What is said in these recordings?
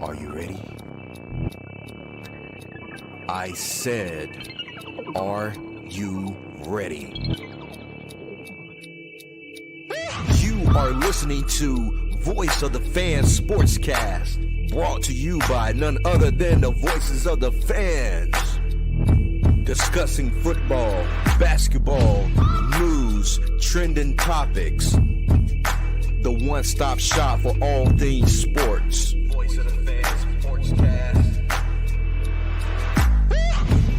Are you ready? I said, are you ready? You are listening to Voice of the Fans Sportscast, brought to you by none other than the voices of the fans. Discussing football, basketball, news, trending topics. The one-stop shop for all things sports. Voice of the Fans Sportscast.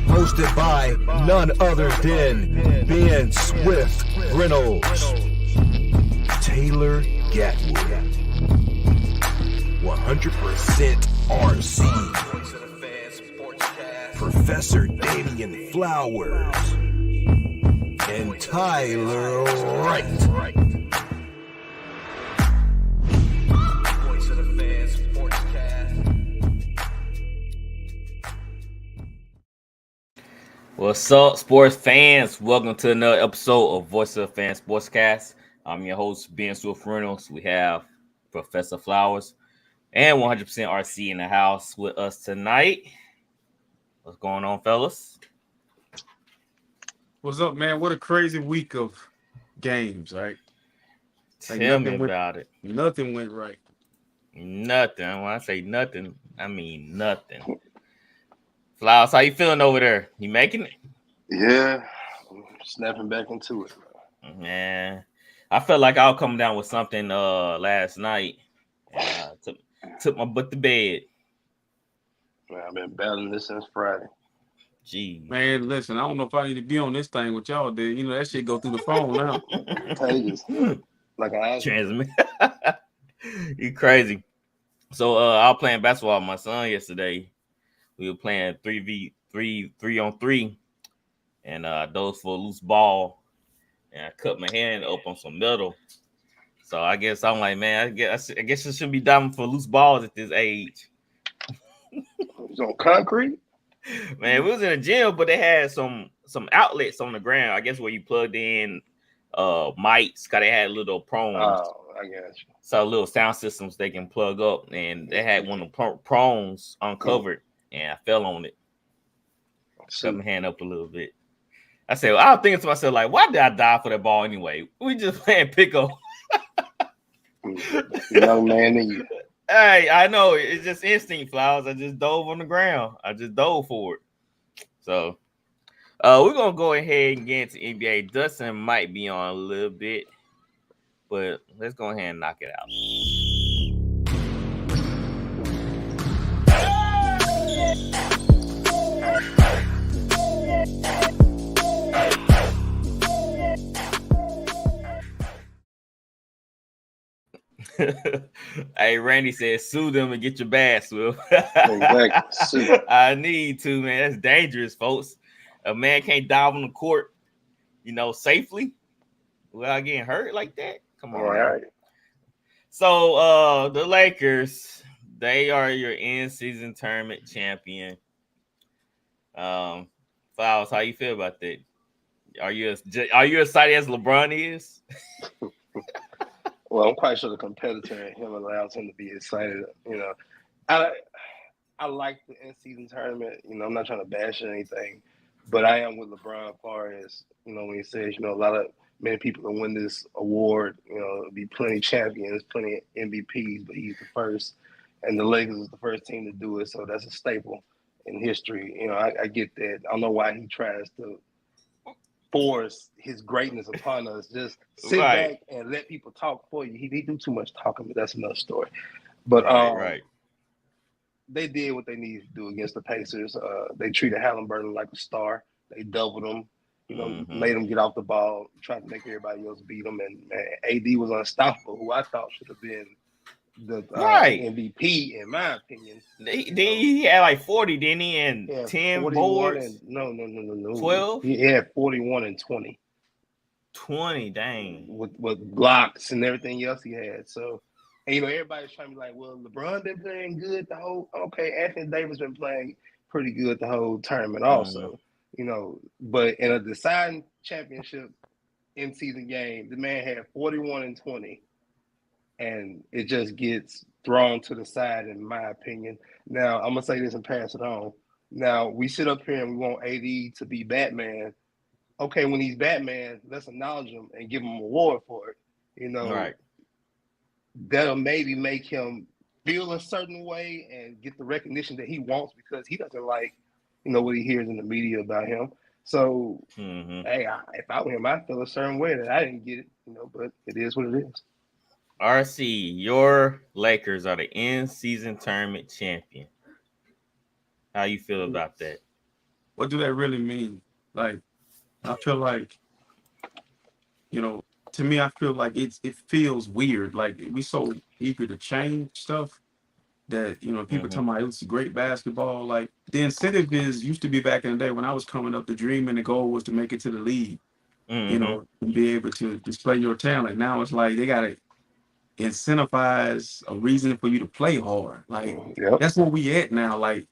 Hosted by none other than Ben Swift Reynolds, Taylor Gatwood, 100% RC, Professor Damian Flowers, and Tyler Wright. Voice of the Fans Sportscast. What's up, sports fans? Welcome to another episode of Voice of the Fans Sportscast. I'm your host, Ben Swift Reynolds. We have Professor Flowers and 100% RC in the house with us tonight. What's going on, fellas? What's up, man? What a crazy week of games, right? Tell me about it. Nothing went right. Nothing. When I say nothing, I mean nothing. Flowers, how you feeling over there? You making it? Yeah, I'm snapping back into it. Man, I felt like I was coming down with something last night. Took my butt to bed. Man, I've been battling this since Friday. Gee. Man, listen, I don't know if I need to be on this thing with y'all did. You know, that shit go through the phone now. Contagious. Like I Transmit. You crazy. So I was playing basketball with my son yesterday. We were playing 3v3 and those for a loose ball. And I cut my hand up on some metal. So I guess I'm like, man, I guess it shouldn't be diving for loose balls at this age. It was on concrete. Man, we was in a gym, but they had some outlets on the ground. I guess where you plugged in mics, cause they had little prongs. Oh, I got you. So little sound systems they can plug up, and they had one of the prongs uncovered, and I fell on it. Cut my hand up a little bit. I said, well, I was thinking to myself, like, why did I die for that ball anyway? We just playing pickup. Young man than you. Hey, I know it's just instinct, Flowers. I just dove on the ground. I just dove for it. So we're gonna go ahead and get into NBA. Dustin might be on a little bit, but let's go ahead and knock it out. Hey, Randy said, sue them and get your bag, Swift. Exactly. I need to, man. That's dangerous, folks. A man can't dive on the court, safely without getting hurt like that. Come on. All right. So, the Lakers, they are your in-season tournament champion. Flowers, how you feel about that? Are you excited as LeBron is? Well, I'm quite sure the competitor in him allows him to be excited. I like the in-season tournament. I'm not trying to bash or anything, but I am with LeBron as far as, when he says, many people will win this award, there'll be plenty of champions, plenty of MVPs, but he's the first, and the Lakers is the first team to do it, so that's a staple in history. I get that. I don't know why he tries to force his greatness upon us. Just sit back and let people talk for you. He do too much talking, but that's another story. But right. They did what they needed to do against the Pacers. They treated Halliburton like a star. They doubled him, made him get off the ball, tried to make everybody else beat him. And AD was unstoppable, who I thought should have been the MVP, in my opinion. He had like 40, didn't he? And 10 boards? No. 12? He had 41 and 20. 20, dang. With blocks and everything else he had. So, and, everybody's trying to be like, well, LeBron been playing good the whole. Okay, Anthony Davis been playing pretty good the whole tournament also. But in a deciding championship in-season game, the man had 41 and 20. And it just gets thrown to the side, in my opinion. Now, I'm gonna say this and pass it on. Now, we sit up here and we want AD to be Batman. Okay, when he's Batman, let's acknowledge him and give him an award for it. You know, Right. that'll maybe make him feel a certain way and get the recognition that he wants because he doesn't like, what he hears in the media about him. So, hey, if I were him, I'd feel a certain way that I didn't get it, but it is what it is. RC, your Lakers are the in-season tournament champion. How you feel about that? What do that really mean? Like, I feel like, to me, I feel like it feels weird. Like we so eager to change stuff that people talking about it's great basketball. Like the incentive used to be back in the day when I was coming up, the dream and the goal was to make it to the league, and be able to display your talent. Now it's like they gotta incentivize a reason for you to play hard. Like Yep. that's where we at now. Like,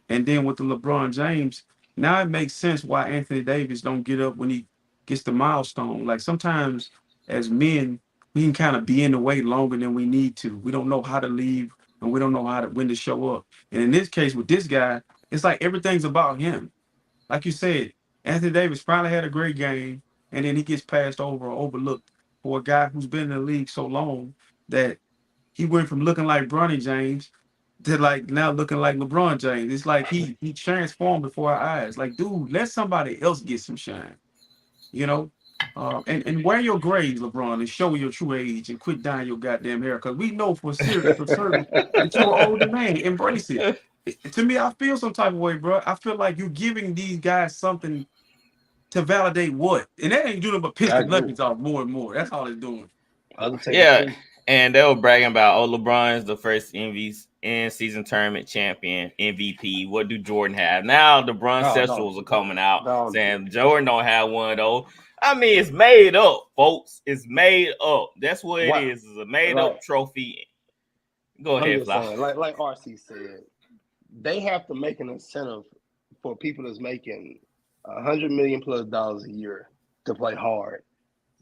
and then with the LeBron James, now it makes sense why Anthony Davis don't get up when he gets the milestone. Like sometimes as men, we can kind of be in the way longer than we need to. We don't know how to leave and we don't know when to show up. And in this case with this guy, it's like everything's about him. Like you said, Anthony Davis finally had a great game, and then he gets passed over or overlooked for a guy who's been in the league so long that he went from looking like Bronny James to like now looking like LeBron James. It's like he transformed before our eyes. Like, dude, let somebody else get some shine, you know? And wear your grades, LeBron, and show your true age and quit dyeing your goddamn hair. Because we know for certain that you're an older man. Embrace it. To me, I feel some type of way, bro. I feel like you're giving these guys something to validate what, and that ain't doing but piss I the agree. nuggets off more and more. That's all it's doing. Yeah, and they were bragging about, LeBron's the first in-season tournament champion, MVP. What do Jordan have? Now the Bron Centrals are coming out saying Jordan don't have one of those. I mean, it's made up, folks. It's made up. That's what it is. It's a made-up trophy. Go ahead, Fly. Saying, like RC said, they have to make an incentive for people that's making $100 million plus a year to play hard.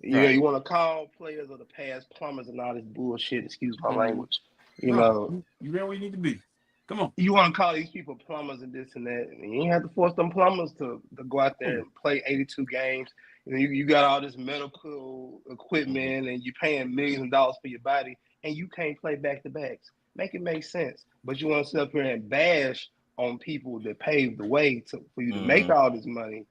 You want to call players of the past plumbers and all this bullshit. Excuse my language. You know, you where we need to be. Come on. You want to call these people plumbers and this and that. And you ain't have to force them plumbers to go out there and play 82 games. You got all this medical equipment and you're paying millions of dollars for your body and you can't play back to backs. Make it make sense. But you want to sit up here and bash on people that paved the way for you to make all this money.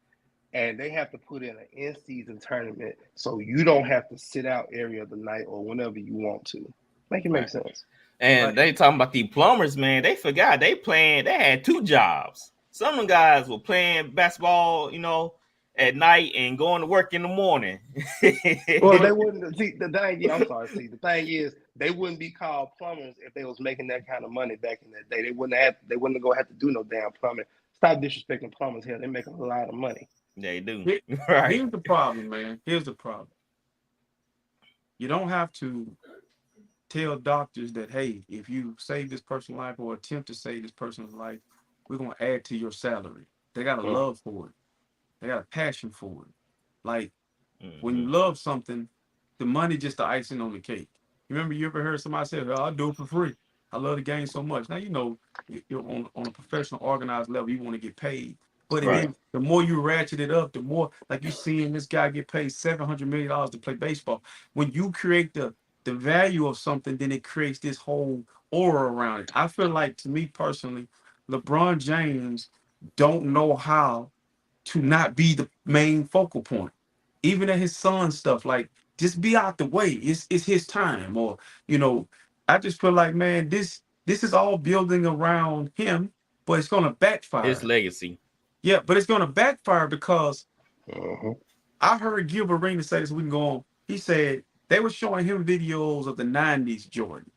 And they have to put in an in-season tournament so you don't have to sit out every other night or whenever you want to. Make it make sense. And they talking about the plumbers, man. They forgot they had two jobs. Some of them guys were playing basketball, at night and going to work in the morning. Well, they wouldn't see the thing. I'm sorry. See, the thing is, they wouldn't be called plumbers if they was making that kind of money back in that day. They wouldn't have to do no damn plumbing. Stop disrespecting plumbers here. They make a lot of money. They do. Here's the problem, man. Here's the problem. You don't have to tell doctors that, hey, if you save this person's life or attempt to save this person's life, we're going to add to your salary. They got a love for it. They got a passion for it. Like, when you love something, the money just the icing on the cake. You ever heard somebody say, oh, I'll do it for free. I love the game so much. Now, you're on a professional, organized level, you want to get paid. But the more you ratchet it up, the more, like you're seeing this guy get paid $700 million to play baseball. When you create the value of something, then it creates this whole aura around it. I feel like, to me personally, LeBron James don't know how to not be the main focal point. Even at his son stuff, like, just be out the way. It's his time. Or, I just feel like, man, this is all building around him, but it's gonna backfire. His legacy. Yeah, but it's gonna backfire because I heard Gilbert Arenas say this. We can go on. He said they were showing him videos of the 90s Jordan,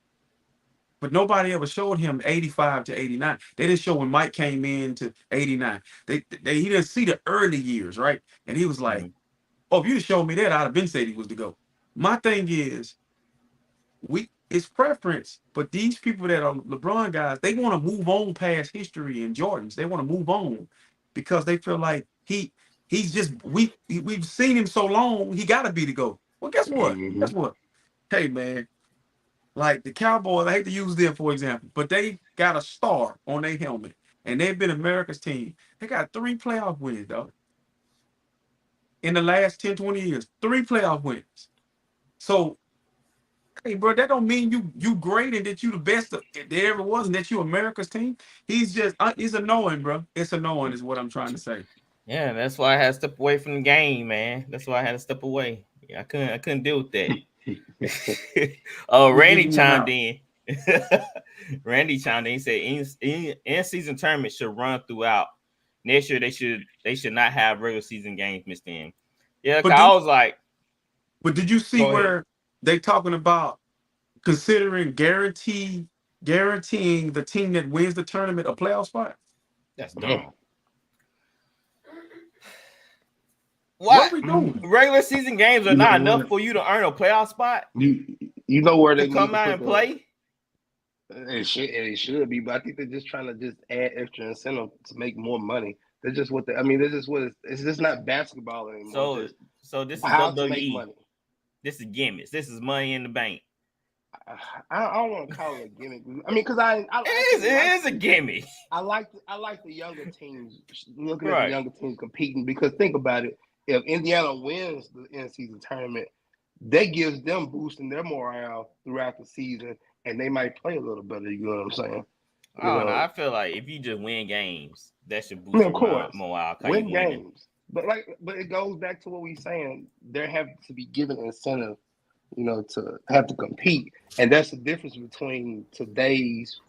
but nobody ever showed him 85 to 89. They didn't show when Mike came in to 89. He didn't see the early years, right? And he was like, oh, if you'd showed me that, I'd have been said he was the GOAT. My thing is, it's preference, but these people that are LeBron guys, they want to move on past history and Jordans. They want to move on because they feel like he's just, we've seen him so long, he got to be the GOAT. Well, guess what? Hey, man, Like the Cowboys, I hate to use them for example, but they got a star on their helmet, and they've been America's team. They got 3 playoff wins, though. In the last 10, 20 years, 3 playoff wins. So, hey, bro, that don't mean you great and that you the best that there ever was and that you America's team. He's just he's annoying, bro. It's annoying, is what I'm trying to say. Yeah, that's why I had to step away from the game, man. That's why I had to step away. Yeah, I couldn't deal with that. Oh, We Randy giving him chimed out. in. Randy chimed in. He said in season tournament should run throughout. Next year they should not have regular season games mixed in. Yeah, 'cause But I did was like, but you see Go ahead. where they talking about considering guaranteeing the team that wins the tournament a playoff spot? that's dumb. What What? are we doing? Regular season games are You know not what? enough for you to earn a playoff spot You know where to they need come to out put and the. play? It should be, but I think they're just trying to just add extra incentive to make more money. That's just what I mean. This is what it's just not basketball anymore. So It's just so this is how to make WWE. money. This is gimmicks. This is money in the bank. I don't want to call it a gimmick. I mean, because I It is a gimmick. I like the younger teams looking at the Right. younger teams competing because think about it. If Indiana wins the in-season tournament, that gives them boosting their morale throughout the season, and they might play a little better. You know what I'm saying? I don't know. I feel like if you just win games, that should I boost mean, of your course, morale because win you winning. games, but it goes back to what we're saying. There have to be given incentive, to have to compete, and that's the difference between today's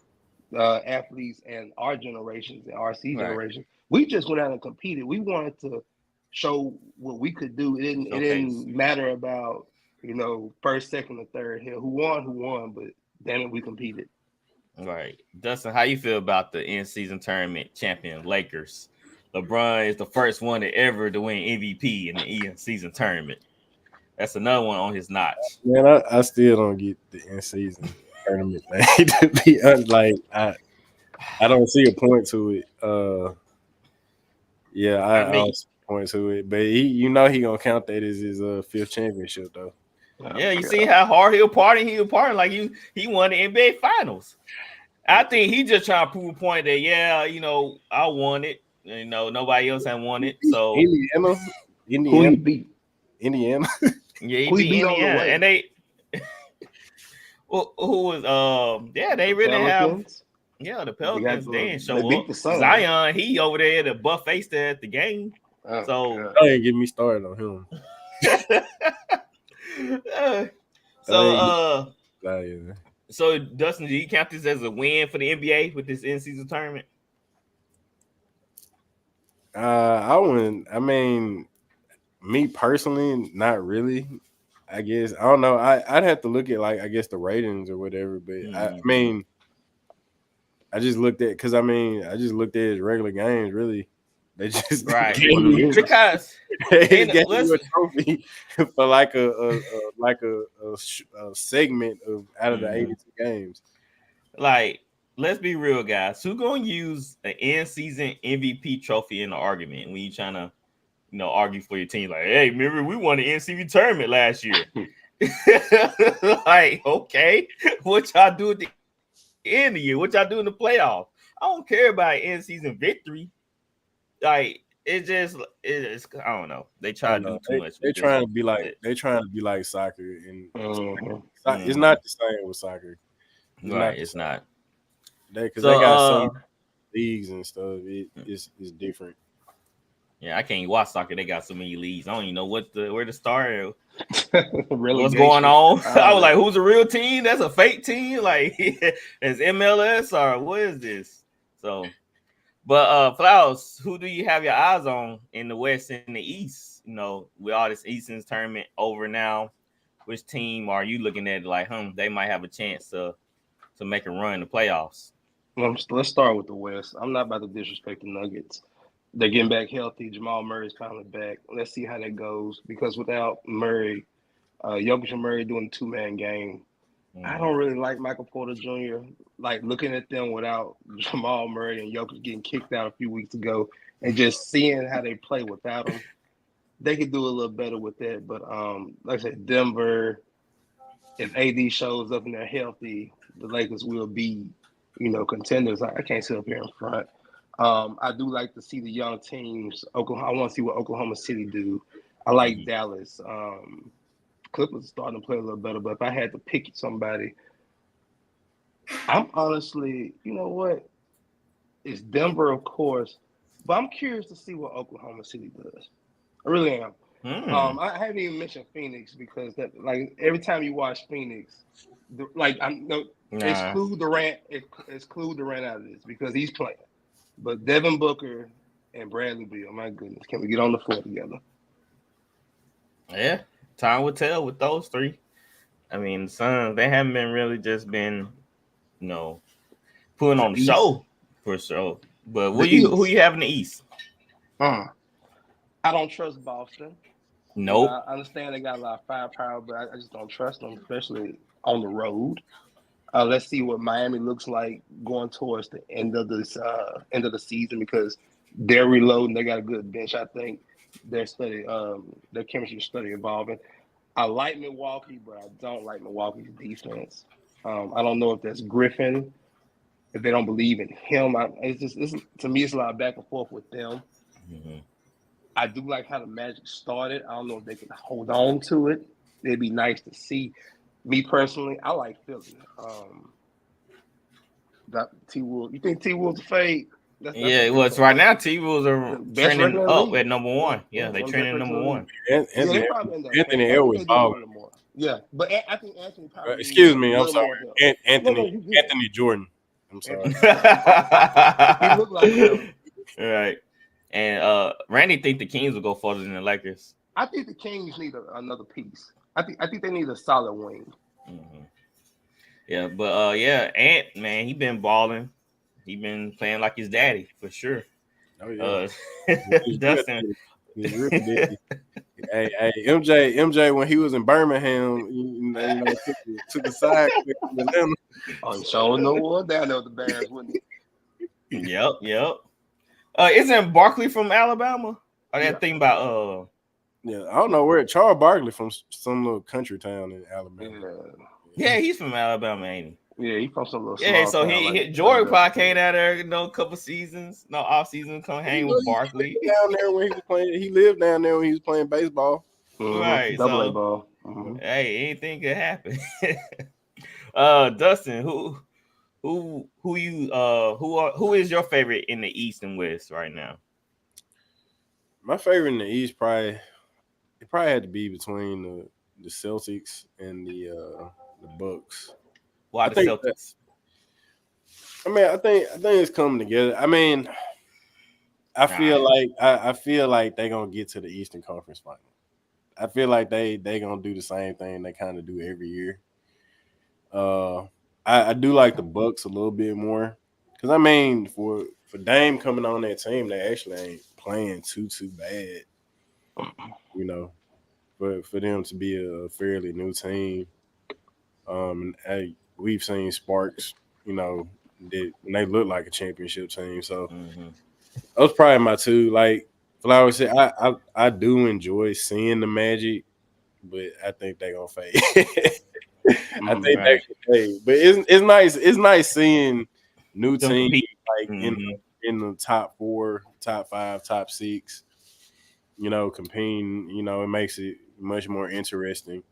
athletes and our generations and RC Right. generation. We just went out and competed. We wanted to show what we could do. It Showcase. didn't matter about first, second, or third here. Who won, but damn it, we competed. Right. Dustin, how you feel about the in-season tournament champion Lakers? LeBron is the first one to win MVP in the in-season tournament. That's another one on his notch. Man, I still don't get the in-season tournament thing. To be honest, like I don't see a point to it. Yeah, I don't see a point to it. But he gonna count that as his 5th championship though. Yeah, you see how hard he'll party. Like he won the NBA Finals. I think he just trying to prove a point that I won it. Nobody else had won it. So Who he beat? Indiana. Yeah, he Who beat on the Indiana, way? and they. Well, who was they really Pelicans? have the Pelicans. They didn't show They beat up. the Suns. Zion, he over there the buffet stand at the game. Oh, So God. Don't even get me started on him. So Dustin, do you count this as a win for the NBA with this in-season tournament? I wouldn't. I mean, me personally, not really. I guess I don't know. I'd have to look at I guess the ratings or whatever. But I mean, I just looked at his regular games. Really, they just right because they gave you a trophy for a segment of out of the 82 games. Like, let's be real, guys. Who gonna use an in-season MVP trophy in the argument when you trying to, argue for your team? Like, hey, remember we won the NCAA tournament last year. Like, okay, what y'all do at the end of the year? What y'all do in the playoffs? I don't care about in-season victory. Like, it's I don't know. They try to do too much. They're trying to be like soccer, and it's not the same with soccer. It's not. Because they got some leagues and stuff. It's different. Yeah, I can't even watch soccer. They got so many leagues. I don't even know where to start. What's going on? I was like, who's a real team? That's a fake team. Like, is MLS or what is this? So, but Flowers, who do you have your eyes on in the West and the East? With all this Eastern tournament over now, which team are you looking at? Like, they might have a chance to make a run in the playoffs. Let's start with the West. I'm not about to disrespect the Nuggets. They're getting back healthy. Jamal Murray's finally back. Let's see how that goes. Because without Murray, Jokic and Murray doing a 2-man game, I don't really like Michael Porter Jr. Like looking at them without Jamal Murray and Jokic getting kicked out a few weeks ago, and just seeing how they play without him, they could do a little better with that. But like I said, Denver, if AD shows up and they're healthy, the Lakers will be, contenders. I can't sit up here in front. I do like to see the young teams. Oklahoma. I want to see what Oklahoma City do. I like Dallas. Clippers are starting to play a little better, but if I had to pick somebody, I'm honestly, you know what? It's Denver, of course, but I'm curious to see what Oklahoma City does. I really am. I haven't even mentioned Phoenix because every time you watch Phoenix, exclude Durant, exclude Durant out of this because he's playing. But Devin Booker and Bradley Beal, my goodness, can we get on the floor together? Yeah, time will tell with those three. I mean, the Suns, they haven't been really just been, putting on the show for sure. But who you have in the East? I don't trust Boston. Nope. I understand they got a lot of firepower, but I just don't trust them, especially on the road. Let's see what Miami looks like going towards the end of the season because they're reloading. They got a good bench. I think their chemistry study evolving. I like Milwaukee, but I don't like Milwaukee's defense. I don't know if that's Griffin, if they don't believe in him. To me, it's a lot of back and forth with them. Mm-hmm. I do like how the Magic started. I don't know if they can hold on to it. It'd be nice to see. Me personally, I like Philly. T-Wolves. You think T-Wolves fade? It was right now. T-Wolves are trending up at number one. Yeah, they trending number one. Anthony Edwards balling. Yeah, but I think Anthony probably. Excuse me, I'm sorry. Anthony Jordan. I'm sorry. He looked like him. Right. And Randy think the Kings will go further than the Lakers. I think the Kings need another piece. I think they need a solid wing. Mm-hmm. Yeah, but Ant, man, he been balling. He been playing like his daddy for sure. Oh yeah. Dustin. He's really big. Hey, MJ, when he was in Birmingham, took the side. I'm showing no one down there with the Bears, wouldn't he? Yep. Isn't Barkley from Alabama? I didn't think about Yeah, I don't know where Charles Barkley from some little country town in Alabama. Yeah, he's from Alabama, ain't he? Yeah, he's from some little small so town. Jordan probably came out there, a couple seasons, off season, come hang with Barkley. Down there when he was playing, he lived down there when he was playing baseball. Mm-hmm. Right, Double A ball. Mm-hmm. Hey, anything could happen. Dustin, who is your favorite in the East and West right now? My favorite in the East probably had to be between the Celtics and the Bucks. Why the Celtics? I think it's coming together. I mean, I feel like they're gonna get to the Eastern Conference Final. I feel like they gonna do the same thing they kind of do every year. I do like the Bucks a little bit more because I mean for Dame coming on that team, they actually ain't playing too bad. For them to be a fairly new team. We've seen sparks, that when they look like a championship team. So those probably my two. Like Flower said, I do enjoy seeing the Magic, but I think they're gonna fade. I think they can fade. But it's nice. It's nice seeing new teams like in the top 4, top 5, top 6. Competing. It makes it much more interesting.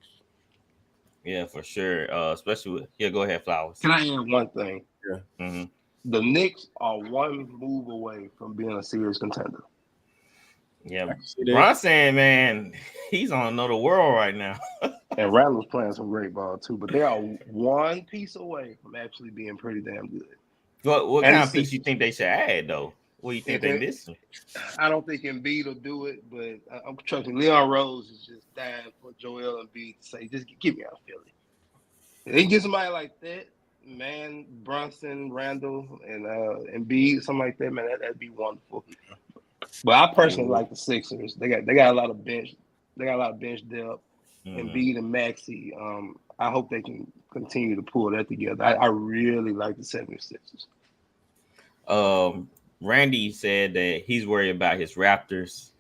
Yeah, for sure. Especially with go ahead, Flowers. Can I add one thing? Yeah. Mm-hmm. The Knicks are one move away from being a serious contender. Yeah, Bronson, man, he's on another world right now. And Randall's playing some great ball too, but they are one piece away from actually being pretty damn good. What kind of piece you think they should add though? What do you think they missing? I don't think Embiid will do it, but I'm trusting Leon Rose is just dying for Joel Embiid to say, just get me out of Philly. If they get somebody like that, man, Brunson, Randall, and Embiid, something like that, man, that'd be wonderful. But I personally like the Sixers. They got a lot of bench. They got a lot of bench depth. Embiid and Maxey. I hope they can continue to pull that together. I really like the 76ers. Randy said that he's worried about his Raptors.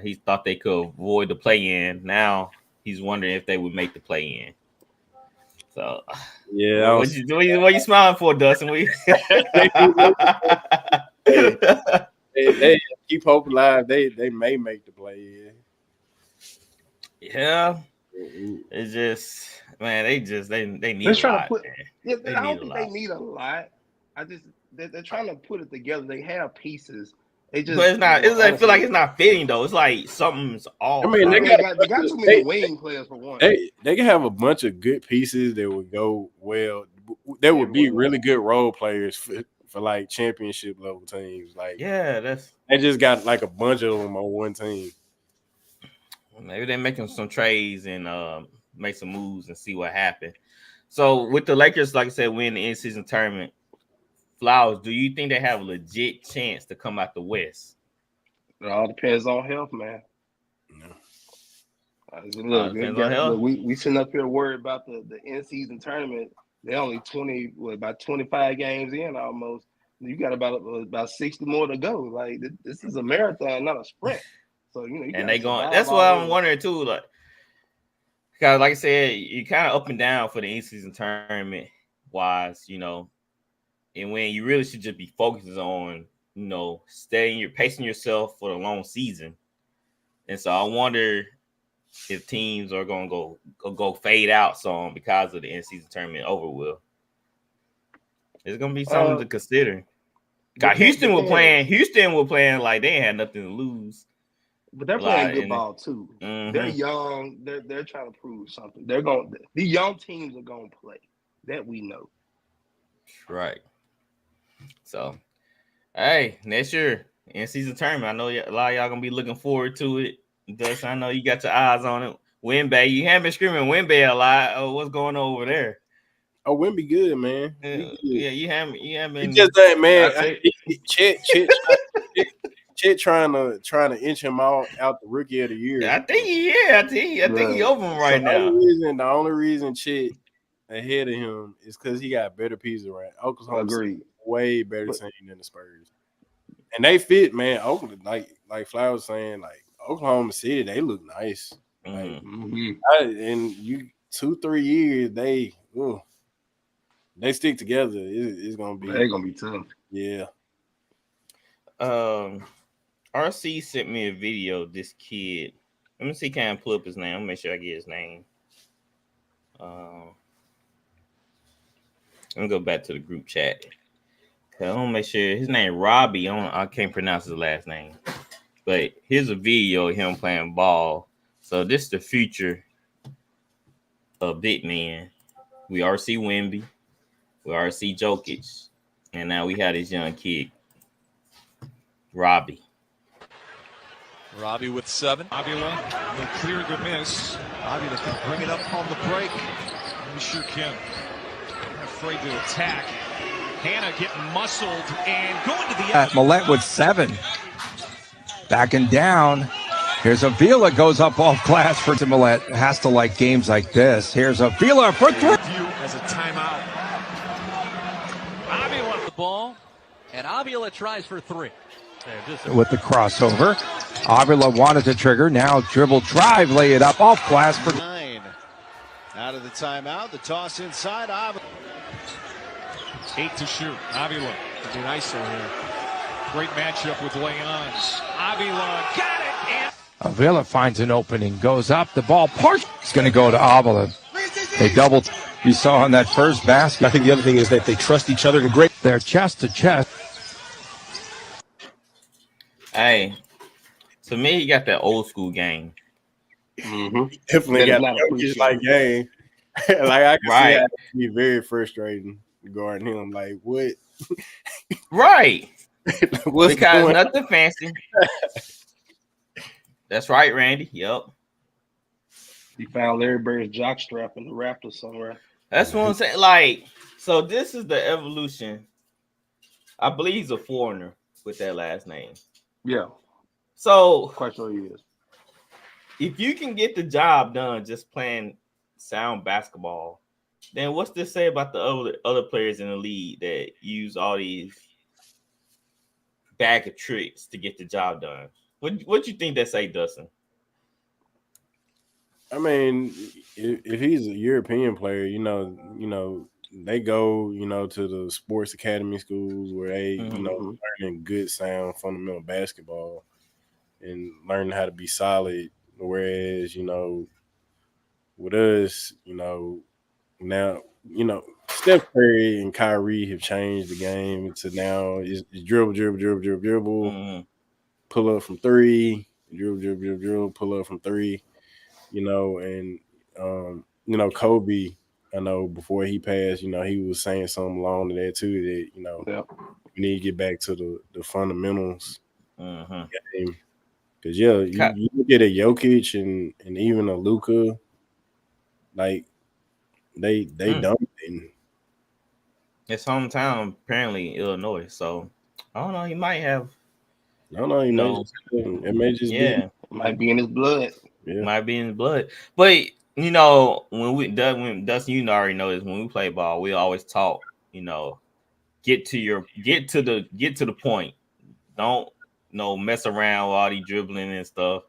He thought they could avoid the play-in. Now he's wondering if they would make the play-in. So, Yeah, what you smiling for, Dustin? they keep hope alive. They may make the play. Yeah, Yeah. it's just, man, they need They're a trying to lot, put. man. Yeah, They I need don't a think lot. they need a lot. I just they're trying to put it together. They have pieces. They just, But it's not. I feel like honestly, it's not fitting though. It's like something's I off. mean, Like, they got too many wing players for one. they can have a bunch of good pieces that would go well. That would be Everywhere. really good role players for like championship level teams. Like yeah, they just got like a bunch of them on one team. maybe they're making some trades and make some moves and see what happens. So with the Lakers, like I said, win the in-season tournament, Flowers, do you think they have a legit chance to come out the West? It all depends on health, man. No. Look, Depends on health. we sitting up here worried about the in-season tournament. They're only about 25 games in almost. You got about 60 more to go. Like this is a marathon, not a sprint. So you And gotta they going. survive That's all why I'm of it. wondering too. Because like I said, you kind of up and down for the in-season tournament wise, and when you really should just be focusing on, pacing yourself for the long season. And so I wonder if teams are going to go fade out some because of the in-season tournament over with. It's going to be something to consider. God, Houston were playing like they had nothing to lose. But they're playing good ball too. Mm-hmm. They're young. They're trying to prove something. The young teams are going to play. That we know. Right. So, hey, next year in-season tournament, I know a lot of y'all gonna be looking forward to it. Dustin, I know you got your eyes on it. Wimby, you haven't been screaming Wimby a lot. Oh, what's going on over there? Oh, Wimby good, man. Yeah, you haven't. He just that man. Chet trying to inch him out the rookie of the year. I think he over him right now. The only reason Chet ahead of him is because he got better pieces around. Oklahoma City, way better team than the Spurs, and they fit, man. Oakland, like Flower was saying, like Oklahoma City, they look nice. And you 2-3 years, they stick together. It's gonna be. They're gonna be tough. Yeah. RC sent me a video of this kid. Let me see, can I pull up his name? I'm gonna make sure I get his name. Let me go back to the group chat. I want to make sure his name Robbie. I can't pronounce his last name, but here's a video of him playing ball. So this is the future of big man. We RC Wimby, we RC Jokic, and now we had this young kid, Robbie. Robbie with 7. Avila will clear the miss. Avila can bring it up on the break. He sure can. Not afraid to attack. Hannah getting muscled and going to the Millett with 7. Backing down. Here's Avila, goes up off glass for Millett. Has to like games like this. Here's Avila for 3. As a timeout. Avila the ball, and Avila tries for 3. With the crossover. Avila wanted to trigger. Now dribble drive, lay it up off glass for 9. Out of the timeout, the toss inside. Avila. 8 to shoot. Avila to be nice here. Great matchup with Leons. Avila got it. And Avila finds an opening, goes up. The ball it's going to go to Avila. They doubled. You saw on that first basket. I think the other thing is that they trust each other to great. They're chest to chest. Hey, to me, he got that old school game. Definitely got like game. Like I can see it be very frustrating guarding him. Like what? Right. What's because nothing fancy. That's right, Randy. Yep. He found Larry Bird's jockstrap in the Raptors somewhere. That's what I'm saying. Like, so this is the evolution. I believe he's a foreigner with that last name. Yeah. So quite sure he is. If you can get the job done just playing sound basketball, then what's this say about the other players in the league that use all these bag of tricks to get the job done? What you think that say, Dustin? I mean, if he's a European player, they go, to the sports academy schools where they, Mm-hmm. learning good sound fundamental basketball and learning how to be solid. Whereas, with us, now, Steph Curry and Kyrie have changed the game to now it's dribble, dribble, dribble, dribble, dribble, Mm-hmm. pull up from three, dribble, dribble, dribble, dribble, pull up from three, and Kobe, I know before he passed, he was saying something along to that too, that, Yep. we need to get back to the fundamentals Mm-hmm. game. Because, yeah, you look at a Jokic and even a Luka, like, they dominating. His hometown apparently Illinois, so I don't know. He might have, I don't know, no, it may just be, yeah, Might be in his blood. yeah. might be in his blood. But when Dustin, you already know this. When we play ball, we always talk. Get to the point. Don't mess around with all these dribbling and stuff.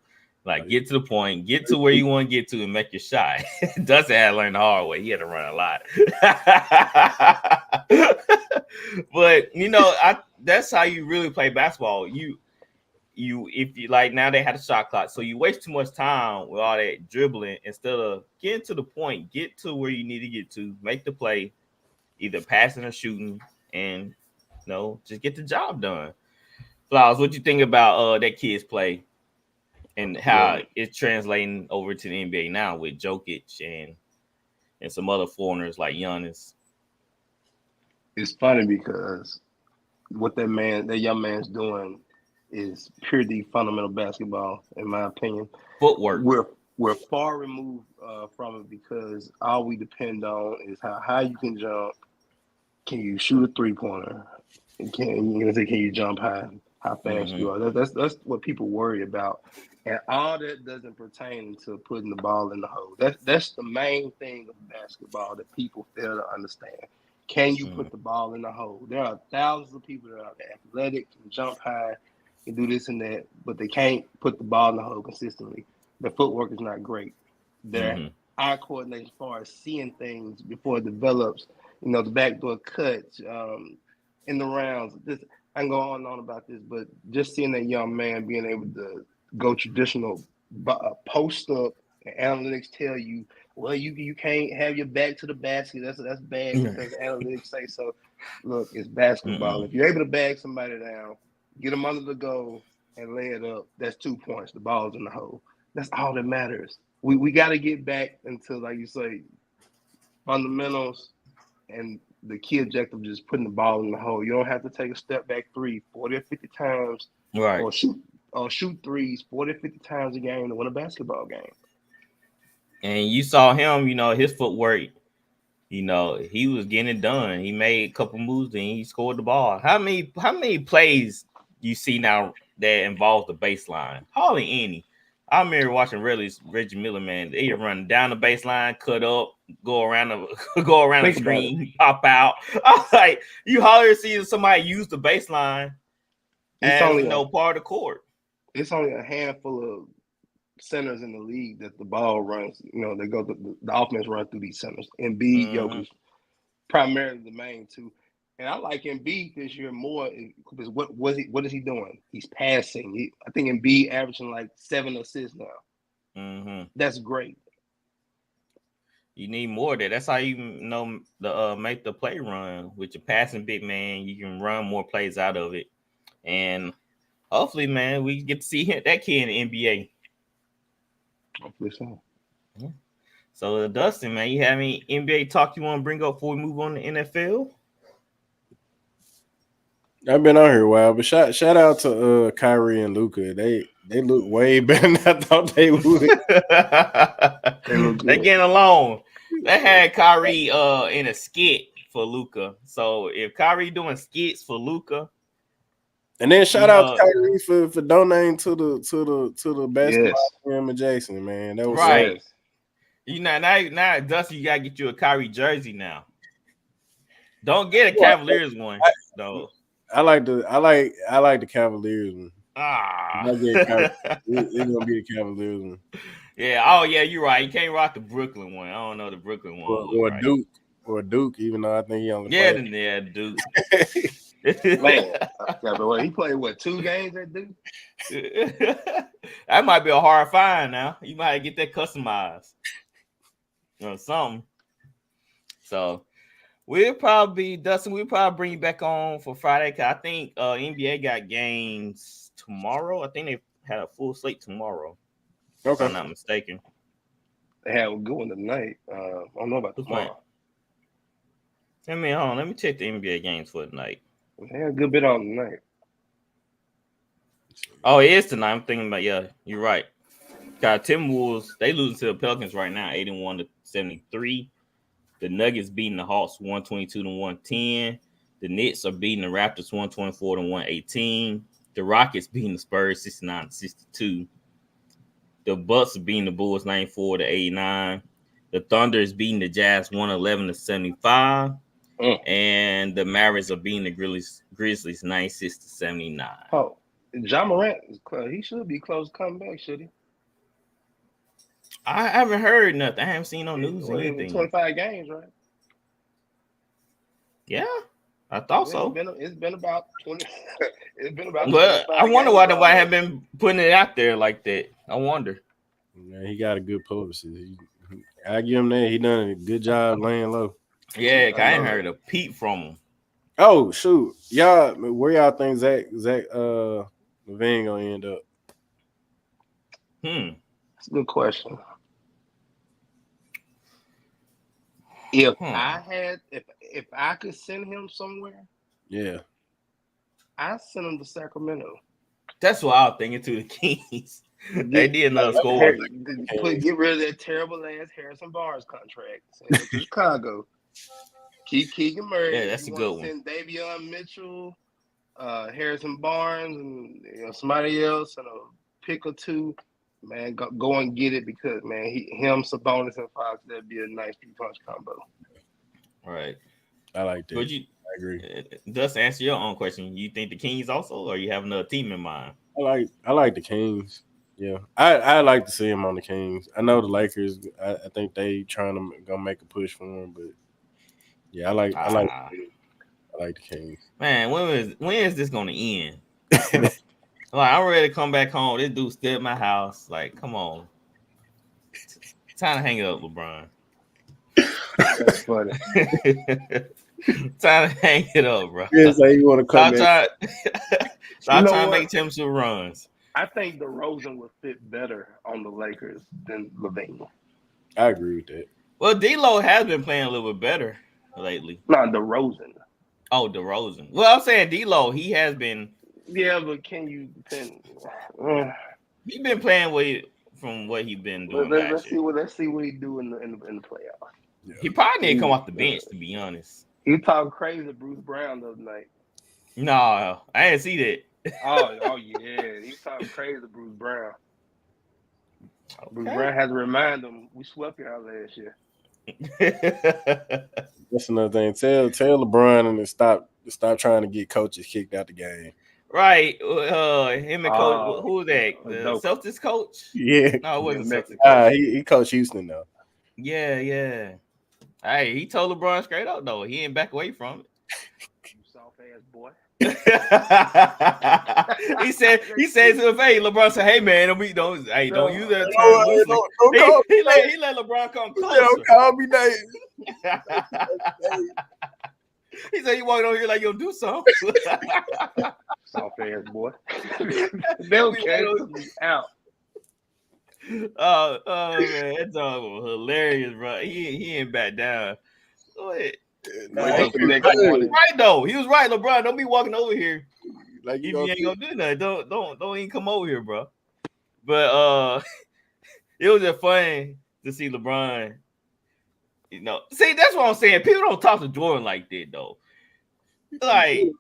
Like, get to the point, get to where you want to get to, and make your shot. Dustin had to learn the hard way. He had to run a lot. But that's how you really play basketball. If you like, now they had a shot clock, so you waste too much time with all that dribbling instead of getting to the point, get to where you need to get to, make the play, either passing or shooting, and just get the job done. Flowers, what you think about that kid's play and how Well, it's translating over to the NBA now with Jokic and some other foreigners like Giannis? it's funny because what that young man's doing is purely fundamental basketball, in my opinion. Footwork. We're far removed from it because all we depend on is how high you can jump. Can you shoot a 3-pointer? Can you jump high? How fast Mm-hmm. you are? That's what people worry about, and all that doesn't pertain to putting the ball in the hole. That's the main thing of basketball that people fail to understand. Can you Mm-hmm. put the ball in the hole? There are thousands of people that are athletic, can jump high, can do this and that, but they can't put the ball in the hole consistently. Their footwork is not great. Their Mm-hmm. eye coordination, as far as seeing things before it develops, the backdoor cuts, in the rounds. I can go on and on about this, but just seeing that young man being able to go traditional post up, and analytics tell you, well, you can't have your back to the basket. That's bad because analytics say so. Look, it's basketball. Mm-mm. If you're able to bag somebody down, get them under the goal, and lay it up, that's 2 points. The ball's in the hole. That's all that matters. We got to get back into, like you say, fundamentals, and the key objective is just putting the ball in the hole. You don't have to take a step back 40 or 50 times, Right. or shoot threes 40 or 50 times a game to win a basketball game. And you saw him, his footwork, he was getting it done. He made a couple moves and he scored the ball. How many plays you see now that involve the baseline? Hardly any. I remember watching Reggie Miller, man. They run down the baseline, cut up, go around the screen, pop out. I was like, you hardly see somebody use the baseline It's as only part of the court. it's only a handful of centers in the league that the ball runs. They go the offense run through these centers. Embiid, Mm-hmm. Jokic, primarily the main two. And I like Embiid this year more because what is he doing? He's passing. I think Embiid averaging like 7 assists now. Mm-hmm. That's great. You need more of that. That's how you make the play run with your passing big man. You can run more plays out of it, and hopefully, man, we get to see that kid in the NBA. Hopefully so. Yeah. So, Dustin, man, you have any NBA talk you want to bring up before we move on to NFL? I've been on here a while, but shout out to Kyrie and Luka. They look way better than I thought they would. They getting along. They had Kyrie in a skit for Luka. So if Kyrie doing skits for Luka, and then shout out to Kyrie for donating to the basketball team in Jackson, man. That was right. Now Dusty, you gotta get you a Kyrie jersey now. Don't get a Cavaliers one though. I like the Cavaliers one. It's gonna be the Cavaliers one. Yeah. Oh yeah, you're right. You can't rock the Brooklyn one. I don't know the Brooklyn one. or Right. Duke. Or Duke, even though I think he only Yeah, played. then yeah, Duke. Man, yeah, but he played 2 games at Duke? That might be a hard find now. You might get that customized or something. So we'll probably Dustin. We'll probably bring you back on for Friday because I think NBA got games tomorrow. I think they had a full slate tomorrow. If I'm not mistaken. They had a good one tonight. I don't know about Who's tomorrow. playing? Hold on. Let me check the NBA games for tonight. They had a good bit on tonight. Oh, it is tonight. I'm thinking about you're right. Got Timberwolves, they losing to the Pelicans right now, 81-73. The Nuggets beating the Hawks 122-110. The Knicks are beating the Raptors 124-118. The Rockets beating the Spurs 69-62. The Bucks are beating the Bulls 94-89. The Thunder is beating the Jazz 111-75. And the Mavericks are beating the Grizzlies 96-79. Oh, Ja Morant is close. He should be close to coming back, should he? I haven't heard nothing. I haven't seen no news or Well, anything. 25 games, right? Yeah, I thought so. It's been about 20. It's been about. But I wonder why nobody have been putting it out there like that. I wonder. Yeah, he got a good publicist. I give him that. He done a good job laying low. Yeah, I ain't heard a peep from him. Oh shoot, y'all, where y'all think Zach Levine gonna end up? That's a good question. If I could send him somewhere, yeah, I send him to Sacramento. That's what I was thinking to the Kings. They did another score. Get rid of that terrible ass Harrison Barnes contract. Send him to Chicago. Keep Keegan Murray. Yeah, that's a good one. Send Davion Mitchell, Harrison Barnes, and somebody else, and a pick or two. Man, go and get it because man, him, Sabonis, and Fox, that'd be a nice 3-punch combo. Right. I like that. I agree. Just answer your own question. You think the Kings also, or you have another team in mind? I like the Kings. Yeah, I like to see him on the Kings. I know the Lakers. I think they trying to go make a push for him, but yeah, I like the Kings. Man, when is this gonna end? Like, I'm ready to come back home. This dude still at my house. Like, come on. Time to hang it up, LeBron. That's funny. Time to hang it up, bro. Yeah, so you want to come back. Stop trying to make championship runs. I think DeRozan would fit better on the Lakers than LeVine. I agree with that. Well, D'Lo has been playing a little bit better lately. No, DeRozan. Oh, DeRozan. Well, I'm saying D'Lo, he has been. Yeah, but can you? He's been playing from what he's been doing. Let's see what he do in the playoffs. Yeah. He probably need to come off the bench, to be honest. He talked crazy to Bruce Brown the other night. No, I didn't see that. Oh yeah, he talking crazy to Bruce Brown. Okay. Bruce Brown had to remind him we swept y'all last year. That's another thing. Tell LeBron and stop trying to get coaches kicked out the game. Right. Him and coach. Who was that? The Celtics coach? Yeah. No, it wasn't Celtics coach. He coached Houston though. Yeah. Hey, he told LeBron straight up though. He ain't back away from it. You soft ass boy. he said to him, hey, LeBron said, hey man, don't use that term. He let LeBron come closer. Don't call me names. He said you walking over here like you'll do something. Soft ass boy. They'll cancel me out. Oh man, that dog was hilarious, bro. He ain't back down. Go ahead. Right though. He was right, LeBron. Don't be walking over here like you ain't gonna do nothing. Don't even come over here, bro. But it was just fun to see LeBron. You know, see, that's what I'm saying. People don't talk to Jordan like that though. Like,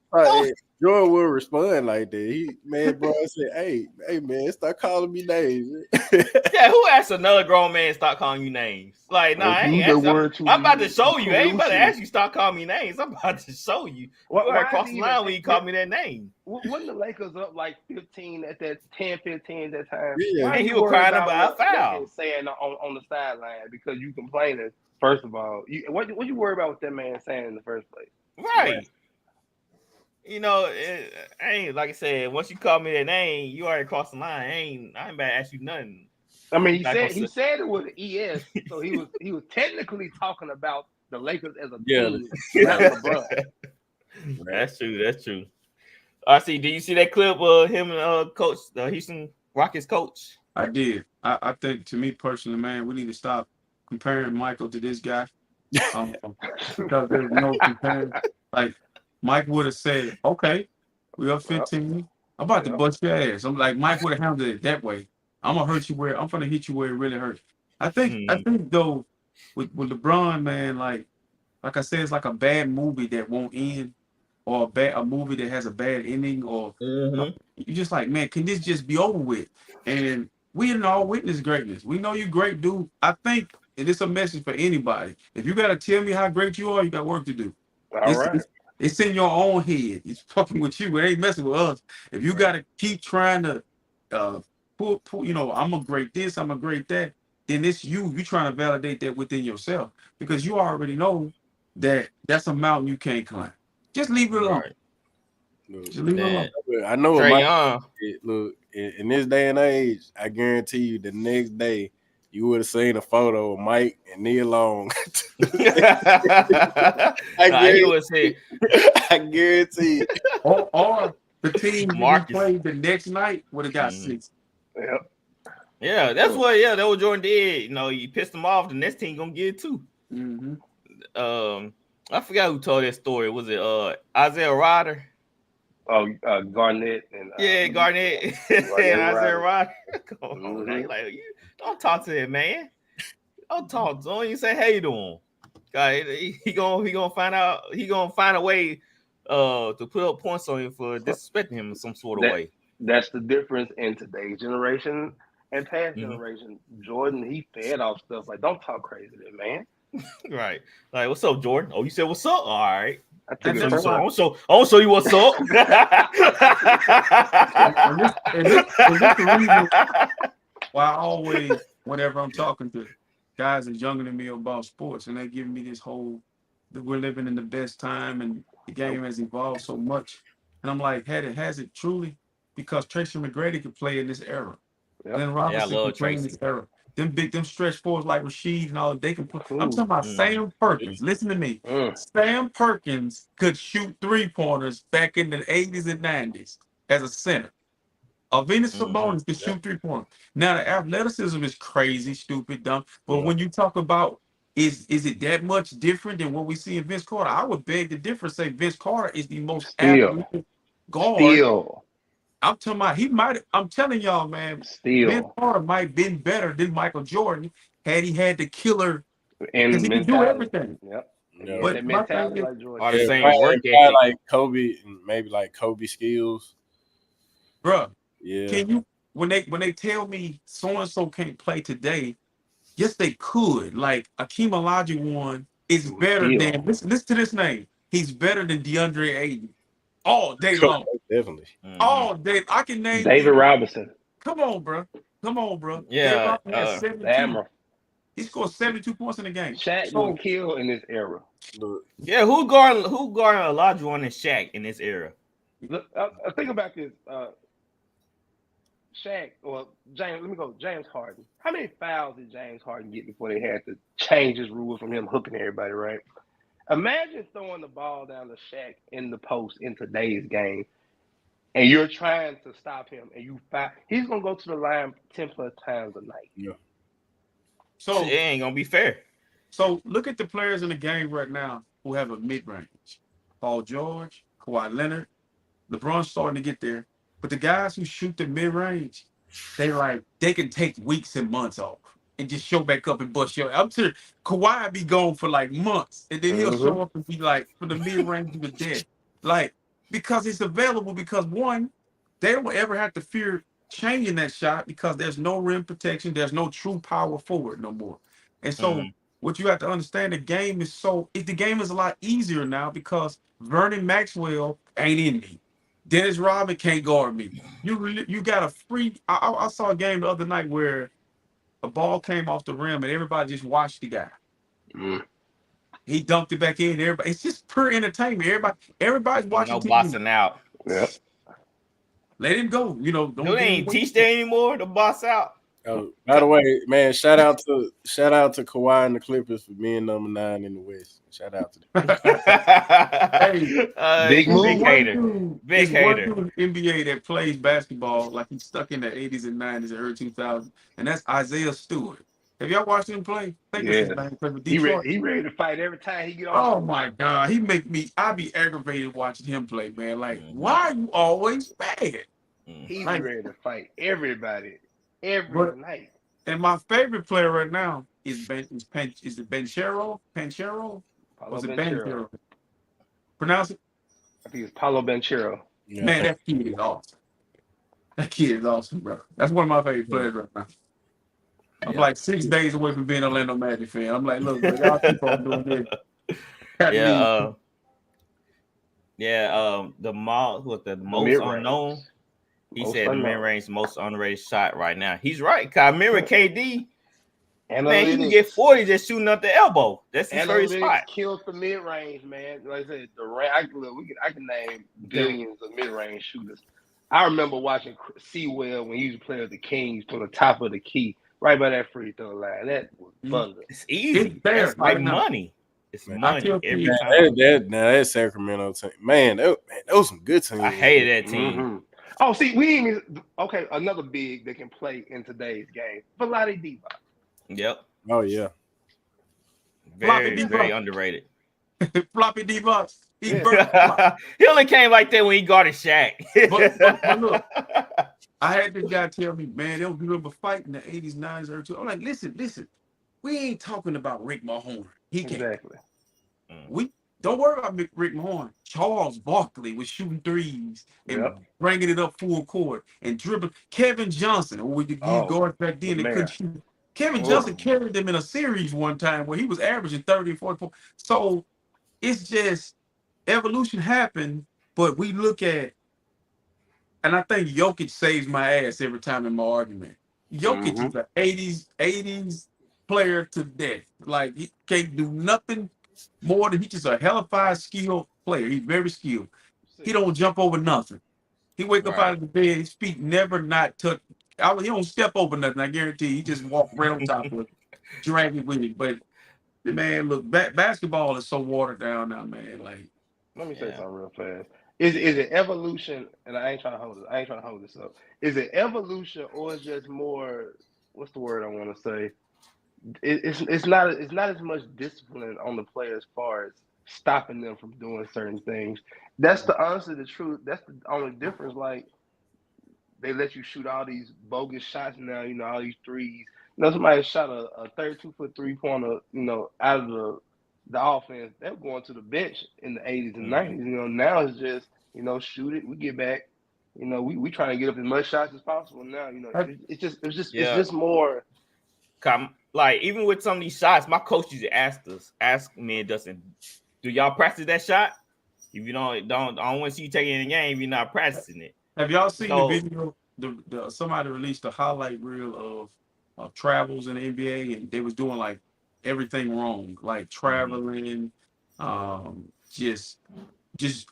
Jordan will respond like that. He bro, I said, hey man, start calling me names. yeah, who asked another grown man stop calling you names? Like, nah, I ain't asking. I'm about to show you. I ain't about to ask you stop calling me names. I'm about to show you. You already crossed the line when you called me that name. Wasn't the Lakers up like 15 at that 10-15 at that time? Yeah. Why And are he you was worried crying about about a foul. what saying on the sideline because you complaining? First of all, what you worry about what that man saying in the first place? Right. You know, I ain't like I said. Once you call me that name, you already crossed the line. I ain't about to ask you nothing. I mean, he said it was an ES, so he was technically talking about the Lakers as a team, not LeBron. That's true. I see. Did you see that clip of him and coach, the Houston Rockets coach? I did. I think, to me personally, man, we need to stop comparing Michael to this guy. Because there's no comparing. Like, Mike would have said, okay, we up 15. I'm about to bust your ass. I'm like, Mike would have handled it that way. I'm gonna hit you where it really hurts. I think though, with LeBron, man, like I said, it's like a bad movie that won't end, or a movie that has a bad ending, or you just like, man, can this just be over with? And we didn't all witness greatness. We know you great, dude. I think, and it's a message for anybody. If you gotta tell me how great you are, you got work to do. It's in your own head. It's fucking with you. It ain't messing with us. If you gotta keep trying to pull, I'm a great this, I'm a great that, then it's you trying to validate that within yourself, because you already know that that's a mountain you can't climb. Just leave it alone. Just leave it alone. I know Trae Young. Look, in this day and age, I guarantee you the next day you would have seen a photo of Mike and Nia Long. I guarantee. Or the team we played the next night would have got 6. Yep. Yeah, that's what Jordan did. You know, you pissed them off. The next team gonna get it too. I forgot who told that story. Was it Isaiah Ryder? Oh, Garnett and Garnett and Isaiah Ryder. Come on, like you don't talk to that man. Don't talk to him. You say hey to him. God, he gonna find out. He gonna find a way to put up points on you for disrespecting him in some sort of way. That's the difference in today's generation and past generation. Jordan, he fed off stuff like, don't talk crazy to that man. Right. Like, what's up, Jordan? Oh, you said what's up? All right. I won't show you what's up. and this the reason why I always, whenever I'm talking to guys that's younger than me about sports, and they give me this whole that we're living in the best time and the game has evolved so much, and I'm like, has it truly? Because Tracy McGrady could play in this era. Then Robinson could play in this era. Them stretch fours like Rasheed and all, they can play. I'm talking about Sam Perkins. Listen to me. Sam Perkins could shoot 3-pointers back in the 80s and 90s as a center. Venus Sabonis could shoot 3-pointers. Now the athleticism is crazy, stupid, dumb. But when you talk about is it that much different than what we see in Vince Carter? I would beg the difference. Say Vince Carter is the most athletic guard. I'm talking about I'm telling y'all, man, Vince Carter might have been better than Michael Jordan had he had the killer, because he can do everything. Yep. But my thing is, all the same work ethic. Like Kobe, and maybe like Kobe skills. Bruh, yeah. Can you when they tell me so and so can't play today? Yes, they could. Like Akeem Olajuwon is better than listen to this name. He's better than DeAndre Ayton. All day long. Definitely. All day. I can name David Robinson. Come on, bro. Yeah. He scored 72 points in the game. Shaq will kill in this era. Yeah, who guarding Olajuwon and Shaq in this era? Look, think about this. Shaq, James, let me go. James Harden. How many fouls did James Harden get before they had to change his rule from him hooking everybody, right? Imagine throwing the ball down to Shaq in the post in today's game, and you're trying to stop him, and he's going to go to the line 10 plus times a night. Yeah. So it ain't going to be fair. So look at the players in the game right now who have a mid-range. Paul George, Kawhi Leonard, LeBron's starting to get there. But the guys who shoot the mid-range, they can take weeks and months off and just show back up and bust your. I'm sure Kawhi be gone for like months, and then he'll show up and be like, for the mid-range, he was dead. Like, because it's available, because one, they don't ever have to fear changing that shot because there's no rim protection, there's no true power forward no more. And so what you have to understand, the game is a lot easier now because Vernon Maxwell ain't in me. Dennis Rodman can't guard me. You got a free. I saw a game the other night where a ball came off the rim and everybody just watched the guy. He dunked it back in. Everybody, it's just pure entertainment. Everybody's watching No TV. bossing out. Yeah. Let him go. You know, No, they ain't teach that anymore. The boss out. Oh, by the way, man, shout out to Kawhi and the Clippers for being number 9 in the West. Shout out to them. Hey, Big move. Big hater. Big hater. One dude in the NBA that plays basketball like he's stuck in the 80s and 90s and early 2000s, and that's Isaiah Stewart. Have y'all watched him play? I think Yeah. this is back with Detroit. He ready to fight every time he get on. Oh my God, I be aggravated watching him play, man. Like, why are you always bad? He be ready to fight everybody every night. And my favorite player right now is Banchero? Panchero? Was it Banchero? Pronounce it? I think it's Paulo Banchero. Yeah. Man, that kid is awesome. That kid is awesome, bro. That's one of my favorite players right now. I'm like 6 days away from being an Orlando Magic fan. I'm like, look, bro, y'all keep on doing this. The most unknown. He said the mid-range most underrated shot right now. He's right. Cause I remember KD. Man, he can get 40 just shooting up the elbow. That's his first spot. Killed the mid-range, man. Like I said, I can name billions of mid-range shooters. I remember watching Sewell when he used to play with the Kings from the top of the key, right by that free throw line. That was fun. It's easy. It's like money. It's money every time. That Sacramento team, man, that was some good teams. I hated that team. Oh, see, another big that can play in today's game. Vlade Divac. Yep. Oh, yeah. Very underrated. Floppy Divac. He only came like that when he guarded Shaq. but look, I had this guy tell me, man, they'll remember fight in the 80s, 90s, early 2000s. I'm like, listen. We ain't talking about Rick Mahorn. He can't. Exactly. We don't worry about Rick Mahorn. Charles Barkley was shooting threes and bringing it up full court and dribbling. Kevin Johnson, who guards back then, they couldn't shoot. Kevin Johnson carried them in a series one time where he was averaging 30 and 40 points. So it's just evolution happened, but we look at, and I think Jokic saves my ass every time in my argument. Jokic is an 80s player to death. Like, he can't do nothing more than he's just a hellified skilled player. He's very skilled. He don't jump over nothing. He wake up out of the bed, his feet never not touch. He don't step over nothing, I guarantee. He just walk right on top of it, drag it with it. But man, look, basketball is so watered down now, man. Like, let me say something real fast. Is it evolution? And I ain't trying to hold this up. Is it evolution or is just more? What's the word I want to say? It's not as much discipline on the player as far as stopping them from doing certain things. That's honestly the truth. That's the only difference. Like, they let you shoot all these bogus shots now. You know, all these threes. You know, somebody shot a 32-foot 3-pointer. You know, out of the offense. They were going to the bench in the 80s and 90s. You know, now it's just, you know, shoot it. We get back. You know, we trying to get up as much shots as possible now. You know, it's just more. Like, even with some of these shots, my coach used to ask me and Dustin, do y'all practice that shot? If you I don't want to see you take it in the game if you're not practicing it. Have y'all seen the video? Somebody released a highlight reel of travels in the NBA, and they was doing like everything wrong, like traveling, just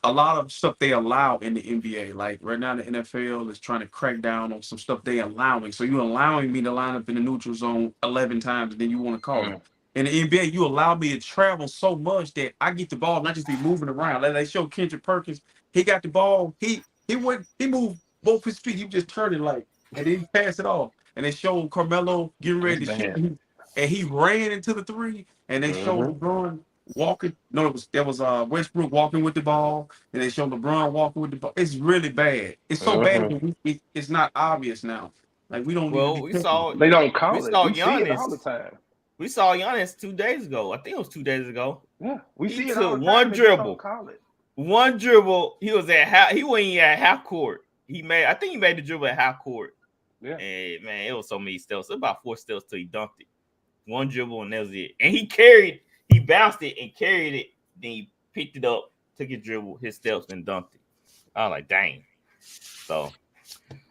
a lot of stuff they allow in the NBA. Like right now, the NFL is trying to crack down on some stuff they allowing. So you're allowing me to line up in the neutral zone 11 times, and then you want to call it. In the NBA, you allow me to travel so much that I get the ball, not just be moving around. Like they show Kendrick Perkins, he got the ball, he moved both his feet, he just turned it like, and then he passed it off. And they showed Carmelo getting ready to shoot, and he ran into the three, and they showed LeBron walking. No, that was Westbrook walking with the ball, and they showed LeBron walking with the ball. It's really bad. It's so bad that it's not obvious now. Like, we don't. Well, they don't call it. We see it all the time. We saw Giannis 2 days ago. I think it was 2 days ago. Yeah, we see it took all the time. one dribble. Call it. One dribble, he was at half. He wasn't even at half court. I think he made the dribble at half court. Yeah. And man, it was so many steals. About 4 steals till he dunked it. One dribble and that was it. And he bounced it and carried it. Then he picked it up, took his dribble, his steps, and dunked it. I was like, dang. So,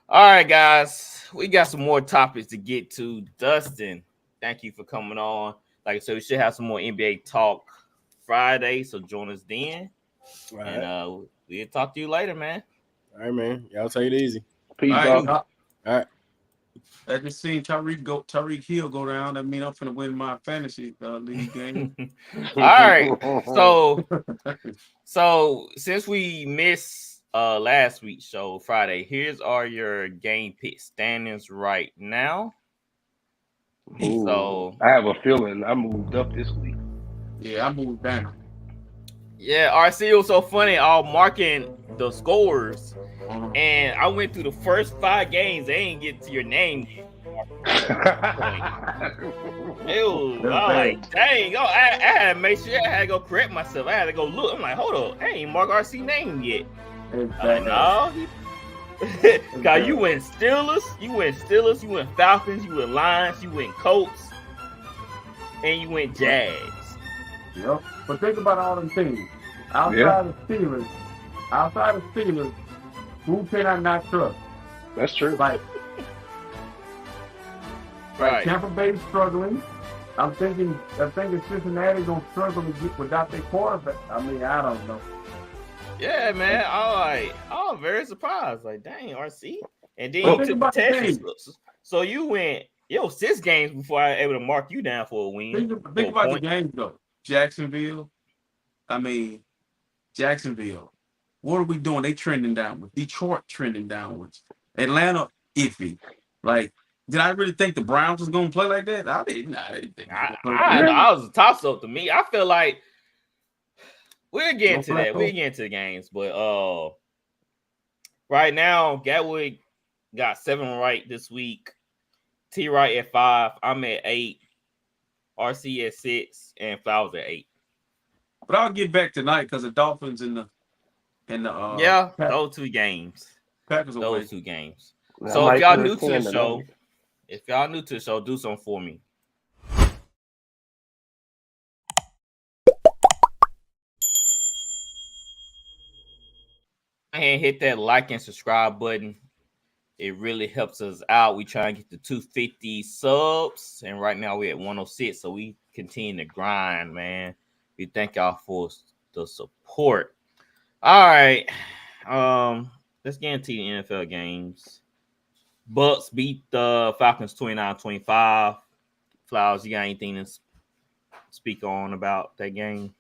all right, guys, we got some more topics to get to. Dustin, thank you for coming on. Like I said, we should have some more NBA talk Friday, so join us then. All right. And we'll talk to you later, man. All right, man. Y'all take it easy. Peace, All bro. right. I just seen Tyreek Hill go down. That mean I'm finna win my fantasy league game. All right. So since we missed last week's show Friday, here's your game pick standings right now. Ooh, so I have a feeling I moved up this week. Yeah, I moved down. Yeah, RC, it was so funny. I was marking the scores, and I went through the first 5 games. They ain't get to your name. I was like, dang, I had to make sure I had to go correct myself. I had to go look. I'm like, hold on, I ain't mark RC name yet. No, cause you went Steelers, you went Falcons, you went Lions, you went Colts, and you went Jags. Yep. But think about all them things. Outside of Steelers, who can I not trust? That's true. Like Tampa Bay struggling. I'm thinking Cincinnati gonna struggle to get without their quarterback. I mean, I don't know. Yeah, man. I was very surprised. Like, dang, RC. And then you took the Texas. So you went 6 games before I was able to mark you down for a win. Think about the games though. Jacksonville. What are we doing? They trending downwards. Detroit trending downwards. Atlanta iffy. Like, did I really think the Browns was gonna play like that? I didn't think. I was a toss up to me. I feel like we'll get into that. We'll get into the games, but right now Gatwick got 7 right this week. T Wright at 5. I'm at 8. RC at 6, and Flowers at 8. But I'll get back tonight because the Dolphins and the those 2 games. Packers away. Those 2 games. So if y'all new to the show, do something for me. And hit that like and subscribe button. It really helps us out. We try and get to 250 subs, and right now we're at 106. So we continue to grind, man. We thank y'all for the support. All right, let's get into the NFL games. Bucks beat the Falcons 29-25. Flowers, you got anything to speak on about that game?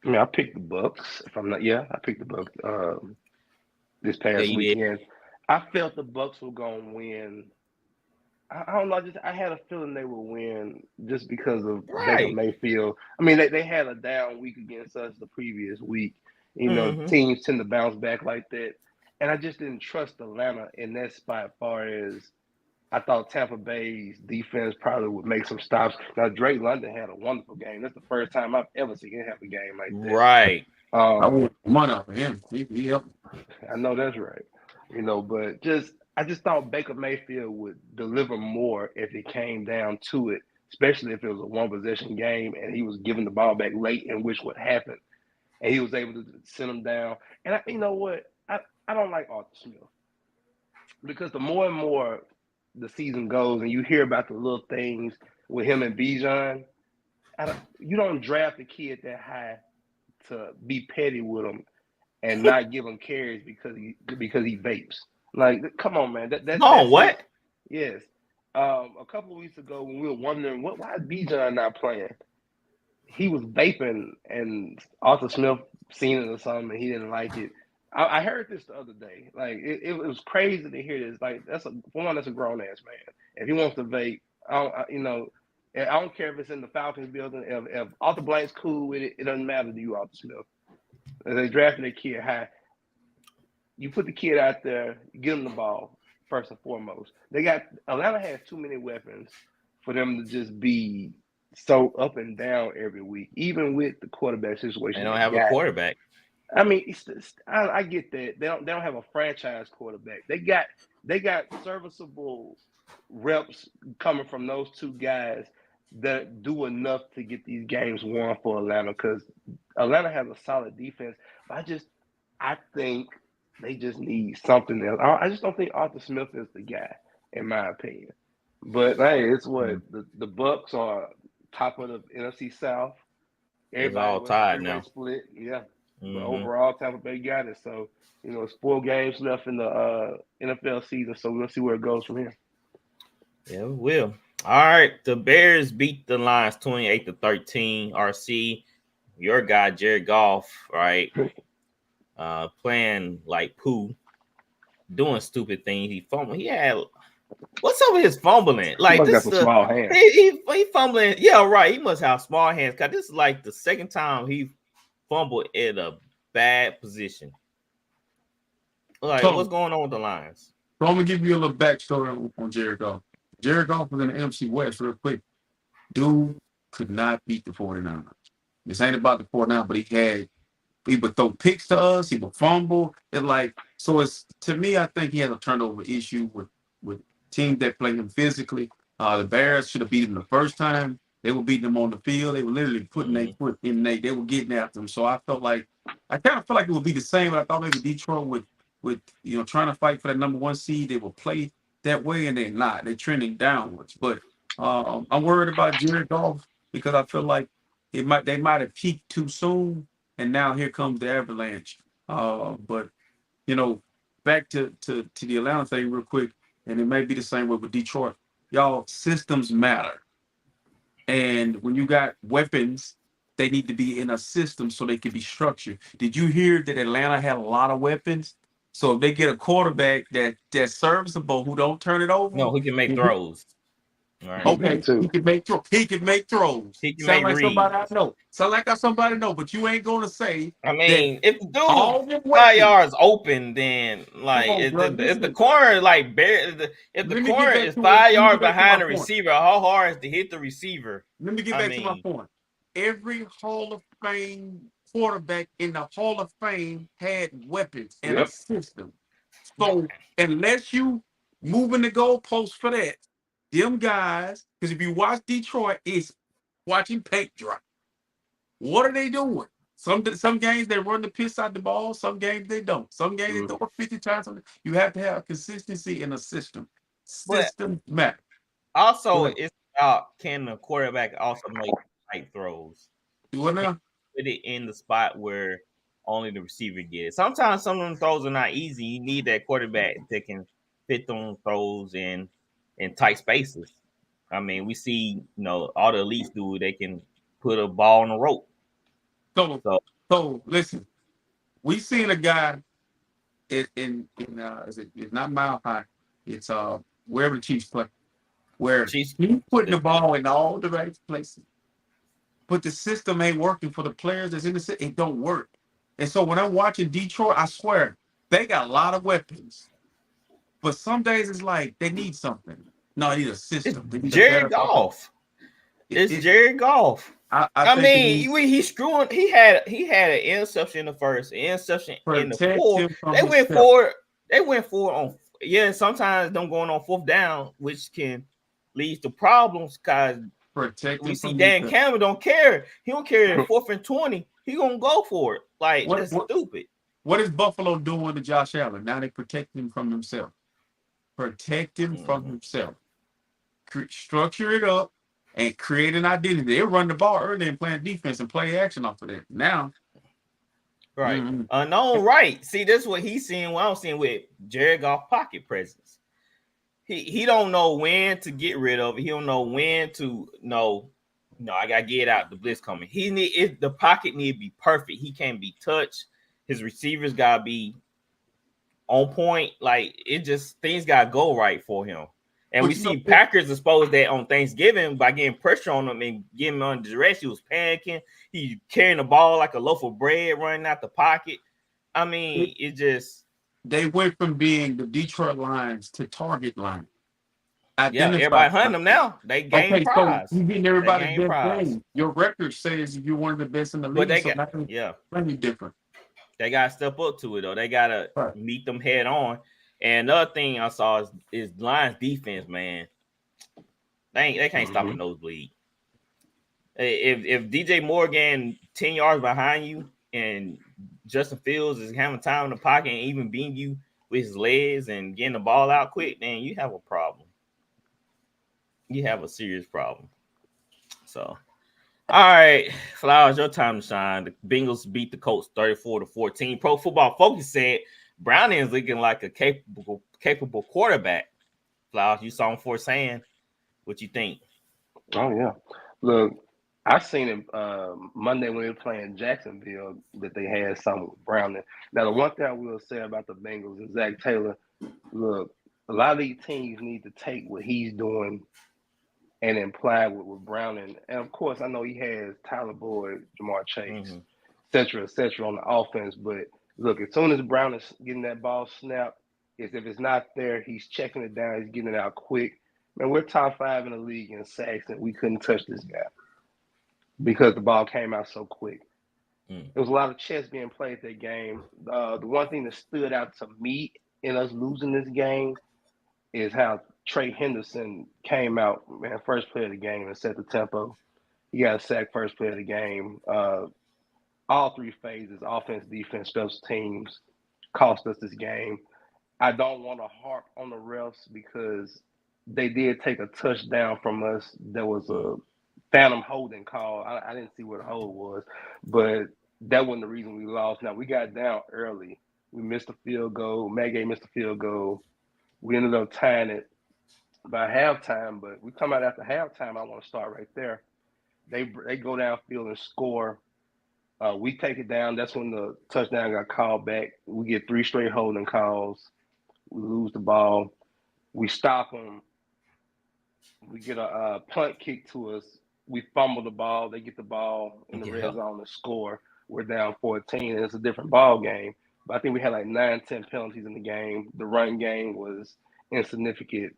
I mean, I picked the Bucks. I picked the Bucks this past weekend. I felt the Bucks were gonna win. I don't know. I had a feeling they would win just because of Baker Mayfield. I mean, they had a down week against us the previous week. You know, teams tend to bounce back like that, and I just didn't trust Atlanta in that spot. As far as I thought, Tampa Bay's defense probably would make some stops. Now, Drake London had a wonderful game. That's the first time I've ever seen him have a game like that. Right. I want money off of him. He helped. I know that's right. You know, but I just thought Baker Mayfield would deliver more if it came down to it, especially if it was a 1-possession game and he was giving the ball back late, in which what happened, and he was able to send them down. And you know what? I don't like Arthur Smith because the more and more the season goes and you hear about the little things with him and Bijan, you don't draft a kid that high to be petty with him and not give him carries because he vapes. Like, come on, man. That's what? Yes. A couple of weeks ago when we were wondering why is Bijan not playing, he was vaping and Arthur Smith seen it or something and he didn't like it. I heard this the other day. Like, it was crazy to hear this. Like, that's a grown ass man. If he wants to vape, I don't care if it's in the Falcons building. If Arthur Blank's cool with it, it doesn't matter to you, Arthur Smith. And they drafted a kid high. You put the kid out there, you give him the ball first and foremost. Atlanta has too many weapons for them to just be so up and down every week, even with the quarterback situation. They don't have a quarterback. I mean, I get that they don't have a franchise quarterback. They got serviceable reps coming from those two guys that do enough to get these games won for Atlanta because Atlanta has a solid defense. But I think they just need something else. I just don't think Arthur Smith is the guy, in my opinion. But hey, it's what the Bucks are top of the NFC South. It's all tied Everybody now. split, yeah. But Mm-hmm. overall, Tampa Bay got it. So it's 4 games left in the NFL season. So we'll see where it goes from here. Yeah, we will. All right, the Bears beat the Lions 28-13. RC, your guy Jared Goff, right? Playing like poo, doing stupid things. He fumbled. He had what's up with his fumbling? He Like must got this some is small hands. he fumbling. Yeah, right. He must have small hands. Cause this is like the second time he fumbled in a bad position. Like, So, what's going on with the Lions? So I'm gonna give you a little backstory on Jared Goff. Jared Goff was in the NFC West real quick. Dude could not beat the 49ers. This ain't about the 49ers, but he would throw picks to us, he would fumble. It's to me, I think he has a turnover issue with teams that play him physically. The Bears should have beat him the first time. They were beating him on the field. They were literally putting their foot in they were getting after him. So I kind of felt like it would be the same, but I thought maybe Detroit with trying to fight for that number 1 seed, they will play that way, and they're not. They're trending downwards. But I'm worried about Jared Goff because I feel like they might have peaked too soon, and now here comes the avalanche. But back to the Atlanta thing real quick, and it may be the same way with Detroit. Y'all, systems matter, and when you got weapons, they need to be in a system so they can be structured. Did you hear that Atlanta had a lot of weapons? So if they get a quarterback that's serviceable, who don't turn it over, No, he can make throws. Right. Okay, he can make throws. He can make throws. He can Sound make like somebody I reads. know. Sound like somebody I know, but you ain't gonna say. I mean, if the all dude them 5 weapons, yards open, then like on, bro, if the corner like if the corner is 5 yards behind the receiver, how hard is to hit the receiver? Let me get back to my point. Every Hall of Fame quarterback in the Hall of Fame had weapons and a system. So unless you moving the goalposts for that, them guys, because if you watch Detroit, it's watching paint dry. What are they doing? Some games they run the piss out the ball. Some games they don't. Some games they throw it 50 times. You have to have consistency in a system. System matter. Also, it's about can the quarterback also make right throws? What now? Put it in the spot where only the receiver gets. Sometimes some of them throws are not easy. You need that quarterback that can fit them throws in tight spaces. I mean, we see all the elites do. They can put a ball on a rope. So listen, we seen a guy in it's not Mile High, it's wherever the Chiefs play, where he's putting the ball in all the right places, but the system ain't working for the players that's in the system. It don't work. And so when I'm watching Detroit, I swear they got a lot of weapons, but some days it's like they need something. No, they need a system. It's Jared Goff. It's Jared Goff. I mean, he's screwing. He had an interception in the first, an interception in the fourth. They went forward. They went forward on sometimes them going on 4th down, which can lead to problems because we see Dan Campbell don't care. He don't care if 4th and 20. He gonna go for it. Like that's stupid. What is Buffalo doing to Josh Allen? Now they protect him from himself. Protect him from himself. Structure it up and create an identity. They run the ball early and playing defense and play action off of that. Now, right. Unknown right. See, this is what he's seeing. What I'm seeing with Jared Goff pocket presence. He don't know when to get rid of it. He don't know when to I gotta get out. The blitz coming. The pocket need to be perfect. He can't be touched. His receivers gotta be on point. Like it just things gotta go right for him. And we see Packers exposed that on Thanksgiving by getting pressure on him and getting him under duress. He was panicking. He carrying the ball like a loaf of bread, running out the pocket. I mean, they went from being the Detroit Lions to Target Line. Yeah, everybody hunting them now. They gain prize. So you getting everybody best game. Your record says you're one of the best in the league. Plenty different. They gotta step up to it though. They gotta meet them head on. And another thing I saw is Lions defense, man. They can't stop a nosebleed. If DJ Morgan 10 yards behind you and Justin Fields is having time in the pocket and even beating you with his legs and getting the ball out quick, then you have a problem. You have a serious problem. So, all right, Flowers, your time to shine. The Bengals beat the Colts 34-14. Pro Football Focus said Browning is looking like a capable quarterback. Flowers, you saw him firsthand. What you think? Oh yeah, look, I seen him Monday when they were playing Jacksonville that they had something with Browning. Now the one thing I will say about the Bengals and Zach Taylor, look, a lot of these teams need to take what he's doing and imply with Browning. And of course, I know he has Tyler Boyd, Jamar Chase, et cetera on the offense. But look, as soon as Brown is getting that ball snapped, if it's not there, he's checking it down, he's getting it out quick. Man, we're top 5 in the league in sacks, and we couldn't touch this guy because the ball came out so quick. There was a lot of chess being played that game. The one thing that stood out to me in us losing this game is how Trey Henderson came out, man, first play of the game and set the tempo. He got a sack first play of the game. All 3 phases, offense, defense, special teams, cost us this game. I don't want to harp on the refs because they did take a touchdown from us. There was a phantom holding call. I didn't see what the hold was, but that wasn't the reason we lost. Now, we got down early. We missed a field goal. Magay missed a field goal. We ended up tying it by halftime, but we come out after halftime. I want to start right there. They go downfield and score. We take it down. That's when the touchdown got called back. We get 3 straight holding calls. We lose the ball. We stop them. We get a punt kick to us. We fumble the ball. They get the ball in the red zone to score. We're down 14, and it's a different ball game. But I think we had like 9, 10 penalties in the game. The run game was insignificant.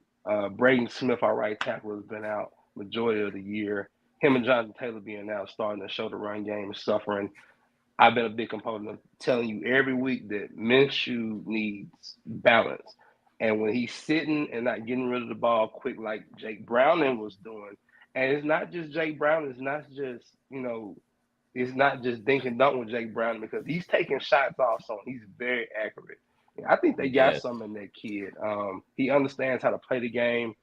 Braden Smith, our right tackle, has been out majority of the year. Him and Jonathan Taylor being out, starting to show the run game is suffering. I've been a big component of telling you every week that Minshew needs balance. And when he's sitting and not getting rid of the ball quick like Jake Browning was doing, and it's not just Jake Browning, it's not just, it's not just dink and dunk with Jake Browning because he's taking shots also. He's very accurate. I think they got something in that kid. He understands how to play the game.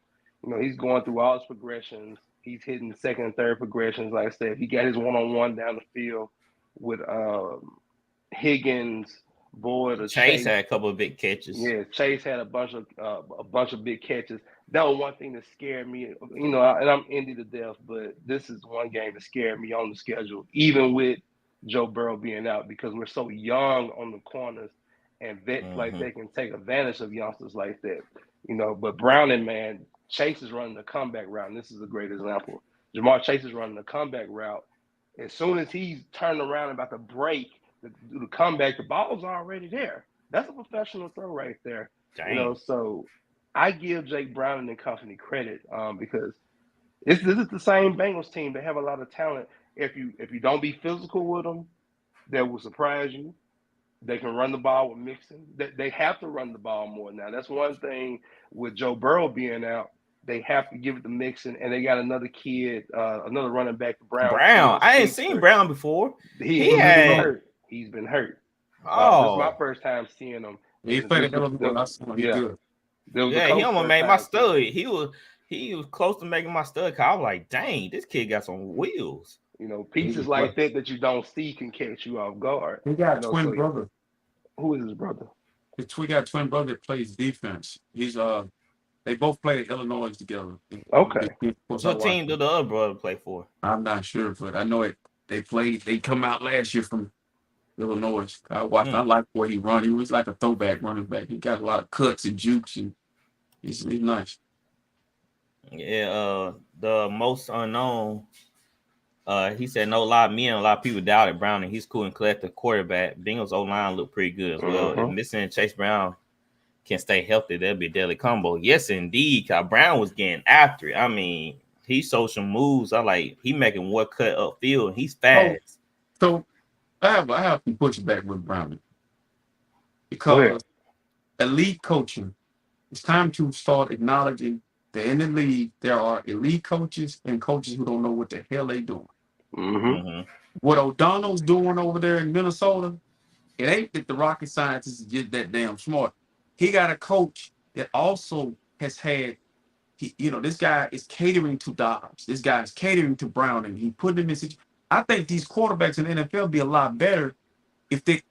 He's going through all his progressions. He's hitting second and third progressions. Like I said, he got his one-on-one down the field with Higgins, Boyd, or Chase had a couple of big catches. Yeah, Chase had a bunch of big catches. That was one thing that scared me. And I'm Indy to death, but this is one game that scared me on the schedule, even with Joe Burrow being out, because we're so young on the corners, and vets like they can take advantage of youngsters like that. But Browning, man, Chase is running the comeback route, and this is a great example. Jamar Chase is running the comeback route. As soon as he's turned around and about to break, the comeback, the ball's already there. That's a professional throw right there. Dang. So I give Jake Browning and company credit because this is the same Bengals team. They have a lot of talent. If you don't be physical with them, they will surprise you. They can run the ball with Mixon. They have to run the ball more now. That's one thing with Joe Burrow being out. They have to give it to Mixon, and they got another kid, another running back, Brown. I ain't seen Brown before. He's been hurt. He's been hurt. This is my first time seeing him. He played good. He almost made my stud. He was close to making my stud. I was like, dang, this kid got some wheels. Pieces like that you don't see can catch you off guard. He got a twin brother. Who is his brother? We got a twin brother that plays defense. He's they both played at Illinois together. Okay. What team did the other brother play for? I'm not sure, but I know it. They come out last year from Illinois. I watched. I like the way he run. He was like a throwback running back. He got a lot of cuts and jukes, and he's nice. Yeah. The most unknown. He said no lie. Me and a lot of people doubted Browning. He's cool and collective quarterback. Bengals O-line look pretty good as well. If missing Chase Brown can stay healthy, that'll be a deadly combo. Yes, indeed. Cause Brown was getting after it. I mean, he showed some moves. He making one cut upfield, and he's fast. So I have some pushback with Browning. because elite coaching, it's time to start acknowledging that in the league there are elite coaches and coaches who don't know what the hell they doing. What O'Donnell's doing over there in Minnesota, it ain't that the rocket scientists is just that damn smart. He got a coach that also has had, this guy is catering to Dobbs. This guy is catering to Browning. He put him in situation. I think these quarterbacks in the NFL be a lot better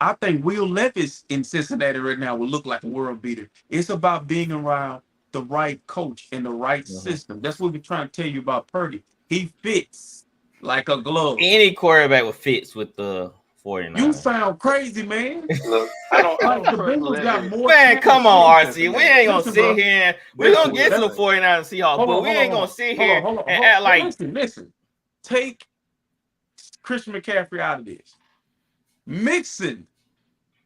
I think Will Levis in Cincinnati right now will look like a world beater. It's about being around the right coach and the right system. That's what we're trying to tell you about Purdy. He fits like a glove. Any quarterback would fits with the 49ers. You sound crazy, man. Look, I don't the Bengals got more. Man, come on, RC. We ain't gonna sit bro. here. We're gonna get to the 49ers Seahawks, but we ain't gonna sit here and act like. Listen. Take Christian McCaffrey out of this. Mixon,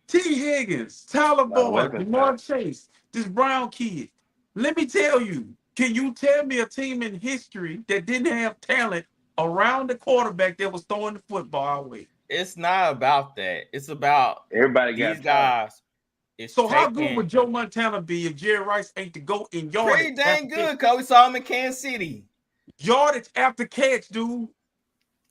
T. Higgins, Tyler Boyd, Jamar Chase, this Brown kid. Let me tell you, can you tell me a team in history that didn't have talent around the quarterback that was throwing the football our way? It's not about that. It's about everybody got these guys. So how good would Joe Montana be if Jerry Rice ain't to go in yardage? Pretty dang good, because we saw him in Kansas City. Yardage after catch, dude.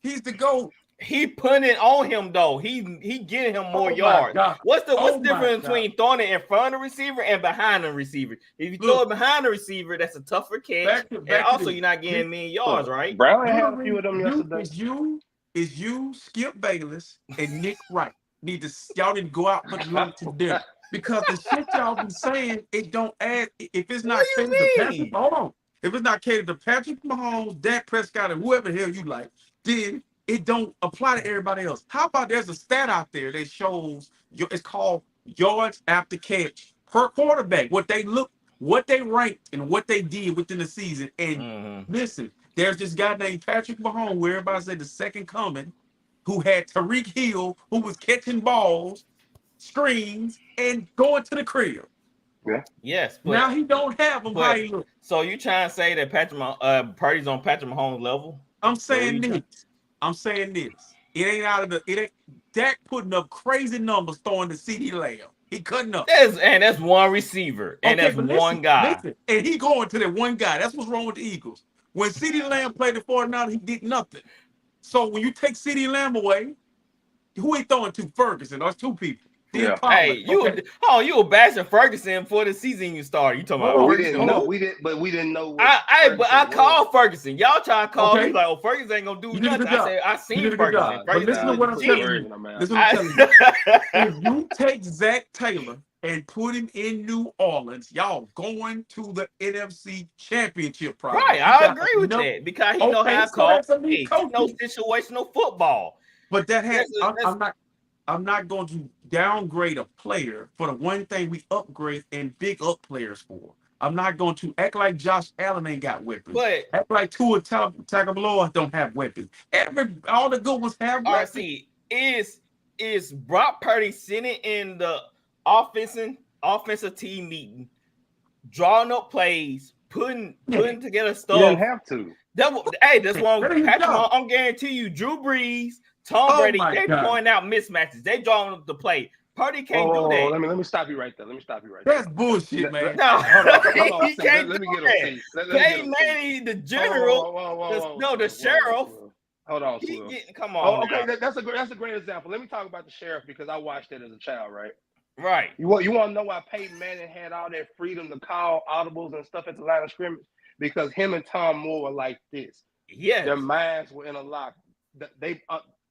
He's the GOAT. He putting it on him though. He getting him more yards. What's the difference between throwing it in front of the receiver and behind the receiver? If you throw it behind the receiver, that's a tougher catch. And also you're not getting many yards, right? Brown had a few of them yesterday. Is you, Skip Bayless, and Nick Wright y'all need to go out for lunch to dinner. Because the shit y'all be saying, it don't add. If it's not catered to Patrick, hold on. If it's not catered to Patrick Mahomes, Dak Prescott, and whoever the hell you like, then it don't apply to everybody else. How about there's a stat out there that shows it's called yards after catch per quarterback, what they ranked, and what they did within the season. And listen, there's this guy named Patrick Mahomes, where everybody said the second coming, who had Tyreek Hill, who was catching balls, screens, and going to the crib. Yeah. Yes. But now he don't have them. How he look. So you trying to say that Purdy's on Patrick Mahomes level? I'm saying this. It ain't out of it ain't Dak putting up crazy numbers throwing the CeeDee Lamb. He cutting up. That's one receiver. And that's one guy. Listen, and he going to that one guy. That's what's wrong with the Eagles. When CeeDee Lamb played the 49ers, he did nothing. So when you take CeeDee Lamb away, who he throwing to? Ferguson. That's two people. Yeah. Hey, you were bashing Ferguson before the season you started. You talking about Ferguson? We didn't know. I called Ferguson. Y'all trying to call me like, oh, Ferguson ain't gonna do nothing. I said I seen Ferguson. But listen to what I'm telling you. If you take Zach Taylor and put him in New Orleans, y'all going to the NFC Championship probably. Right, I agree with that because he know how to call. He knows situational football. But that has I'm not going to downgrade a player for the one thing we upgrade and big up players for. I'm not going to act like Josh Allen ain't got weapons. But act like Tua Tagovailoa don't have weapons. All the good ones have weapons. RC, is Brock Purdy sitting in the offensive team meeting, drawing up plays, putting together stuff? You didn't have to. That's one. I'm guarantee you, Drew Brees, Tom Brady, they point out mismatches. They drawing up the play. Purdy can't do that. Let me stop you right there. That's bullshit, man. No, he can't let me do get a that. Peyton Manning, the general, the sheriff. Hold on, come on. Okay, that's a great example. Let me talk about the sheriff because I watched it as a child, right? Right. You want to know why Peyton Manning had all that freedom to call audibles and stuff at the line of scrimmage? Because him and Tom Moore were like this. Yeah. Their minds were interlocked.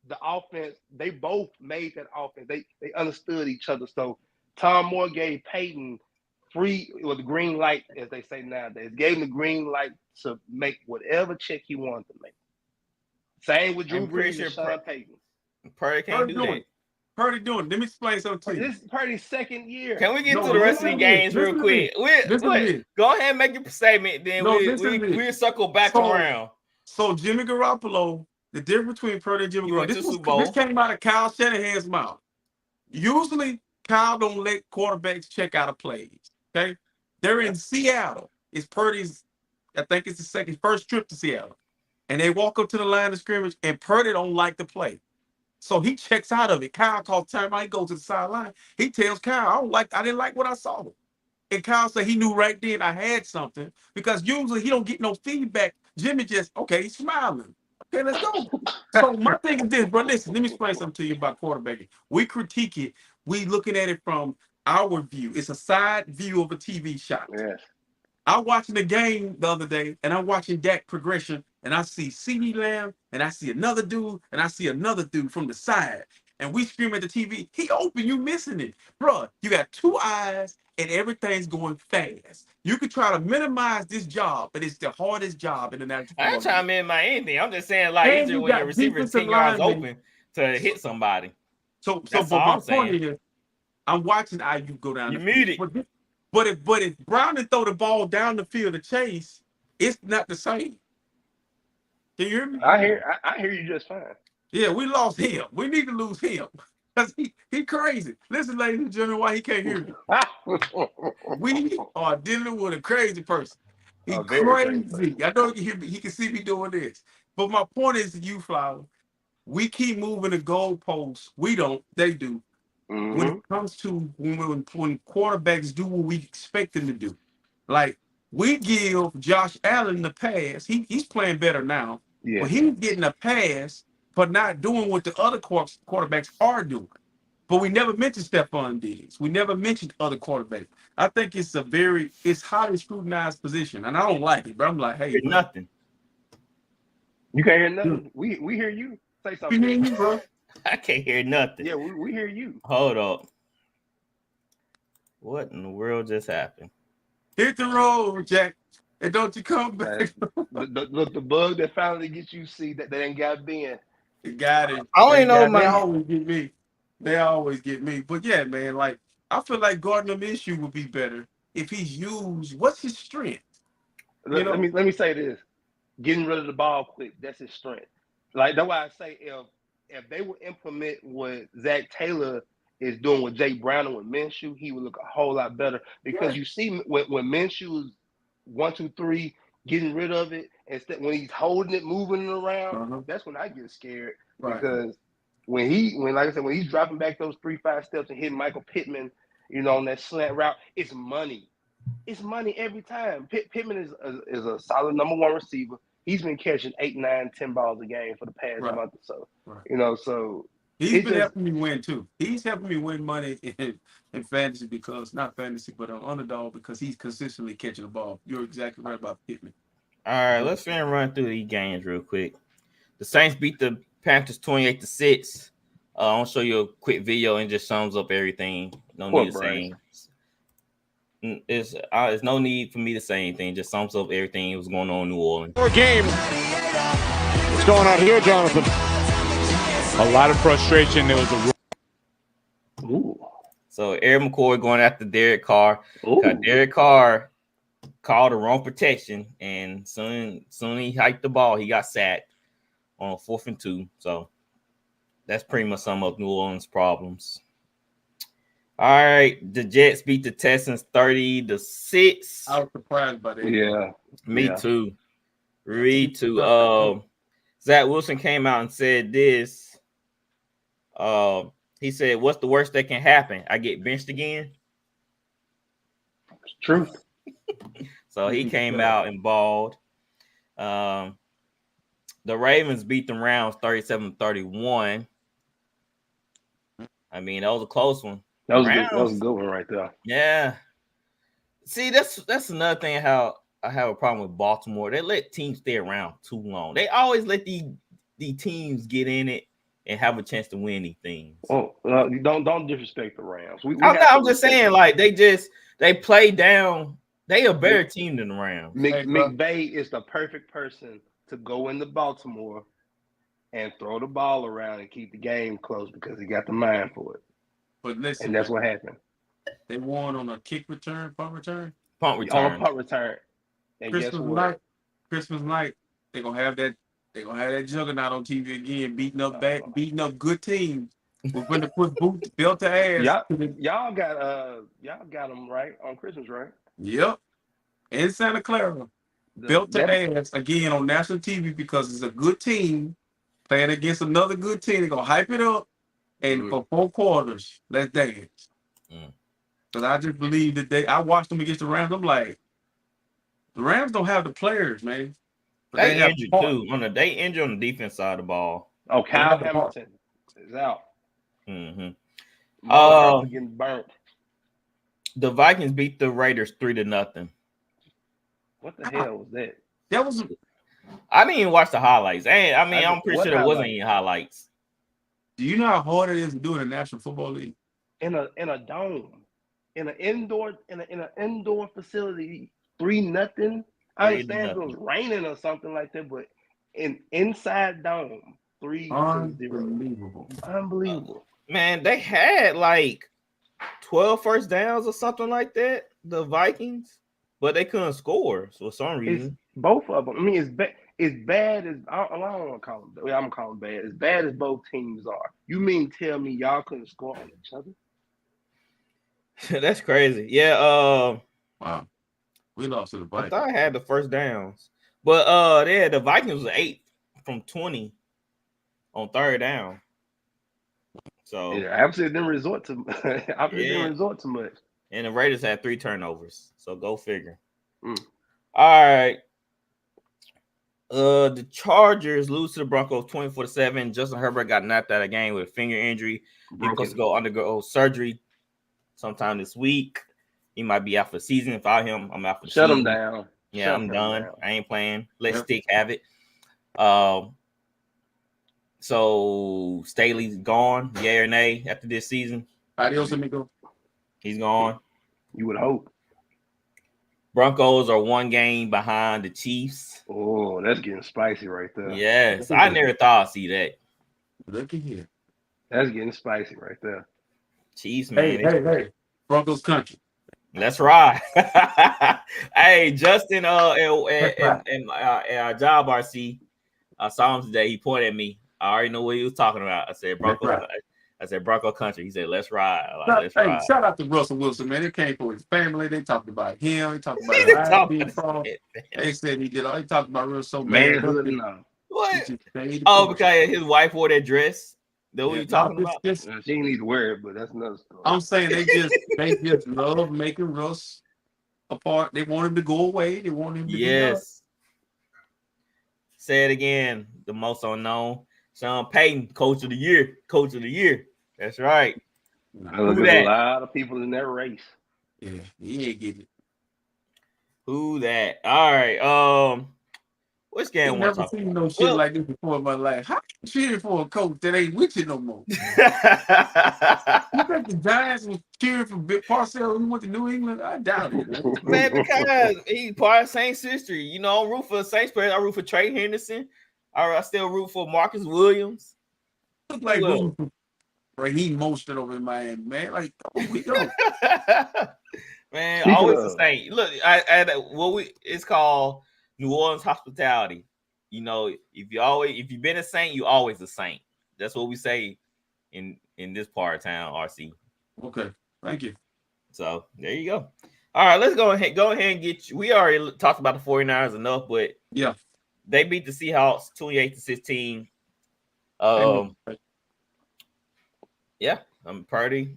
The offense, they both made that offense. They understood each other. So Tom Moore gave Peyton the green light, as they say nowadays. Gave him the green light to make whatever check he wanted to make. Same with Drew Brees and Sean Payton. Purdy can't do that. Purdy doing. Let me explain something to you. This is Purdy's second year. Can we get to the rest of the games real quick? Go ahead and make your statement. Then we'll circle back around. So Jimmy Garoppolo. The difference between Purdy and Jimmy Garoppolo, this came out of Kyle Shanahan's mouth. Usually, Kyle don't let quarterbacks check out of plays. Okay, they're in Seattle. It's Purdy's. I think it's first trip to Seattle, and they walk up to the line of scrimmage, and Purdy don't like the play. So he checks out of it. Kyle calls time out. He goes to the sideline. He tells Kyle, I didn't like what I saw. And Kyle said he knew right then I had something because usually he don't get no feedback. Jimmy just, okay, he's smiling. Okay, let's go. So my thing is this, bro. Listen, let me explain something to you about quarterbacking. We critique it. We looking at it from our view. It's a side view of a TV shot. Yes. I'm watching the game the other day, and I'm watching Dak progression, and I see CeeDee Lamb, and I see another dude, and I see another dude from the side. And we scream at the TV, he open, you missing it. Bruh, you got two eyes, and everything's going fast. You could try to minimize this job, but it's the hardest job in the National I ain't Football trying to League. minimize anything. I'm just saying, like, it's And just you when your got receiver is defensive 10 yards linemen. open to hit somebody. So That's but all my I'm point saying. is, I'm watching IU go down You the field. muted. But if Browning throw the ball down the field to Chase, it's not the same. Can you hear me? I hear you just fine. Yeah, we lost him. We need to lose him. Because he crazy. Listen, ladies and gentlemen, why he can't hear me. We are dealing with a crazy person. He Very crazy crazy. person. I know he can hear me. He can see me doing this. But my point is to you, Flower, we keep moving the goalposts. We don't. They do. When it comes to when quarterbacks do what we expect them to do. Like, we give Josh Allen the pass. He's playing better now. Yeah. But he's getting a pass for not doing what the other quarterbacks are doing. But we never mentioned Stephon Diggs. We never mentioned other quarterbacks. I think it's highly scrutinized position. And I don't like it, but I'm like, hey, bro. Nothing. You can't hear nothing. We hear you. Say We something. hear you, bro. I can't hear nothing. Yeah, we hear you. Hold up. What in the world just happened? Hit the road, Jack. And don't you come back. The bug that finally gets you see that they ain't got Ben. Got it. I don't even know They always get me. They always get me. But yeah, man, like, I feel like Gardner Minshew would be better if he's used. What's his strength? Let me say this. Getting rid of the ball quick, that's his strength. Like, that's why I say if they would implement what Zach Taylor is doing with Jay Brown and with Minshew, he would look a whole lot better. Because you see when Minshew is 1, 2, 3, getting rid of it, instead when he's holding it, moving it around, that's when I get scared. Right. Because when like I said, when he's dropping back those 3-5 steps and hitting Michael Pittman, on that slant route, it's money. It's money every time. Pittman is a solid number 1 receiver. He's been catching 8, 9, 10 balls a game for the past month or so. Right. So he's been helping me win too. He's helping me win money in fantasy because not fantasy, but on underdog because he's consistently catching the ball. You're exactly right about Pittman. All right, let's run through these games real quick. The Saints beat the Panthers 28-6. I'll show you a quick video and just sums up everything. No need to say. It's no need for me to say anything. Just sums up everything that was going on in New Orleans. Game. What's going on here, Jonathan? A lot of frustration. There was a. So Eric McCoy going after Derek Carr. Derek Carr called the wrong protection, and soon he hiked the ball, he got sacked on 4th and 2. So that's pretty much some of New Orleans' problems. All right, the Jets beat the Texans 30-6. I was surprised by that. Yeah, me too. Me too. Zach Wilson came out and said this. He said, "What's the worst that can happen? I get benched again." It's true. So he came out and balled. The Ravens beat the Rams 37-31. I mean, that was a close one. That was a good one right there. Yeah. See, that's another thing how I have a problem with Baltimore. They let teams stay around too long. They always let the teams get in it and have a chance to win these things. Oh, don't disrespect the Rams. I'm just saying, like, they play down. They a better team than the Rams. McVay is the perfect person to go into Baltimore and throw the ball around and keep the game close because he got the mind for it. But listen, and that's what happened. They won on a kick return, punt return. Punt return. On a punt return. And Christmas night, they're gonna have that juggernaut on TV again, beating up good teams. We're gonna put boots, belt to ass. Y'all got them right on Christmas, right? Yep. In Santa Clara. Belt to ass again on national TV because it's a good team playing against another good team. They're gonna hype it up, and for 4 quarters, let's dance. Because I just believe that I watched them against the Rams. I'm like, the Rams don't have the players, man. But They have injured the heart. too. They injured on the defense side of the ball. Oh, They Kyle have the heart. Hamilton is out. Mm-hmm. Motherfucker getting burnt. The Vikings beat the Raiders 3-0. What the hell was that? That was. I didn't even watch the highlights. I'm pretty sure there wasn't any highlights. Do you know how hard it is to do in the National Football League? In a dome, in an indoor facility, 3-0. I understand if it was raining or something like that, but inside dome, 3-0. Unbelievable. Man, they had like 12 first downs or something like that, the Vikings, but they couldn't score for some reason. It's both of them. I mean, it's bad as I don't want to call them. I'm calling bad. As bad as both teams are. You mean tell me y'all couldn't score on each other? That's crazy. Yeah. Wow. We lost to the Vikings. I thought I had the first downs, but the Vikings was 8 from 20 on third down. So yeah, obviously didn't resort to much. And the Raiders had 3 turnovers. So go figure. All right. The Chargers lose to the Broncos 24-7. Justin Herbert got knocked out of the game with a finger injury. He's supposed to undergo surgery sometime this week. He might be out for the season. Without him, I'm out for the season. Shut him down. Yeah, I'm done. I ain't playing. Let Stick have it. So Staley's gone, yay or nay, after this season? Adios, amigo. He's gone. You would hope. Broncos are 1 game behind the Chiefs. Oh, that's getting spicy right there. Yes, I never thought I'd see that. Look at here. That's getting spicy right there. Chiefs, man. Hey. Broncos country. Let's ride. Hey, Justin, and our job RC, I saw him today. He pointed at me. I already know what he was talking about. I said Broncos. I said Bronco country. He said, let's ride. Let's ride. Shout out to Russell Wilson, man. It came from his family. They talked about him. They talked about They said he did all. He talked about real so bad. What? Oh, because his wife wore that dress. That what you talking about? She didn't need to wear it, but that's another story. I'm saying they just love making Russ apart. They want him to go away. They want him to be up. Say it again. The most unknown. Sean Payton, coach of the year. Coach of the year. That's right. There's a lot of people in that race. Yeah, he ain't getting it. Who that? All right. Which game? I've never seen no shit like this before in my life. How you cheering for a coach that ain't with you no more? You think the Giants was cheering for Bill Parcells when he went to New England? I doubt it. Man, because he's part of Saints history. You know, I root for Saints players. I root for Trey Henderson. I still root for Marcus Williams. Look like Raheem Mostert over in Miami, man. Like, oh, we go. Man, always the same. Look, it's called New Orleans hospitality. You know, if you've been a Saint, you always a Saint. That's what we say in this part of town, RC. Okay, thank you. So there you go. All right, let's go ahead and get you. We already talked about the 49ers enough, but yeah, they beat the Seahawks 28-16. Yeah, Purdy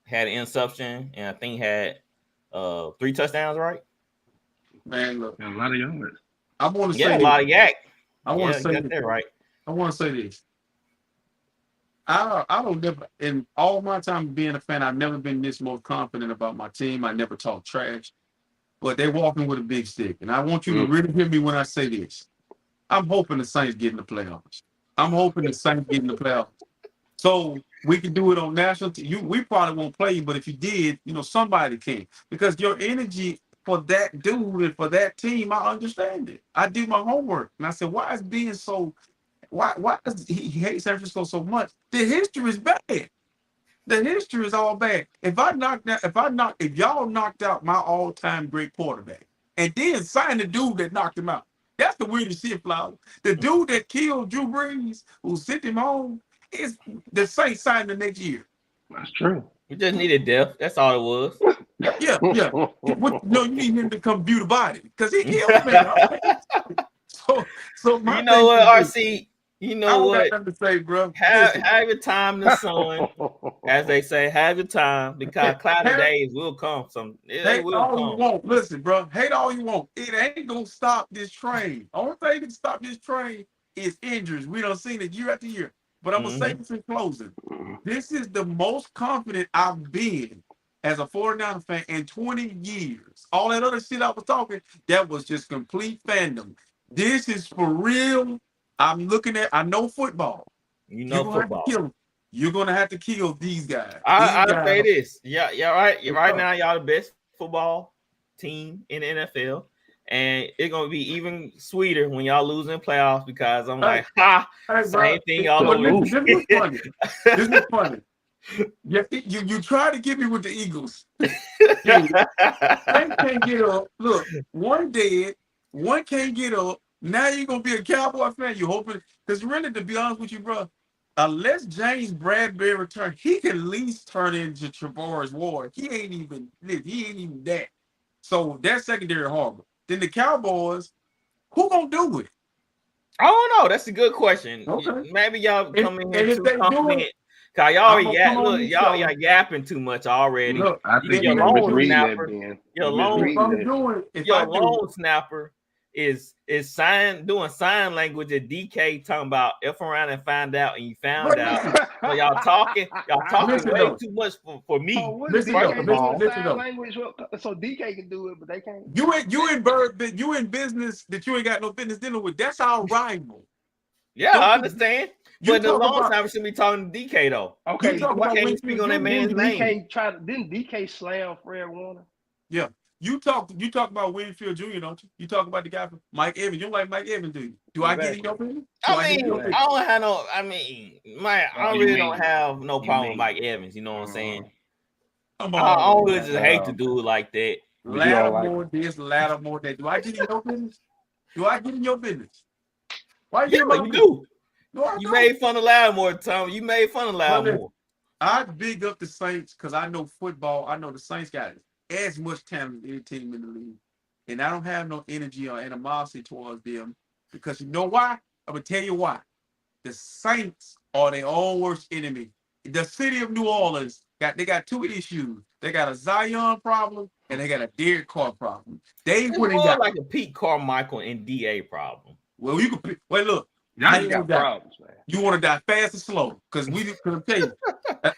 had an interception, and I think had 3 touchdowns, right? Man, look, a lot of yards. I want to say a lot of yak. I want to say that right. I want to say this. I don't never in all my time being a fan, I've never been this most confident about my team. I never talk trash, but they're walking with a big stick, and I want you to really hear me when I say this. I'm hoping the Saints get in the playoffs. So we can do it on national. We probably won't play you, but if you did, somebody can, because your energy for that dude and for that team, I understand it. I do my homework, and I said, why is being so? Why does he hate San Francisco so much? The history is bad. The history is all bad. If y'all knocked out my all-time great quarterback and then signed the dude that knocked him out, that's the weirdest shit, Flower. The dude that killed Drew Brees, who sent him home, is the Saints signed the next year. That's true. We just needed depth. That's all it was. Yeah. You need him to come view the body because he killed me. So you know what, RC? You I know don't what? got nothing to say, bro. Have Listen, your time in the sun, as they say. Have your time because cloudy hate, days will come. They hate will all you come. want. Listen, bro. Hate all you want. It ain't gonna stop this train. Only thing that can stop this train is injuries. We done seen it year after year. But I'm gonna say this in closing. This is the most confident I've been as a 49er fan in 20 years. All that other shit I was talking, that was just complete fandom. This is for real. I'm looking at, I know football. You You're know gonna have to football. kill them. You're gonna have to kill these guys. I'll say this. Yeah, right. It's Right tough. now, y'all the best football team in the NFL. And it's gonna be even sweeter when y'all lose in playoffs because I'm like, ha, Hey, bro. same thing all But over listen, this was again. funny. This was funny. Yeah, you try to get me with the Eagles. Hey, Saints can't get up. Look, one dead, one can't get up. Now you're gonna be a Cowboy fan. You hoping because really, to be honest with you, bro, unless James Bradbury return, he can at least turn into Travaris Ward. He ain't even that. So that's secondary horrible. Then the Cowboys, who gonna do it? I don't know. That's a good question. Okay. Maybe y'all come in here And if too they do confident. it, Cause y'all I'm already gonna come on look, this y'all show. yapping too much already. Look, I think Your if you they lone do it, misreading that, snapper, Ben. your You lone if misreading I'm that. doing it, if your I do lone snapper is doing sign language at DK talking about F around and find out, and you found but out. listen, So y'all talking listen way though. too much for Oh, me. what is Listen though. First of DK doing all, Listen sign though. language? So DK can do it, but they can't. You in business that you ain't got no business dealing with. That's our rival. yeah, Don't I you, understand. you But the talk lone about snapper should be talking to DK though. you Okay, talk You about can't speak Winfield on that Jr. man's name. Didn't DK slam Fred Warner? Yeah. You talk about Winfield Jr., don't you? You talk about the guy from Mike Evans. You don't like Mike Evans, do you? Do I get in your opinion? Do I get in your opinion? I don't have no. I mean, I really don't have no problem with Mike Evans. You know what I'm saying? Come I on, always man. just hate to do it like that. But you don't like Lattimore this, Lattimore that. Do I get in your business? Do I get in your business? Why you Yeah, get in my you business? do. No, I You don't. made fun of Lattimore, Tom. You made fun of But listen, Lattimore. I big up the Saints because I know football. I know the Saints got as much talent as any team in the league. And I don't have no energy or animosity towards them because you know why? I'm going to tell you why. The Saints are their own worst enemy. The city of New Orleans, they got two issues. They got a Zion problem and they got a Derek Carr problem. They It's went and more got, like a Pete Carmichael and DA problem. well, you can, wait, look. y'all How just you got want to die? problems, man. You want to die fast or slow? Because we can tell you.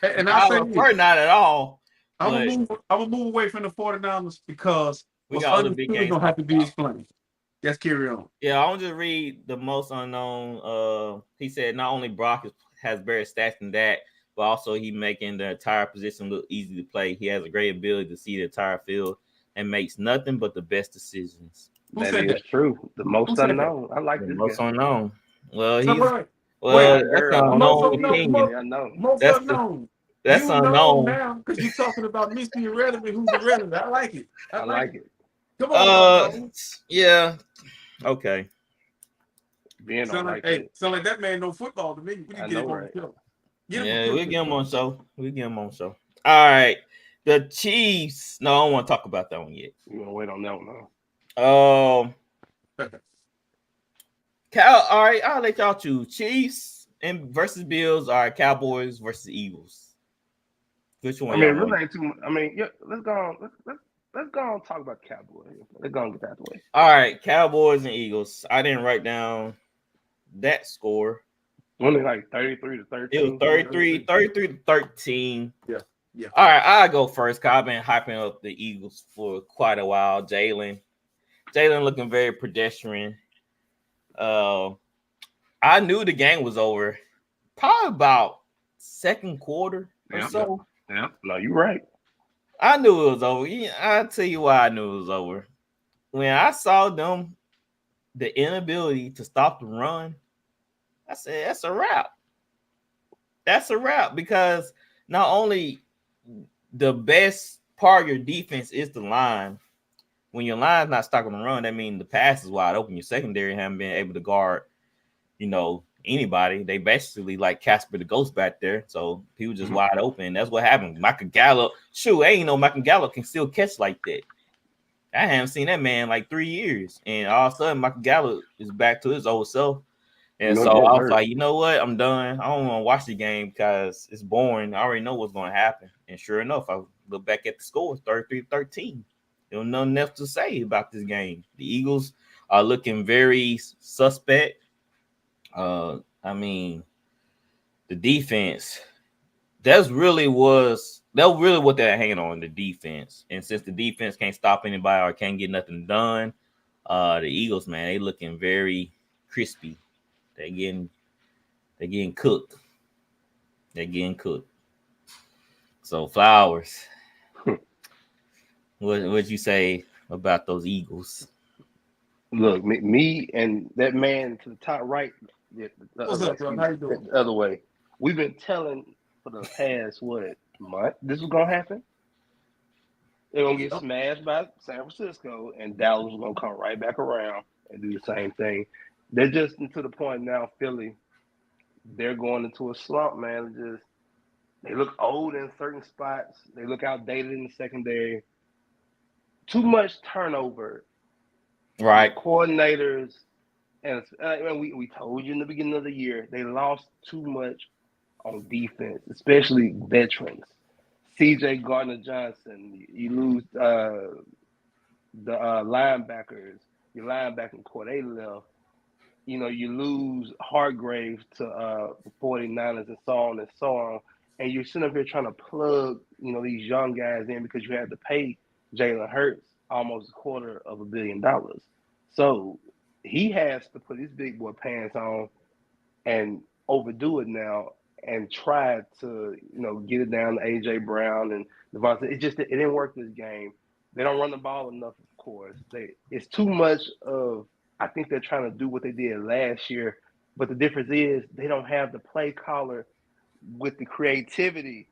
And I I say this. prefer not at all, I'm but gonna move away from the 49ers because we what's got other big understood games don't to have talk to be about. explained. Let's carry on. Yeah, I want to read the most unknown. He said not only Brock has better stats than that, but also he making the entire position look easy to play. He has a great ability to see the entire field and makes nothing but the best decisions. Who That said is that? true. The Who most said that? unknown. I like The this most guy. unknown. Well, So, he's wait, well. That's an most unknown unknown, opinion. most That's unknown. that's You know unknown. now because you're talking about Mr. Irrelevant, who's irrelevant. I like it. I I like like it. it. Come on, unknown. Yeah. Okay. Ben don't like that. Sound like that man know football to me. We need to I get know, him on right? the show. Get him Yeah, a we'll get him on show. We'll get him on show. All right. The Chiefs. No, I don't want to talk about that one yet. You gonna wait on that one, huh? All right, I'll let y'all choose. Chiefs and versus Bills. All right, Cowboys versus Eagles. Which one? I mean, Y'all want? really ain't too much. I mean, yeah, let's go on. Let's go on and talk about the Cowboys. Let's go and get that out the way. All right, Cowboys and Eagles. I didn't write down that score. Only like 33-13. It was 33 to 13. Yeah. All right, I'll go first because I've been hyping up the Eagles for quite a while. Jalen looking very pedestrian. I knew the game was over probably about second quarter or so. Yeah, no, you're right. I knew it was over. I'll tell you why I knew it was over. When I saw them, the inability to stop the run, I said, that's a wrap. That's a wrap because not only the best part of your defense is the line. When your line's not stopping the run, that means the pass is wide open. Your secondary haven't been able to guard, anybody. They basically like Casper the Ghost back there. So he was just wide open. That's what happened. Michael Gallup, Michael Gallup can still catch like that. I haven't seen that man like 3 years. And all of a sudden, Michael Gallup is back to his old self. And so I was like, you know what? I'm done. I don't want to watch the game because it's boring. I already know what's going to happen. And sure enough, I look back at the score, it's 33-13. There was nothing else to say about this game. The Eagles are looking very suspect. I mean, the defense, that really what they're hanging on, the defense. And since the defense can't stop anybody or can't get nothing done, the Eagles, man, they looking very crispy. They're getting cooked. They're getting cooked. So Flowers, what'd you say about those Eagles? Look, me and that man to the top right, What's up, bro? How you doing? the other way. We've been telling for the past month this was gonna happen. They're gonna get smashed by San Francisco, and Dallas was gonna come right back around and do the same thing. They're just to the point now, Philly. They're going into a slump, man. They look old in certain spots. They look outdated in the secondary. Too much turnover. Right. Coordinators, and we told you in the beginning of the year, they lost too much on defense, especially veterans. C.J. Gardner-Johnson, you lose the linebackers. Your linebacking core, they left. You lose Hargrave to the 49ers and so on and so on. And you're sitting up here trying to plug, these young guys in because you had to pay Jalen Hurts almost $250 million. So he has to put his big boy pants on and overdo it now and try to, get it down to A.J. Brown and Devontae. It didn't work this game. They don't run the ball enough, of course. It's too much of, I think they're trying to do what they did last year, but the difference is they don't have the play caller with the creativity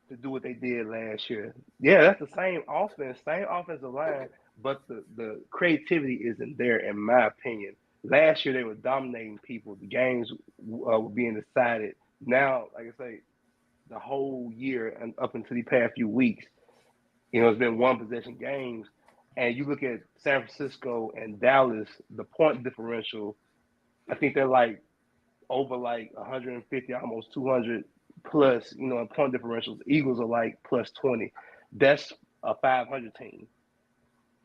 to do what they did last year. Yeah, that's the same offense, same offensive line, but the creativity isn't there, in my opinion. Last year they were dominating people. The games were being decided. Now, like I say, the whole year and up until the past few weeks, it's been one possession games. And you look at San Francisco and Dallas, the point differential, I think they're like over like 150, almost 200 plus, in point differentials. Eagles are like plus 20. That's a 500 team.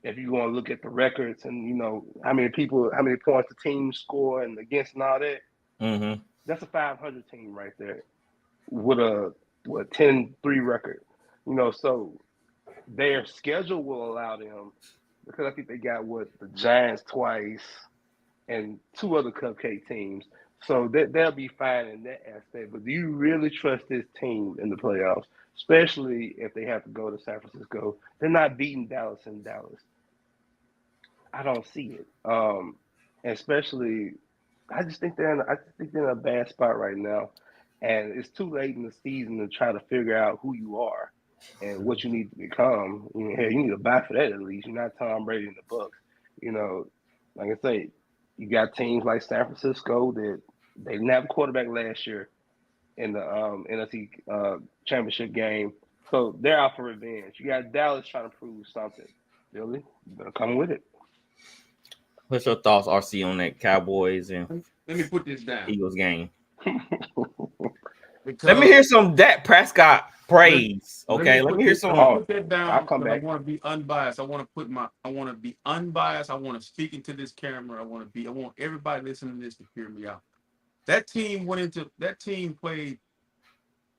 If you want to look at the records and, how many points the team score and against and all that, that's a 500 team right there with a 10-3 record. So their schedule will allow them, because I think they got the Giants twice and two other cupcake teams. So they'll be fine in that aspect. But do you really trust this team in the playoffs, especially if they have to go to San Francisco? They're not beating Dallas in Dallas. I don't see it. Especially, I just think they're in a bad spot right now, and it's too late in the season to try to figure out who you are and what you need to become. Hell, you need to buy for that at least. You're not Tom Brady in the Bucks. Like I say, you got teams like San Francisco that they didn't have a quarterback last year in the NFC championship game, so they're out for revenge. You got Dallas trying to prove something. Billy, you better come with it. What's your thoughts, RC, on that Cowboys and Let me put this down. Eagles game? Let me hear some Dak Prescott praise. Okay, let me hear some. Put that down. I'll come back. I want to be unbiased. I want to be unbiased. I want to speak into this camera. I want everybody listening to this to hear me out. That team played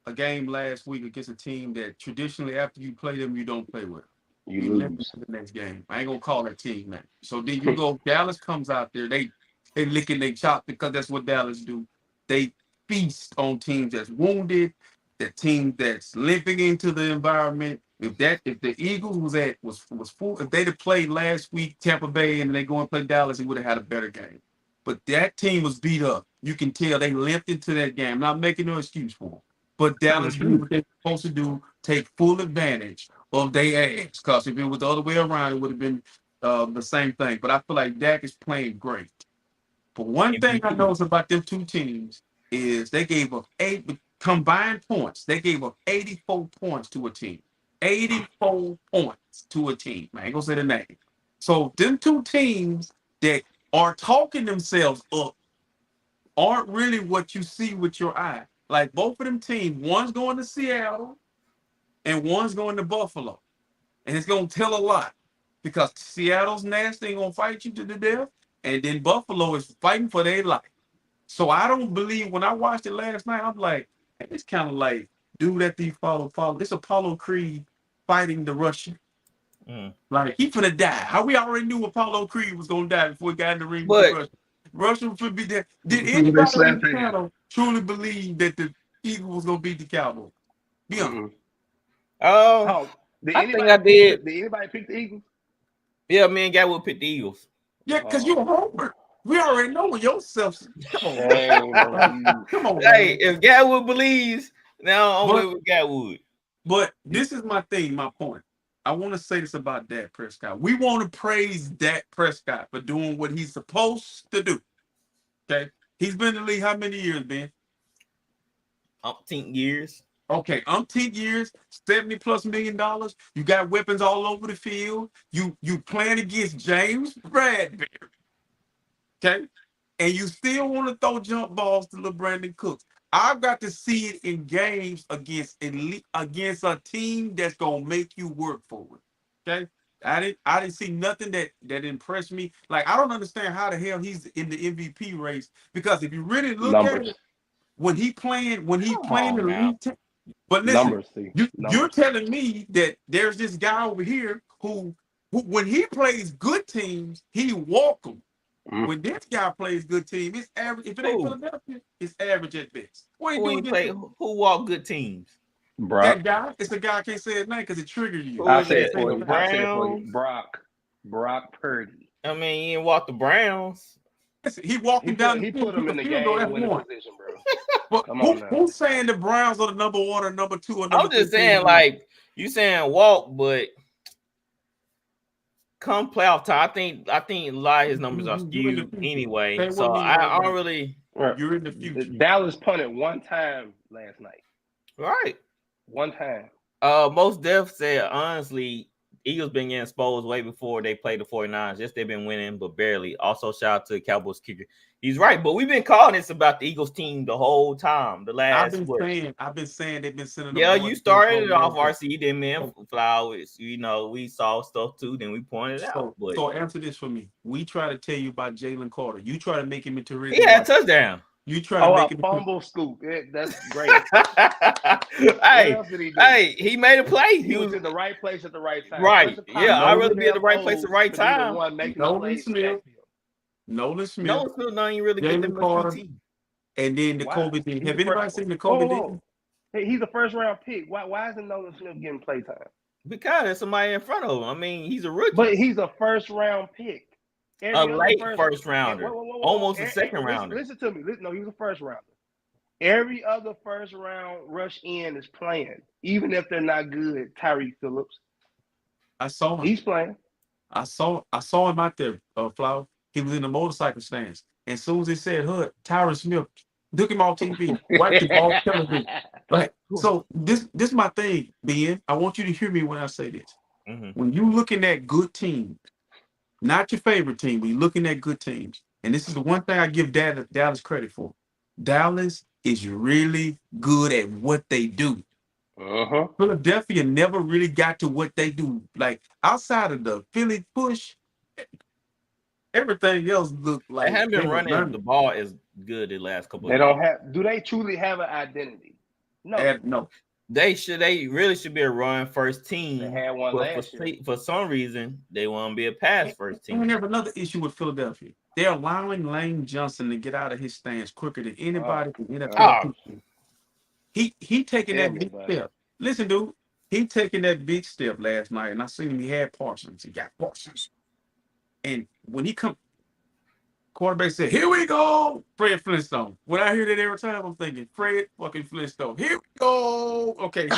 a game last week against a team that traditionally after you play them, you don't play with. You lose the next game. I ain't gonna call that team, man. So then you go, Dallas comes out there, they licking their chop because that's what Dallas do. They feast on teams that's wounded, that team that's limping into the environment. If the Eagles was full, if they'd have played last week Tampa Bay and they go and play Dallas, it would have had a better game. But that team was beat up. You can tell they limped into that game. I'm not making no excuse for them. But Dallas did what they're supposed to do, take full advantage of their ass. Because if it was the other way around, it would have been the same thing. But I feel like Dak is playing great. But one thing I noticed about them two teams is they gave up 8 combined points. They gave up 84 points to a team. 84 points to a team. I ain't gonna say the name. So them two teams that are talking themselves up aren't really what you see with your eye. Like both of them teams, one's going to Seattle and one's going to Buffalo. And it's going to tell a lot because Seattle's nasty and going to fight you to the death. And then Buffalo is fighting for their life. So I don't believe when I watched it last night, I'm like, it's kind of like, dude, that the follow. It's Apollo Creed fighting the Russian. Like, he finna die. How we already knew Apollo Creed was going to die before he got in the ring with the Russian. Russian should be there. Did anybody on the channel truly believe that the Eagles was going to beat the Cowboys? Be honest. Did I anybody think I did. Did anybody pick the Eagles? Yeah, me and Gatwood picked the Eagles. Yeah, because you a homer. We already know yourself. Come on, come on. Hey, if Gatwood believes, now I'm with Gatwood. But this is my thing, my point. I want to say this about Dak Prescott. We want to praise Dak Prescott for doing what he's supposed to do. Okay, he's been in the league how many years, Ben? 10 years. Okay, 10 years, $70+ million. You got weapons all over the field. You playing against James Bradbury. Okay, and you still want to throw jump balls to LeBrandon Cooks. I've got to see it in games against a team that's gonna make you work for it. Okay, I didn't see nothing that impressed me. Like, I don't understand how the hell he's in the MVP race, because if you really look at it, when he playing the league. But listen, you're telling me that there's this guy over here who when he plays good teams, he walk them. When this guy plays good team, it's average. If it ain't Philadelphia, it's average at best. What Who walk good teams? That guy, it's the guy I can't say his name because it triggers you. I said it for you. Brock Purdy. I mean, he didn't walk the Browns. Listen, he walking down the field. He put him in the game winning position, bro. But who's saying the Browns are the number 1 or number 2 or number 3? I'm just saying, like, you saying walk, but come playoff time, I think a lot of his numbers are skewed anyway. So I don't really. You're in the future. Dallas punted one time last night. Right. One time. Most Def said, honestly, Eagles been getting exposed way before they played the 49ers. Yes, they've been winning, but barely. Also, shout out to the Cowboys kicker. He's right, but we've been calling this about the Eagles team the whole time. The last I've been saying they've been sending. Yeah, you started it off RC, then man Flowers. You know, we saw stuff too, then we pointed out. So answer this for me. We try to tell you about Jalen Carter. You try to make him into Rick. He had a touchdown. You try to make him fumble scoop. That's great. Hey, he made a play. He was in the right place at the right time. Right. Yeah, I'd rather be in the right place at the right time. Nolan Smith. Nolan Smith not even really getting them PT. And then the Kobe thing. Have anybody seen the Kobe thing? Hey, he's a first round pick. Why isn't Nolan Smith getting play time? Because there's somebody in front of him. I mean, he's a rookie. But he's a first round pick. A late first rounder. Almost a second rounder. Listen to me. No, he was a first rounder. Every other first round rush in is playing, even if they're not good. Tyreek Phillips. I saw him. He's playing. I saw him out there, Flower. He was in the motorcycle stands. And as soon as they said Hood, Tyron Smith took him off TV, wiped him off television. Like, so this is my thing, Ben. I want you to hear me when I say this. When you looking at good teams, not your favorite team, but you're looking at good teams. And this is the one thing I give Dallas credit for. Dallas is really good at what they do. Philadelphia never really got to what they do. Like, outside of the Philly push, everything else looked like they haven't been running the ball as good the last couple of years. They don't have. Do they truly have an identity? No. No. They really should be a run first team. They had one last year. For some reason, they want to be a pass first team. And we have another issue with Philadelphia. They're allowing Lane Johnson to get out of his stance quicker than anybody in the NFL. He taking that big step. Listen, dude, he taking that big step last night, and I seen him. He had Parsons. He got Parsons. And when he come, quarterback said, "Here we go, Fred Flintstone." When I hear that every time, I'm thinking, Fred fucking Flintstone. Here we go. Okay.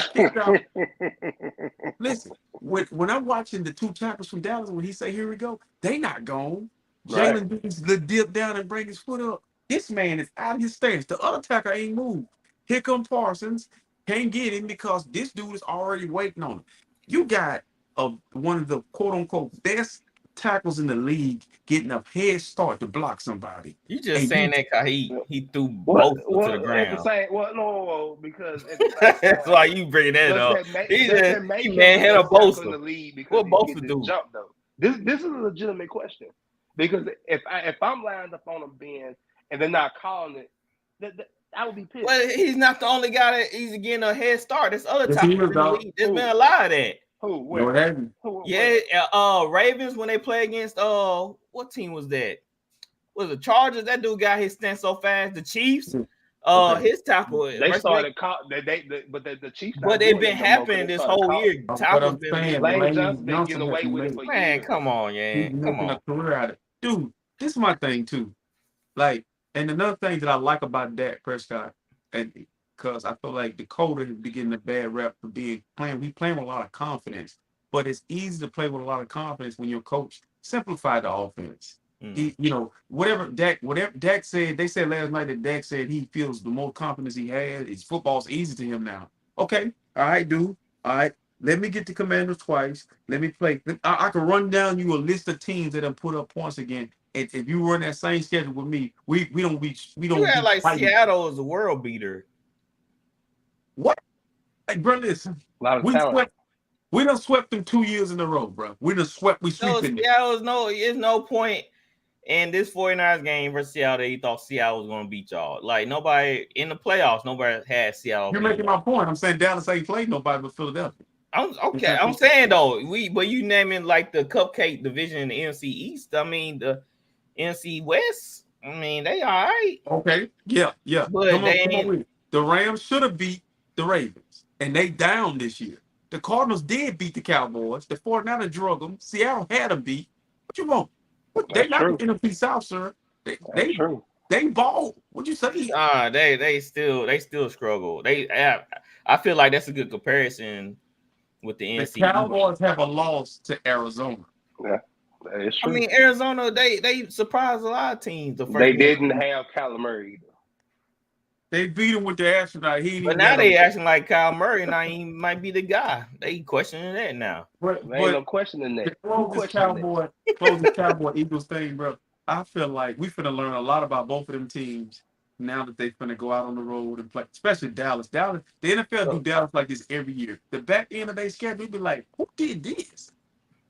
Listen, when I'm watching the two tackles from Dallas, when he say, "Here we go," they not gone. Right. Jalen does the dip down and bring his foot up. This man is out of his stance. The other tackle ain't moved. Here come Parsons. Can't get him because this dude is already waiting on him. You got one of the quote-unquote best tackles in the league getting a head start to block somebody. You just saying that because he threw Well, both to the at the ground. same, no, because at the same That's time, why you bring that up. does that make He him the manhandled best tackle in the Bosa. league because What he Bosa get this do? jump though? This is a legitimate question because if I'm lined up on a bend and they're not calling it, I would be pissed. Well, he's not the only guy that he's getting a head start. There's other Yes, tackles he is, in the dog. league. There's been a lot of that. Who? No, Where? it hasn't. Yeah, Ravens when they play against what team was that? Was the Chargers? That dude got his stance so fast. The Chiefs, Okay. his tackle. They started but the Chiefs. But they've been happening this whole year. What Tackles I'm been saying, missing. Lane Lane Johnson been Johnson getting away has with it made, for Man, years. come on, he's man. Come making on. a career out of it. Dude, this is my thing too. Like, and another thing that I like about Dak Prescott, and because I feel like Dakota has been getting a bad rep for we playing with a lot of confidence. But it's easy to play with a lot of confidence when your coach simplified the offense. He, whatever Dak said, they said last night that Dak said he feels the more confidence he has, it's football's easy to him now. Okay, all right, dude. All right, let me get the Commanders twice. Let me play. I can run down you a list of teams that have put up points again. And if you run that same schedule with me, we don't reach. We You don't. had like fighting. Seattle is a world beater. What? Hey, bro, listen. A lot of talent. We done swept them 2 years in a row, bro. We sweeping. There's no point in this 49ers game versus Seattle that he thought Seattle was going to beat y'all. Like, nobody in the playoffs, nobody had Seattle. You're making my point. I'm saying Dallas ain't played nobody but Philadelphia. I'm saying though, but you naming like the cupcake division in the NFC East. I mean the NFC West. I mean they all right. Okay, yeah. But Come on with it. The Rams should have beat the Ravens, and they down this year. The Cardinals did beat the Cowboys. The 49ers drug them. Seattle had them beat. What you want? They not in the NFC South, sir. They ball. What you say? They still struggle. I feel like that's a good comparison with the NFC. The Cowboys have a loss to Arizona. Yeah, that is true. I mean, Arizona, they surprised a lot of teams. They didn't have Kyler Murray either. They beat him with the astronaut. But now they acting like Kyle Murray. Now he might be the guy. They questioning that now. There ain't no questioning that. Close this Cowboy Eagles thing, bro. I feel like we finna learn a lot about both of them teams now that they finna go out on the road and play, especially Dallas. The NFL do Dallas like this every year. The back end of their schedule be like, who did this?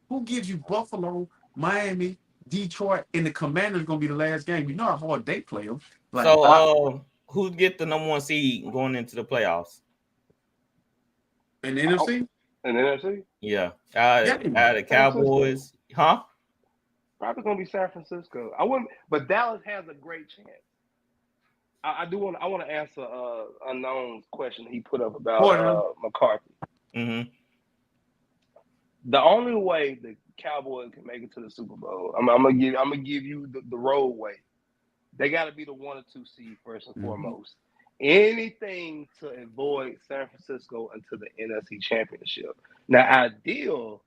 Who gives you Buffalo, Miami, Detroit, and the Commanders gonna be the last game? You know how hard they play them. Like, so, who get the number 1 seed going into the playoffs? In the NFC? In the NFC? Yeah. Out of the Cowboys. Huh? Probably gonna be San Francisco. I wouldn't, but Dallas has a great chance. I want to answer Unknown's question he put up about McCarthy. Mm-hmm. The only way the Cowboys can make it to the Super Bowl, I'm gonna give you the roadway. They got to be the 1 or 2 seed first and foremost. Anything to avoid San Francisco into the NFC Championship. Now, ideal,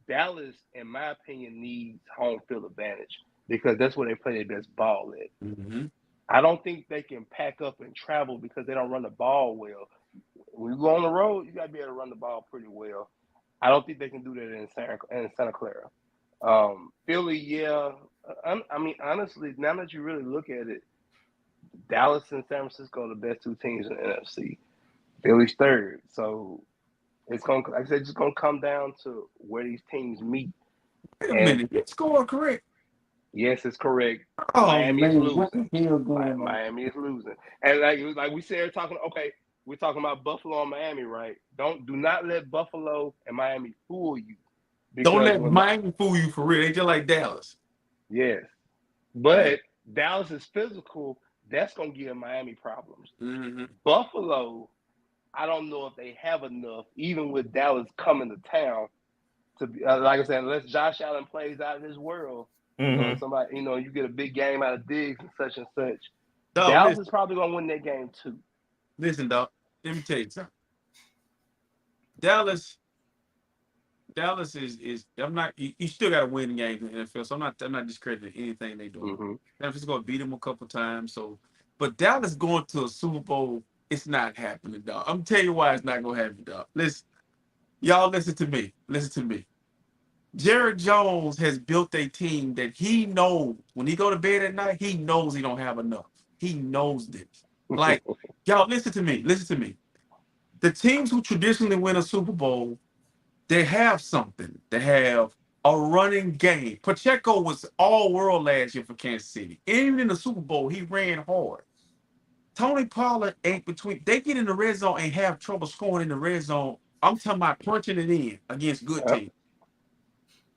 Dallas, in my opinion, needs home field advantage because that's where they play their best ball at. Mm-hmm. I don't think they can pack up and travel because they don't run the ball well. When you go on the road, you got to be able to run the ball pretty well. I don't think they can do that in Santa Clara. Philly, yeah. I mean, honestly, now that you really look at it, Dallas and San Francisco are the best 2 teams in the NFC. Philly's 3rd. So it's gonna, like I said, just gonna come down to where these teams meet. Wait a minute, it's scored correct. Yes, it's correct. Oh, Miami is losing. What the hell going on? Miami is losing. And like we said, we're talking about Buffalo and Miami, right? Do not let Buffalo and Miami fool you. Don't let Miami fool you for real. They just like Dallas. Yes. But Dallas is physical. That's going to give Miami problems. Mm-hmm. Buffalo, I don't know if they have enough, even with Dallas coming to town, to be, like I said, unless Josh Allen plays out of his world, somebody, you get a big game out of Diggs and such. Dallas is probably going to win that game too. Listen, dog, let me tell you something. Dallas is I'm not. You still got to win the games in the NFL. So I'm not discrediting anything they do. Mm-hmm. San Francisco beat them a couple times. So, but Dallas going to a Super Bowl, it's not happening, dog. I'm telling you why it's not gonna happen, dog. Listen to me. Jerry Jones has built a team that he knows when he go to bed at night, he knows he don't have enough. He knows this. Like, y'all, listen to me. Listen to me. The teams who traditionally win a Super Bowl, they have something. They have a running game. Pacheco was all world last year for Kansas City. Even in the Super Bowl, he ran hard. Tony Pollard ain't between. They get in the red zone and have trouble scoring in the red zone. I'm talking about punching it in against good teams.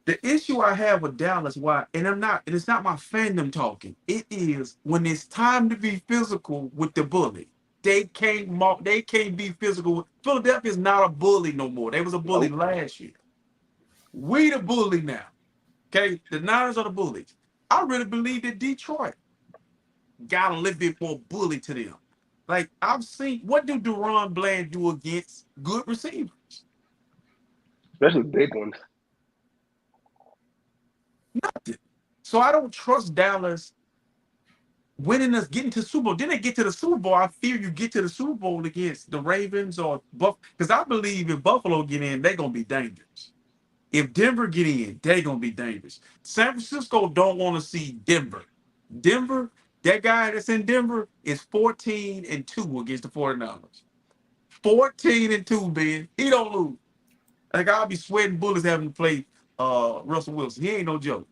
The issue I have with Dallas, why, and it's not my fandom talking. It is when it's time to be physical with the bully. They can't be physical. Philadelphia is not a bully no more. They was a bully last year. We the bully now. Okay, the Niners are the bullies. I really believe that Detroit got a little bit more bully to them. Like I've seen, what do Deron Bland do against good receivers? Especially big ones. Nothing. So I don't trust Dallas winning us, getting to the Super Bowl. Then they get to the Super Bowl. I fear you get to the Super Bowl against the Ravens or Buffalo. Because I believe if Buffalo get in, they're gonna be dangerous. If Denver get in, they're gonna be dangerous. San Francisco don't want to see Denver. Denver, that guy that's in Denver is 14-2 against the 49ers. 14-2, Ben. He don't lose. Like I'll be sweating bullets having to play Russell Wilson. He ain't no joke.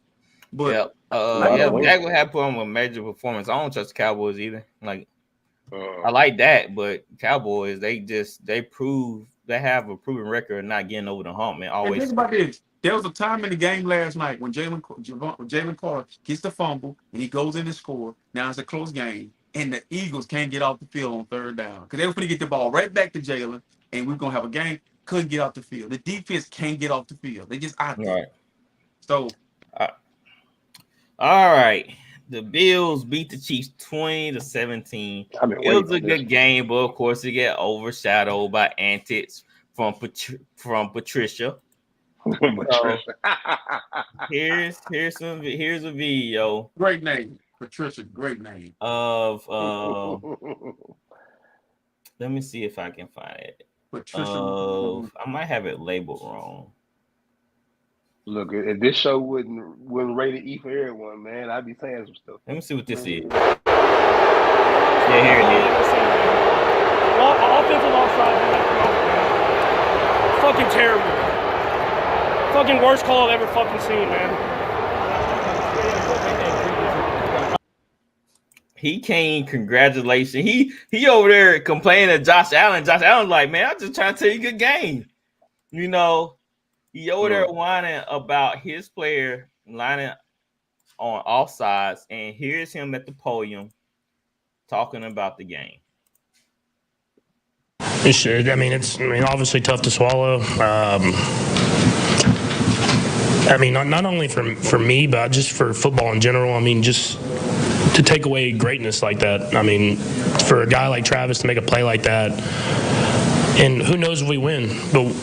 But Dak would have put on a major performance. I don't trust the Cowboys either. Like I like that, but Cowboys, they have a proven record of not getting over the hump, man. Always. And think about this. There was a time in the game last night when Jalen Carter gets the fumble and he goes in to score. Now it's a close game, and the Eagles can't get off the field on third down because they were going to get the ball right back to Jalen, and we're going to have a game. Couldn't get off the field. The defense can't get off the field. They just out there. Right. So, all right. The Bills beat the Chiefs 20-17. It was a good game, but of course it got overshadowed by antics from Patricia. So, here's a video. Great name, Patricia. Great name. Of let me see if I can find it. Patricia. I might have it labeled wrong. Look, if this show wouldn't rated E for everyone, man, I'd be saying some stuff. Let me see what this is. Yeah, here it is. Offensive offside. Fucking terrible. Fucking worst call I've ever fucking seen, man. He came, congratulations. He over there complaining to Josh Allen. Josh Allen's like, man, I'm just trying to tell you good game. You know, he over there whining about his player lining on offsides, and here's him at the podium talking about the game. Sure. It's obviously tough to swallow. Not only for me, but just for football in general. Just to take away greatness like that. For a guy like Travis to make a play like that, and who knows if we win. But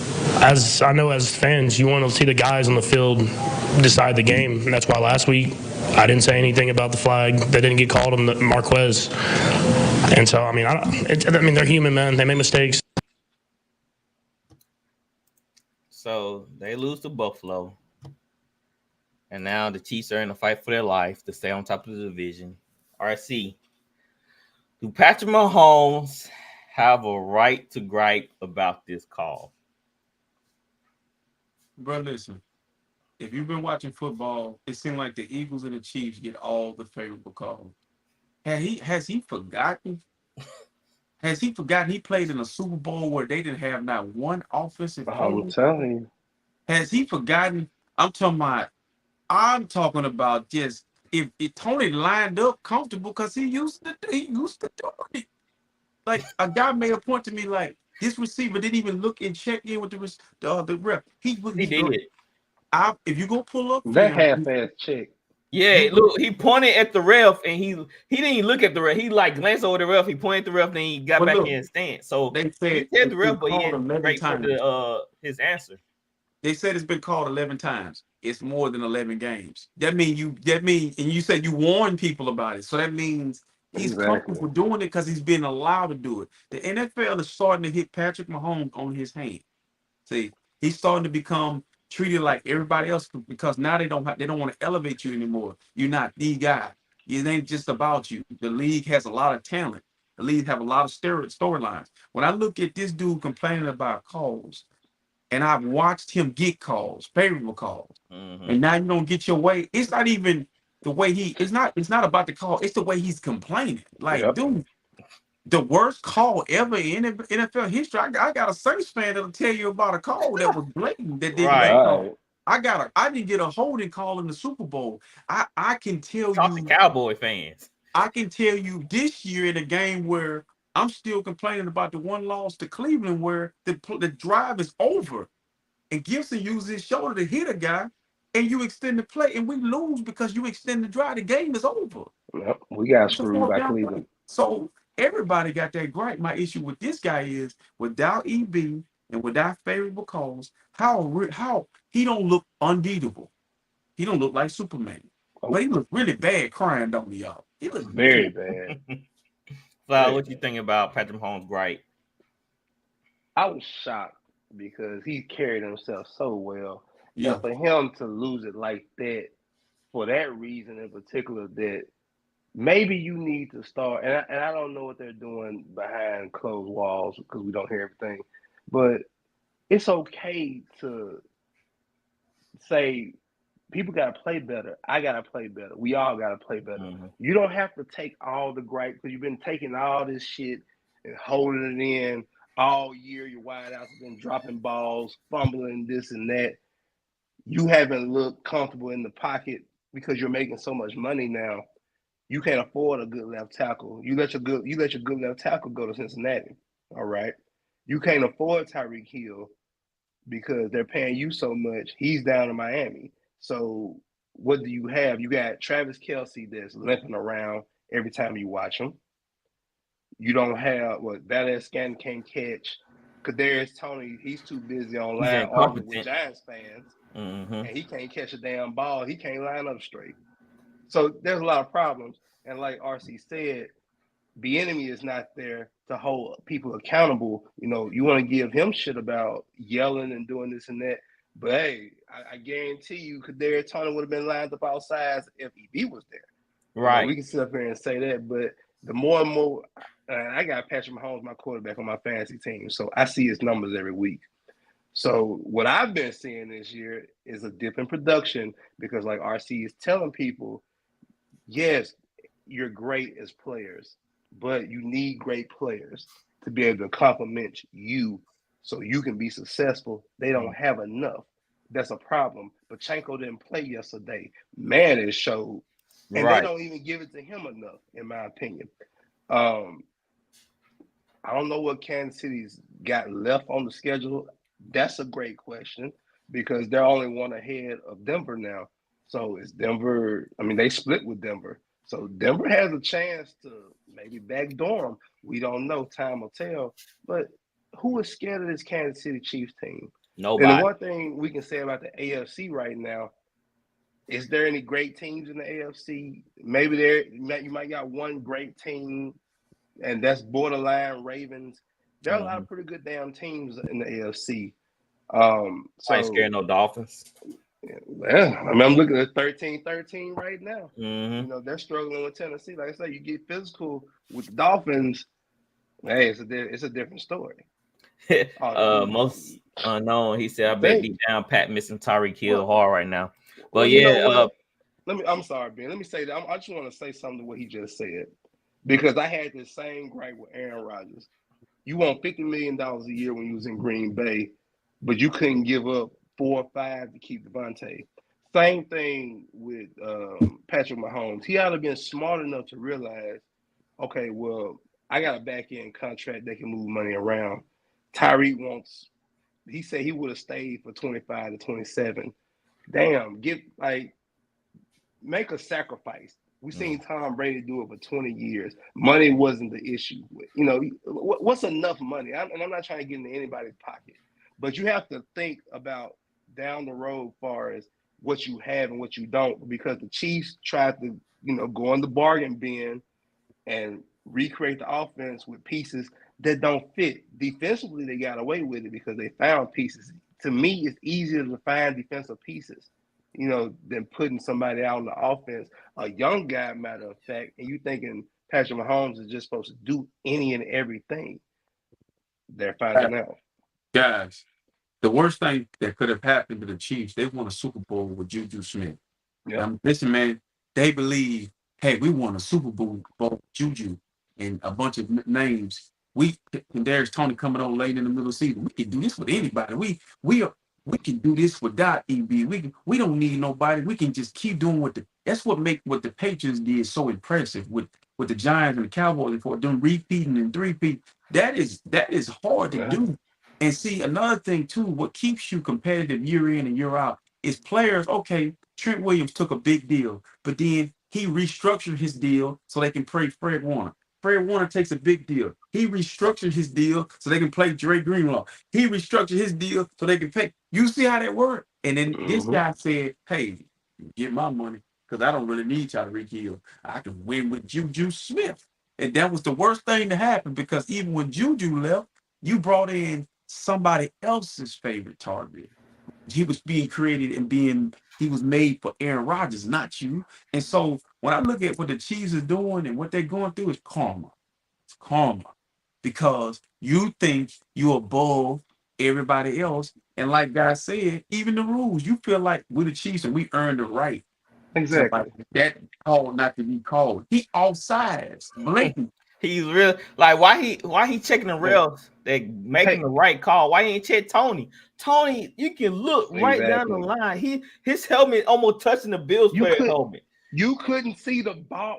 as I know, as fans, you want to see the guys on the field decide the game, and that's why last week I didn't say anything about the flag that didn't get called on the Marquez. And so, they're human, man. They make mistakes. So they lose to Buffalo. And now the Chiefs are in a fight for their life to stay on top of the division. RC, do Patrick Mahomes have a right to gripe about this call? Bro, listen. If you've been watching football, it seems like the Eagles and the Chiefs get all the favorable calls. Has he forgotten? Has he forgotten he played in a Super Bowl where they didn't have not one offensive play? I'm telling you. Has he forgotten? I'm talking about just if Tony lined up comfortable because he used to do it. Like a guy made a point to me like this receiver didn't even look and check in with the rep. He did. If you go pull up that half-ass check. Yeah, look, he pointed at the ref and he didn't even look at the ref. He like glanced over the ref. He pointed at the ref, then he got back in his stance. So they said he said the ref, but he didn't wait for his answer. They said it's been called 11 times. It's more than 11 games. That means and you said you warned people about it. So that means he's comfortable doing it because he's been allowed to do it. The NFL is starting to hit Patrick Mahomes on his hand. See, he's starting to become treated like everybody else because now they don't want to elevate you anymore. You're not the guy. It ain't just about you. The league has a lot of talent. The league have a lot of storylines. When I look at this dude complaining about calls, and I've watched him get calls, favorable calls, and now you don't get your way. It's not even the way it's not about the call. It's the way he's complaining. Like, dude, the worst call ever in NFL history. I got a Saints fan that'll tell you about a call that was blatant that didn't get called. I didn't get a holding call in the Super Bowl. I can tell Talk you, to Cowboy fans. I can tell you this year in a game where I'm still complaining about the one loss to Cleveland where the drive is over and Gibson uses his shoulder to hit a guy and you extend the play and we lose because you extend the drive. The game is over. Yep, we got It's a screwed fourth by down Cleveland. play. So everybody got that gripe. My issue with this guy is without EB and without favorable calls, how he don't look unbeatable. He don't look like Superman. But he look really bad crying, don't he, y'all? He looks Very bad. Flower, what you think about Patrick Mahomes' gripe? I was shocked because he carried himself so well. Yeah. And for him to lose it like that, for that reason in particular, that maybe you need to start, and I don't know what they're doing behind closed walls because we don't hear everything, but it's okay to say people got to play better. I got to play better. We all got to play better. You don't have to take all the gripe because you've been taking all this shit and holding it in all year. Your wideouts have been dropping balls, fumbling this and that. You haven't looked comfortable in the pocket because you're making so much money now. You can't afford a good left tackle. You let your good left tackle go to Cincinnati. All right. You can't afford Tyreek Hill because they're paying you so much. He's down in Miami. So what do you have? You got Travis Kelce that's limping around every time you watch him. You don't have Valdez Scanton can't catch. Kadarius Toney, he's too busy online arguing with Giants fans, and he can't catch a damn ball. He can't line up straight. So there's a lot of problems. And like RC said, the enemy is not there to hold people accountable. You know, you want to give him shit about yelling and doing this and that. But hey, I guarantee you, Kadarius Toney would have been lined up outside if EB was there. Right. We can sit up here and say that, but the more and more, I got Patrick Mahomes, my quarterback, on my fantasy team, so I see his numbers every week. So what I've been seeing this year is a dip in production because, like RC is telling people, yes, you're great as players, but you need great players to be able to complement you so you can be successful. They don't have enough. That's a problem. Pachenko didn't play yesterday. Man, it showed. And they don't even give it to him enough, in my opinion. I don't know what Kansas City's got left on the schedule. That's a great question because they're only one ahead of Denver now. So is Denver, I mean, they split with Denver. So Denver has a chance to maybe backdoor them. We don't know. Time will tell. But who is scared of this Kansas City Chiefs team? Nobody. And the one thing we can say about the AFC right now, is there any great teams in the AFC? Maybe you might got one great team, and that's borderline Ravens. There are a lot of pretty good damn teams in the AFC. So I ain't scared no Dolphins. Yeah, I mean, I'm looking at 13-13 right now. Mm-hmm. You know, they're struggling with Tennessee. Like I said, you get physical with the Dolphins. Hey, it's a different story. Most unknown. He said, "I bet deep down Pat missing Tyreek Hill hard right now." But I'm sorry, Ben. Let me say that. I just want to say something to what he just said because I had the same gripe with Aaron Rodgers. You want $50 million a year when you was in Green Bay, but you couldn't give up 4 or 5 to keep Devontae. Same thing with Patrick Mahomes. He ought to have been smart enough to realize, okay, well, I got a back-end contract that can move money around. Tyreek he said he would have stayed for 25 to 27. Damn, make a sacrifice. We've seen Tom Brady do it for 20 years. Money wasn't the issue. You know, what's enough money? And I'm not trying to get into anybody's pocket, but you have to think about down the road as far as what you have and what you don't, because the Chiefs tried to, go in the bargain bin and recreate the offense with pieces that don't fit. Defensively, they got away with it because they found pieces to me, it's easier to find defensive pieces, than putting somebody out on the offense. A young guy, matter of fact, and you thinking Patrick Mahomes is just supposed to do any and everything. They're finding out. Guys, the worst thing that could have happened to the Chiefs, they won a Super Bowl with Juju Smith. Yep. Listen, man, they believe, hey, we won a Super Bowl with Juju and a bunch of names. And there's Tony coming on late in the middle of the season. We can do this with anybody. We can do this without EB. We don't need nobody. We can just keep doing that's what the Patriots did so impressive with the Giants and the Cowboys for them repeating and three-peat. That is hard to do. And see, another thing too, what keeps you competitive year in and year out is players. Okay, Trent Williams took a big deal, but then he restructured his deal so they can play Fred Warner. Fred Warner takes a big deal. He restructured his deal so they can play Dre Greenlaw. He restructured his deal so they can pay. You see how that worked? And then this guy said, hey, get my money because I don't really need Tyreek Hill. I can win with Juju Smith. And that was the worst thing to happen because even when Juju left, you brought in somebody else's favorite target. He was being created and he was made for Aaron Rodgers, not you. And so when I look at what the Chiefs are doing and what they're going through, it's karma. It's karma because you think you're above everybody else. And like God said, even the rules, you feel like we're the Chiefs and we earned the right. Exactly. That called not to be called. He offsides, blatant. He's real. Like why he checking the rails? They making the right call. Why he ain't check Tony? Tony, you can look right down the line. His helmet almost touching the Bills player helmet. You couldn't see the ball.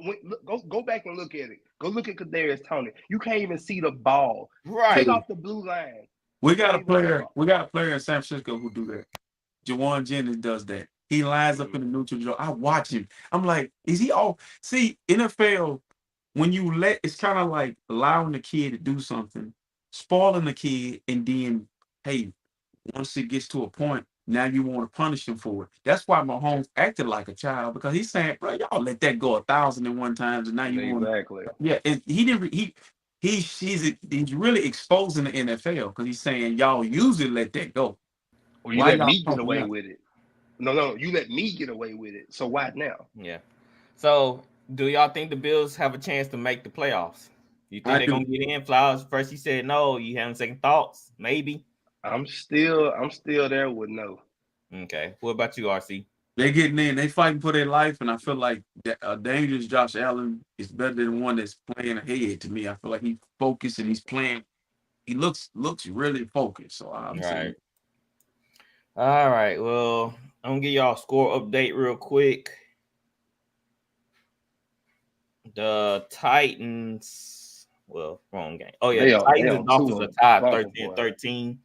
Go back and look at it. Go look at Kadarius Toney. You can't even see the ball. Right. Take off the blue line. We got a player in San Francisco who do that. Jawan Jennings does that. He lines up in the neutral zone. I watch him. I'm like, is he all? See, NFL, when you it's kind of like allowing the kid to do something, spoiling the kid, and then, hey, once it gets to a point, now you want to punish him for it. That's why Mahomes acted like a child because he's saying, bro, y'all let that go 1,001 times, and now you want to. Yeah, he didn't. He's really exposing the NFL because he's saying y'all usually let that go. Well, you let me get away with it. No, you let me get away with it. So why now? Yeah. So do y'all think the Bills have a chance to make the playoffs? You think they're gonna get in? Flowers first he said no. You having second thoughts? Maybe. I'm still there with no. Okay. What about you, RC? They're getting in. They fighting for their life, and I feel like a dangerous Josh Allen is better than one that's playing ahead. To me, I feel like he's focused and he's playing. He looks really focused. So I'm saying. All right. Well, I'm gonna give y'all a score update real quick. The Titans. Well, wrong game. Oh yeah, the Titans and Dolphins are tied 13-13.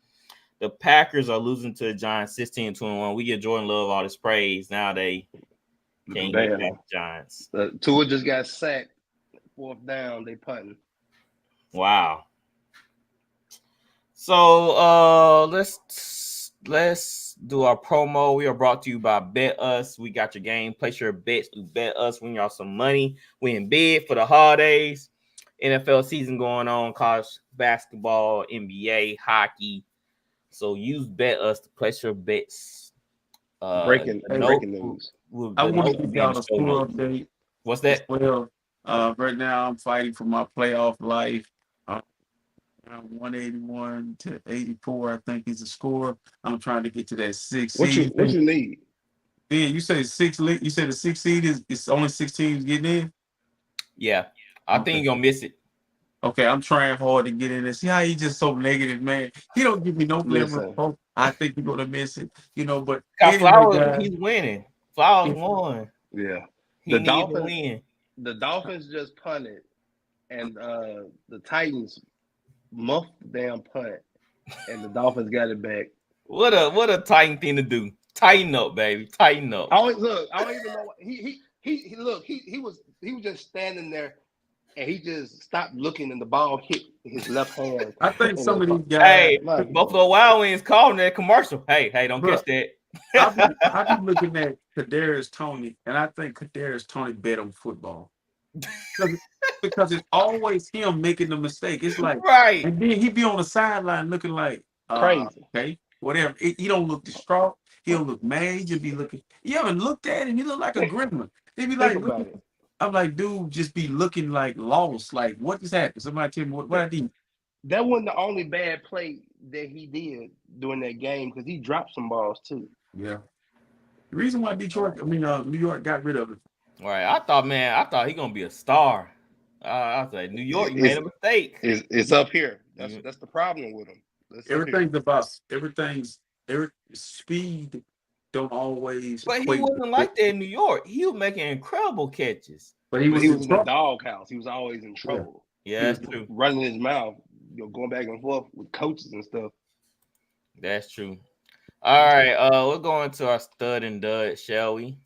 The Packers are losing to the Giants 16-21. We give Jordan Love all this praise. Now they can't get back the Giants. Tua just got sacked. 4th down, they punting. Wow. So let's do our promo. We are brought to you by Bet Us. We got your game. Place your bets. Bet Us. Win y'all some money. We in bed for the holidays. NFL season going on. College basketball, NBA, hockey. So use Bet Us to place your bets. Breaking news. I want to give y'all a score update. What's that? Well, right now I'm fighting for my playoff life. 181 to 84, I think is the score. I'm trying to get to that 6 seed. What you need? Ben, you say 6. You said the 6 seed is only 6 teams getting in. Yeah, I think you're gonna miss it. Okay, I'm trying hard to get in there. See how he's just so negative, man. He don't give me no glimmer of hope. I think you're gonna miss it, but anyway, Flowers, he's winning. Flowers won. Yeah, he needs to win. The Dolphins just punted, and the Titans muffed the damn punt, and the Dolphins got it back. What a Titan thing to do. Tighten up, baby. Tighten up. I don't even know. He was just standing there. And he just stopped looking, and the ball hit his left hand. I think some of these guys. Hey, Buffalo Wild Wings calling that commercial. Hey, don't catch that. I've been looking at Kadarius Toney, and I think Kadarius Toney bet on football because it's always him making the mistake. It's like right, and then he be on the sideline looking like crazy. Okay, whatever. He don't look distraught. He'll look mad. He'll be looking. You haven't looked at him. He look like a gremlin. They be Think like, about it. I'm like, dude, just be looking like lost. Like, what just happened? Somebody tell me what I did. That wasn't the only bad play that he did during that game because he dropped some balls too. Yeah. The reason why New York got rid of it. All right. I thought he gonna be a star. I was like, New York, you made a mistake. It's up here. That's the problem with him. Everything's speed don't always. But he wasn't like that in New York. He was making incredible catches. But he was in the doghouse. He was always in trouble. Yeah, that's true. Running his mouth, going back and forth with coaches and stuff. That's true. All right, we're going to our stud and dud, shall we?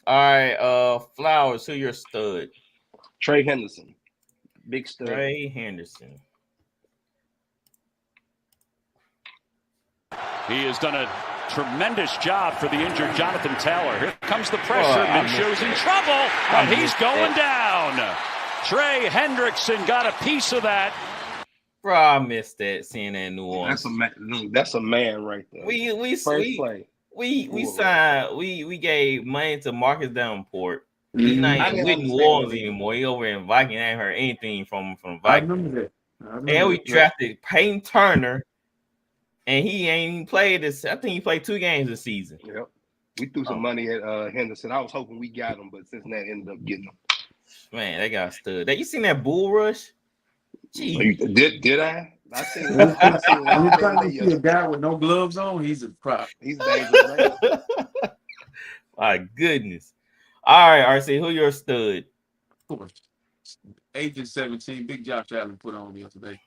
All right, Flowers, who your stud? Trey Henderson. Big stud. Trey Henderson. He has done a tremendous job for the injured Jonathan Taylor. Here comes the pressure. Minshew's in trouble, and he's going down. Trey Hendrickson got a piece of that. Bro, I missed that seeing that in New Orleans. That's a man right there. We signed. We gave money to Marcus Davenport. He's not even with New Orleans anymore. He over in Viking. I ain't heard anything from Viking. I remember that. And we drafted Peyton Turner, and he ain't even played this. I think he played 2 games this season. Yep. We threw some money at Henderson. I was hoping we got him, but Cincinnati ended up getting him. Man, they got stood. You seen that bull rush? Gee. Did I? I seen Anytime you see a guy with no gloves on, he's a prop. He's dangerous. My goodness. All right, RC, who your stud? Of course. Agent 17, Big Josh Allen put on yesterday.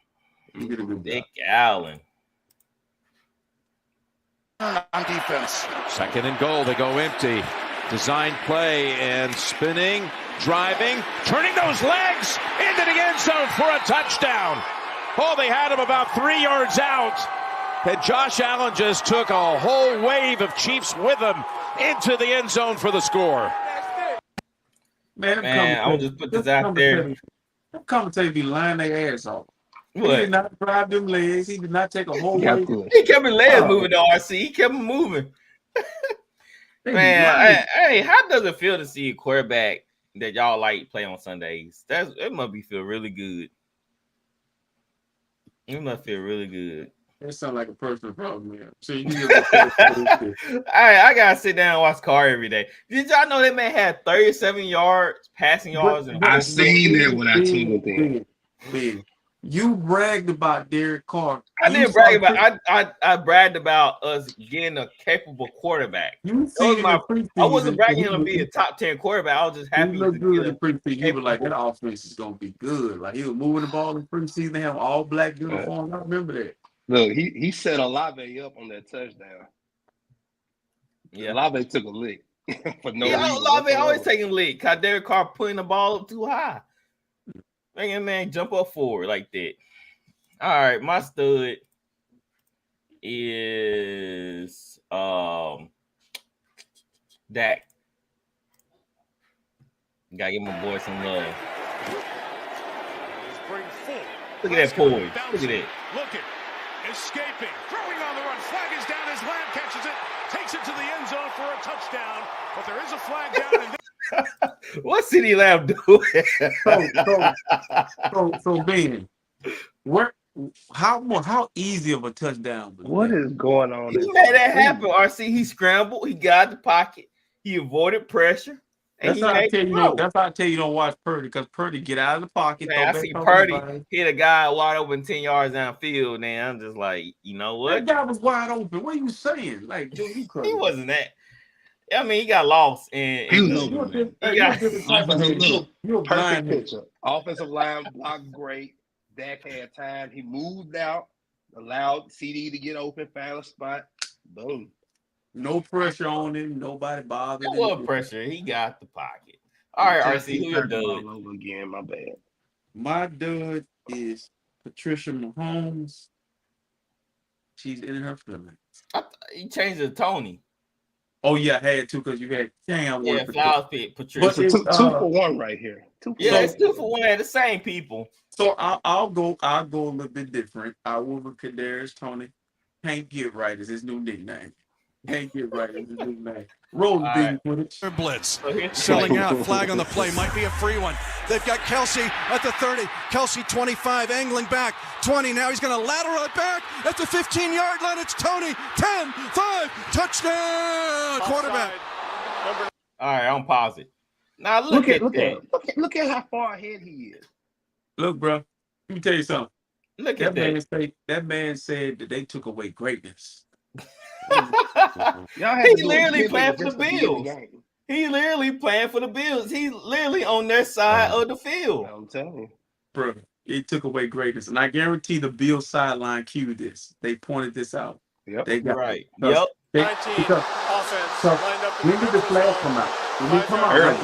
He did a good job. Big Allen. On defense. 2nd and goal. They go empty. Design play and spinning, driving, turning those legs into the end zone for a touchdown. Oh, they had him about 3 yards out. And Josh Allen just took a whole wave of Chiefs with him into the end zone for the score. Man, I'll just put this out there. Them commentators be lying their ass off. What? He did not drive them legs. He did not take a whole wave. He kept his legs moving, though, RC. He kept them moving. Man, hey, how does it feel to see a quarterback that y'all like play on Sundays? It must feel really good. It must feel really good. That sounds like a personal problem, man. So you I gotta sit down and watch Carr every day. Did y'all know that man had 37 yards passing yards? I seen that when I tuned in. You bragged about Derek Carr. I didn't brag about. I bragged about us getting a capable quarterback. I wasn't bragging him to be a top 10 quarterback. I was just happy. He looked good in preseason. He was like, that offense is gonna be good. Like he was moving the ball in preseason. They have all black uniforms. I remember that. Look, he set Olave up on that touchdown. Yeah, Olave took a lick for no reason. Olave always taking a lick. Cause Derek Carr putting the ball up too high. Making a man jump up forward like that. All right, my stud is Dak. Gotta give my boy some love. Look at that poise. Look at that. Looking, escaping, throwing on the run. Flag is down as Lamb catches it, takes it to the end zone for a touchdown. But there is a flag down. And What CeeDee Lamb doing? So Ben, how easy of a touchdown was What that? is going on? He made that happen. RC, he scrambled, he got the pocket, he avoided pressure. That's how I tell you don't watch Purdy, because Purdy get out of the pocket. Man, I see Purdy hit a guy wide open 10 yards downfield. Man, I'm just like, you know what? That guy was wide open. What are you saying? Like, dude, he wasn't that. I mean, he got lost, and he was open. Perfect picture. Offensive line blocked great. Dak had time. He moved out, allowed CD to get open, found a spot. Boom. No pressure on him. Nobody bothered him. No pressure. He got the pocket. All right, RC, who your dud? All over again. My bad. My dud is Patricia Mahomes. She's in her feelings. He changed it to Tony. Oh yeah, I had to because you had Cam. Yeah, Flowers pick Patricia. But It's two for one right here. 2 for Yeah, one. it's 2 for 1. The same people. So I'll go a little bit different. I will with Kadarius Toney. Can't get right is his new nickname. Can't get right is his new name. Roll the bean footage. Blitz. So here's the Selling play. out. Flag on the play. Might be a free one. They've got Kelsey at the 30. Kelsey 25, angling back. 20. Now he's going to lateral it back at the 15-yard line. It's Toney. 10, 5, touchdown. Quarterback. All right, I'm pause it. Now look at how far ahead he is. Look, bro. Let me tell you something. Look at that. That man said that they took away greatness. He literally playing for the Bills. He literally playing for the Bills. He's literally on their side of the field. I'm telling you. Bro, he took away greatness. And I guarantee the Bills sideline cued this. They pointed this out. Yep. They got right. Yep. 19 offense lined up in when did the flag come out? When did it come out? Early.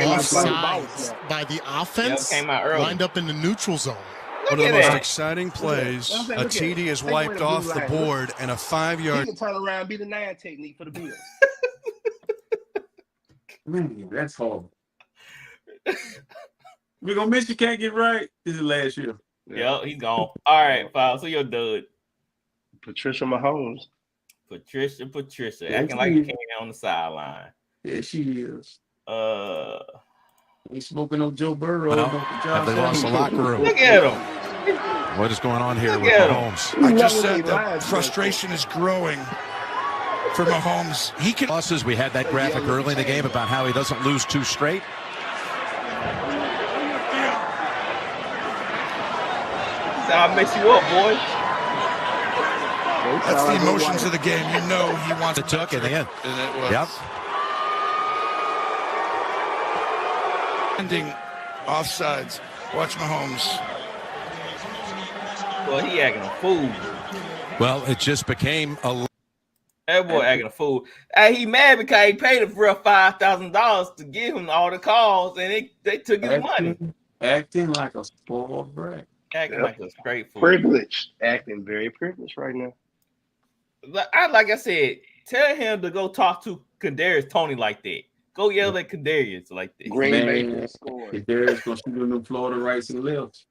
Offsides by the offense came out early. lined up in the neutral zone. One of the at most that. exciting plays. Look A at TD it. is Take wiped away the off blue the line. board and a He 5-yard. can turn around and be the 9 technique for the Bills. Man, that's horrible. We're gonna miss you. Can't get right. This is last year. Yep, he's gone. All right, Fowler. So you're done. Patricia Mahomes. Patricia, Yeah, acting like he came on the sideline. Yeah, she is. Ain't smoking no Joe Burrow. Well, no have they lost the locker room? Look at him. What is going on here Look with at Mahomes? I just said that frustration is growing for Mahomes. He can. Losses. We had that graphic early in the game about how he doesn't lose 2 straight. I'll mess you up, boy. That's the emotions of the game. You know he wants It took in the end. And it was. Yep. Ending offsides. Watch Mahomes. Well, he acting a fool. Well, it just became a. That boy acting a fool. He mad because he paid him for $5,000 to give him all the calls, and they took his money. Acting like a spoiled brat. Acting like a straight fool. Privileged. Acting very privileged right now. Like I said, tell him to go talk to Kadarius Toney like that. Go yell at Kadarius like that. Green Bay Man, just scored. Kadarius gonna shoot them Florida rights and lefts.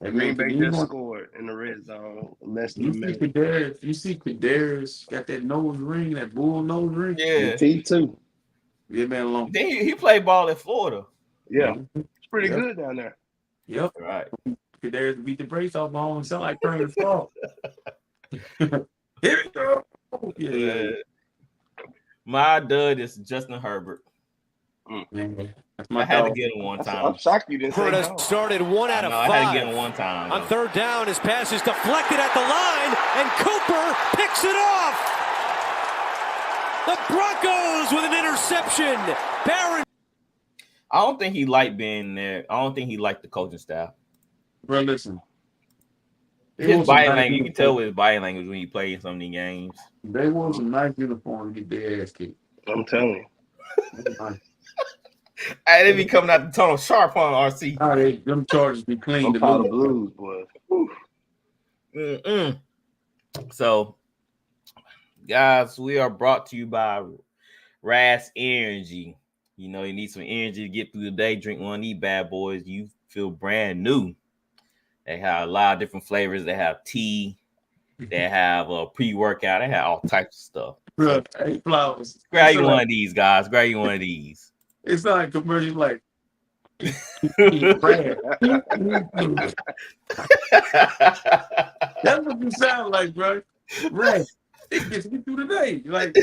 Green Bay just scored in the red zone. Less than a minute. You see Kadarius got that nose ring, that bull nose ring. Yeah. T2. Yeah, man, alone. Then he played ball in Florida. Yeah. It's pretty good down there. Yep. Right. Kadarius beat the brace off Mahomes. Sound like Kermit Frog. Here we go. Yeah. My dud is Justin Herbert. Man, I had to get him one time. I'm shocked you didn't say no. Started 1 out of 5. I had to get him one time. On third down, his pass is deflected at the line, and Cooper picks it off. The Broncos with an interception. Barron. I don't think he liked being there. I don't think he liked the coaching staff. Bro, listen. His body language, you can tell with his body language when he plays in some of these games. They wore some nice uniforms to get their ass kicked. I'm telling you. Hey, they be coming out the tunnel sharp on RC. Them charges be clean. I'm the Blues, boy. So, guys, we are brought to you by Ras Energy. You know, you need some energy to get through the day. Drink one of these bad boys. You feel brand new. They have a lot of different flavors. They have tea. They have a pre-workout. They have all types of stuff. Bro, hey, Flowers. Grab you one of these, guys. Grab you one of these. It's not a commercial like. That's what you sound like, bro. Right. It gets me through the day. Like,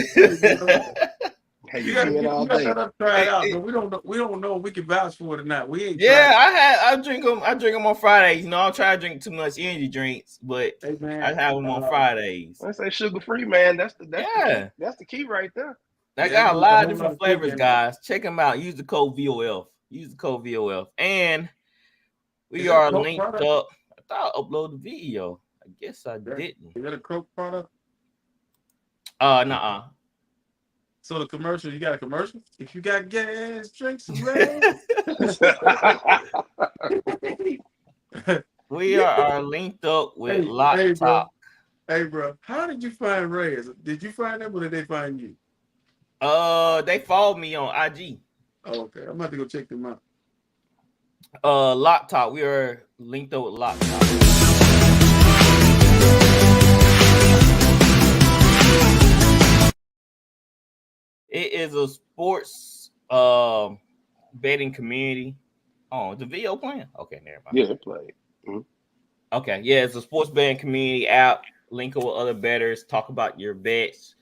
hey, you gotta try it out. But we don't know if we can vouch for it or not. We ain't. I drink them. I drink them on Fridays. You know, I don't try to drink too much energy drinks, but I have them on Fridays. I say sugar free, man. That's the key right there. They got a lot of different flavors, guys. Check them out. Use the code VOF. And we are linked up. I thought I uploaded the video. I guess I didn't. Is that a Coke product? Nuh-uh. So the commercial, you got a commercial? If you got gas, drink some red. We are linked up with Lock Talk. Hey, bro, how did you find Reyes? Did you find them or did they find you? They followed me on IG. Oh, okay, I'm about to go check them out. Lock Talk. We are linked up with Lock Talk. It is a sports betting community. Oh, the video playing? Okay, never mind. Yeah, it played. Mm-hmm. Okay, yeah, it's a sports betting community app. Link up with other bettors. Talk about your bets.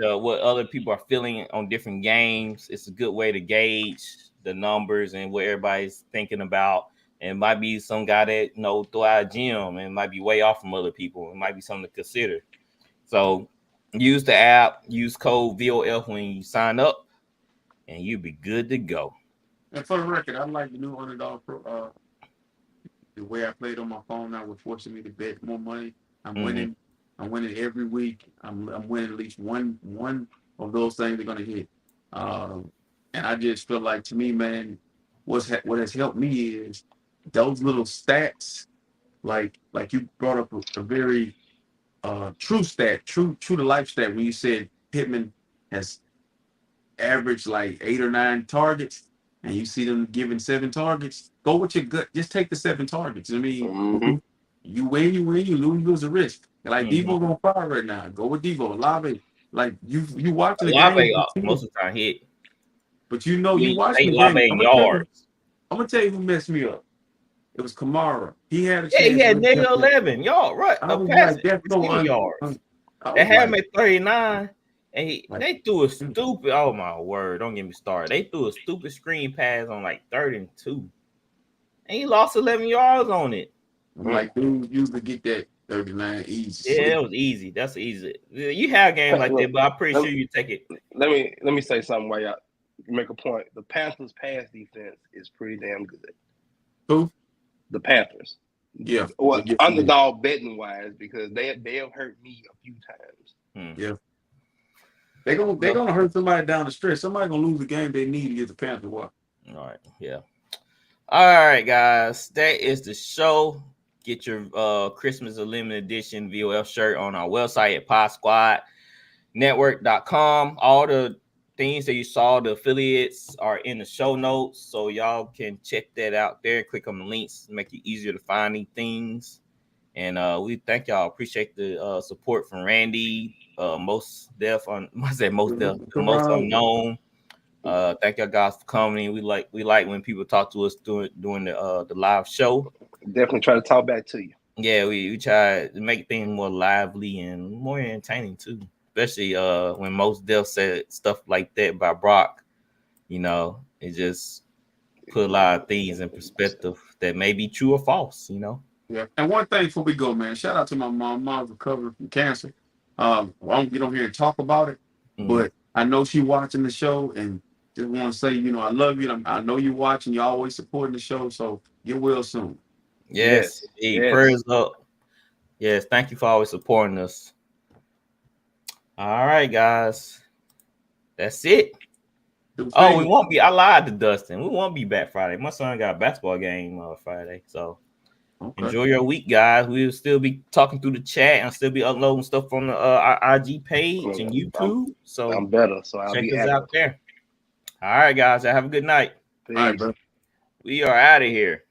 What other people are feeling on different games. It's a good way to gauge the numbers and what everybody's thinking about. And it might be some guy that throw out a gym and it might be way off from other people. It might be something to consider. So use the app, use code VOF when you sign up, and you'll be good to go. And for the record, I like the new $100 Pro. The way I played on my phone now was forcing me to bet more money. I'm winning. I'm winning every week. I'm winning at least one of those things are gonna hit. And I just feel like, to me, man, what has helped me is those little stats, like you brought up a very true stat, true to life stat when you said Pittman has averaged like 8 or 9 targets, and you see them giving 7 targets. Go with your gut. Just take the 7 targets. I mean, you win, you lose a risk. Like Devo's on fire right now. Go with Devo. Olave, like you watching the game. Most of the time hit. But you watching the game. I'm gonna tell you who messed me up. It was Kamara. He had a chance. Yeah, he had negative 11 yards, right? I was like, that's no yards. They had him at 39, and they threw a stupid. Oh my word! Don't get me started. They threw a stupid screen pass on like 3rd and 2, and he lost 11 yards on it. Like, dude used to get that 39 easy. Yeah, it was easy. That's easy. You have games like that, but I'm pretty sure you take it. Let me say something while y'all make a point. The Panthers' pass defense is pretty damn good. Who? The Panthers. Yeah. Well, underdog betting wise, because they have hurt me a few times. Yeah. They're gonna hurt somebody down the stretch. Somebody gonna lose the game they need to get the Panthers. What? All right. Yeah. All right, guys. That is the show. Get your Christmas limited edition VOF shirt on our website at podsquadnetwork.com. All the things that you saw, the affiliates, are in the show notes, so y'all can check that out there. Click on the links, make it easier to find these things. And we thank y'all. Appreciate the support from Randy, most unknown. Thank y'all guys for coming. We like when people talk to us during the live show. Definitely try to talk back to you. Yeah, we try to make things more lively and more entertaining too. Especially when Most Def said stuff like that by Brock, it just put a lot of things in perspective that may be true or false, Yeah. And one thing before we go, man, shout out to my mom. Mom's recovering from cancer. I don't get on here and talk about it, but I know she's watching the show, and just want to say, I love you. I know you're watching. You're always supporting the show, so get well soon. Yes. Prayers up. Yes, thank you for always supporting us. All right, guys. That's it. Oh, we won't be. I lied to Dustin. We won't be back Friday. My son got a basketball game Friday. So enjoy your week, guys. We'll still be talking through the chat and still be uploading stuff on the our IG page and YouTube. So I'm better. So I'll check be us out there. All right, guys. Have a good night. All right, bro. We are out of here.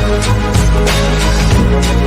We'll be right back.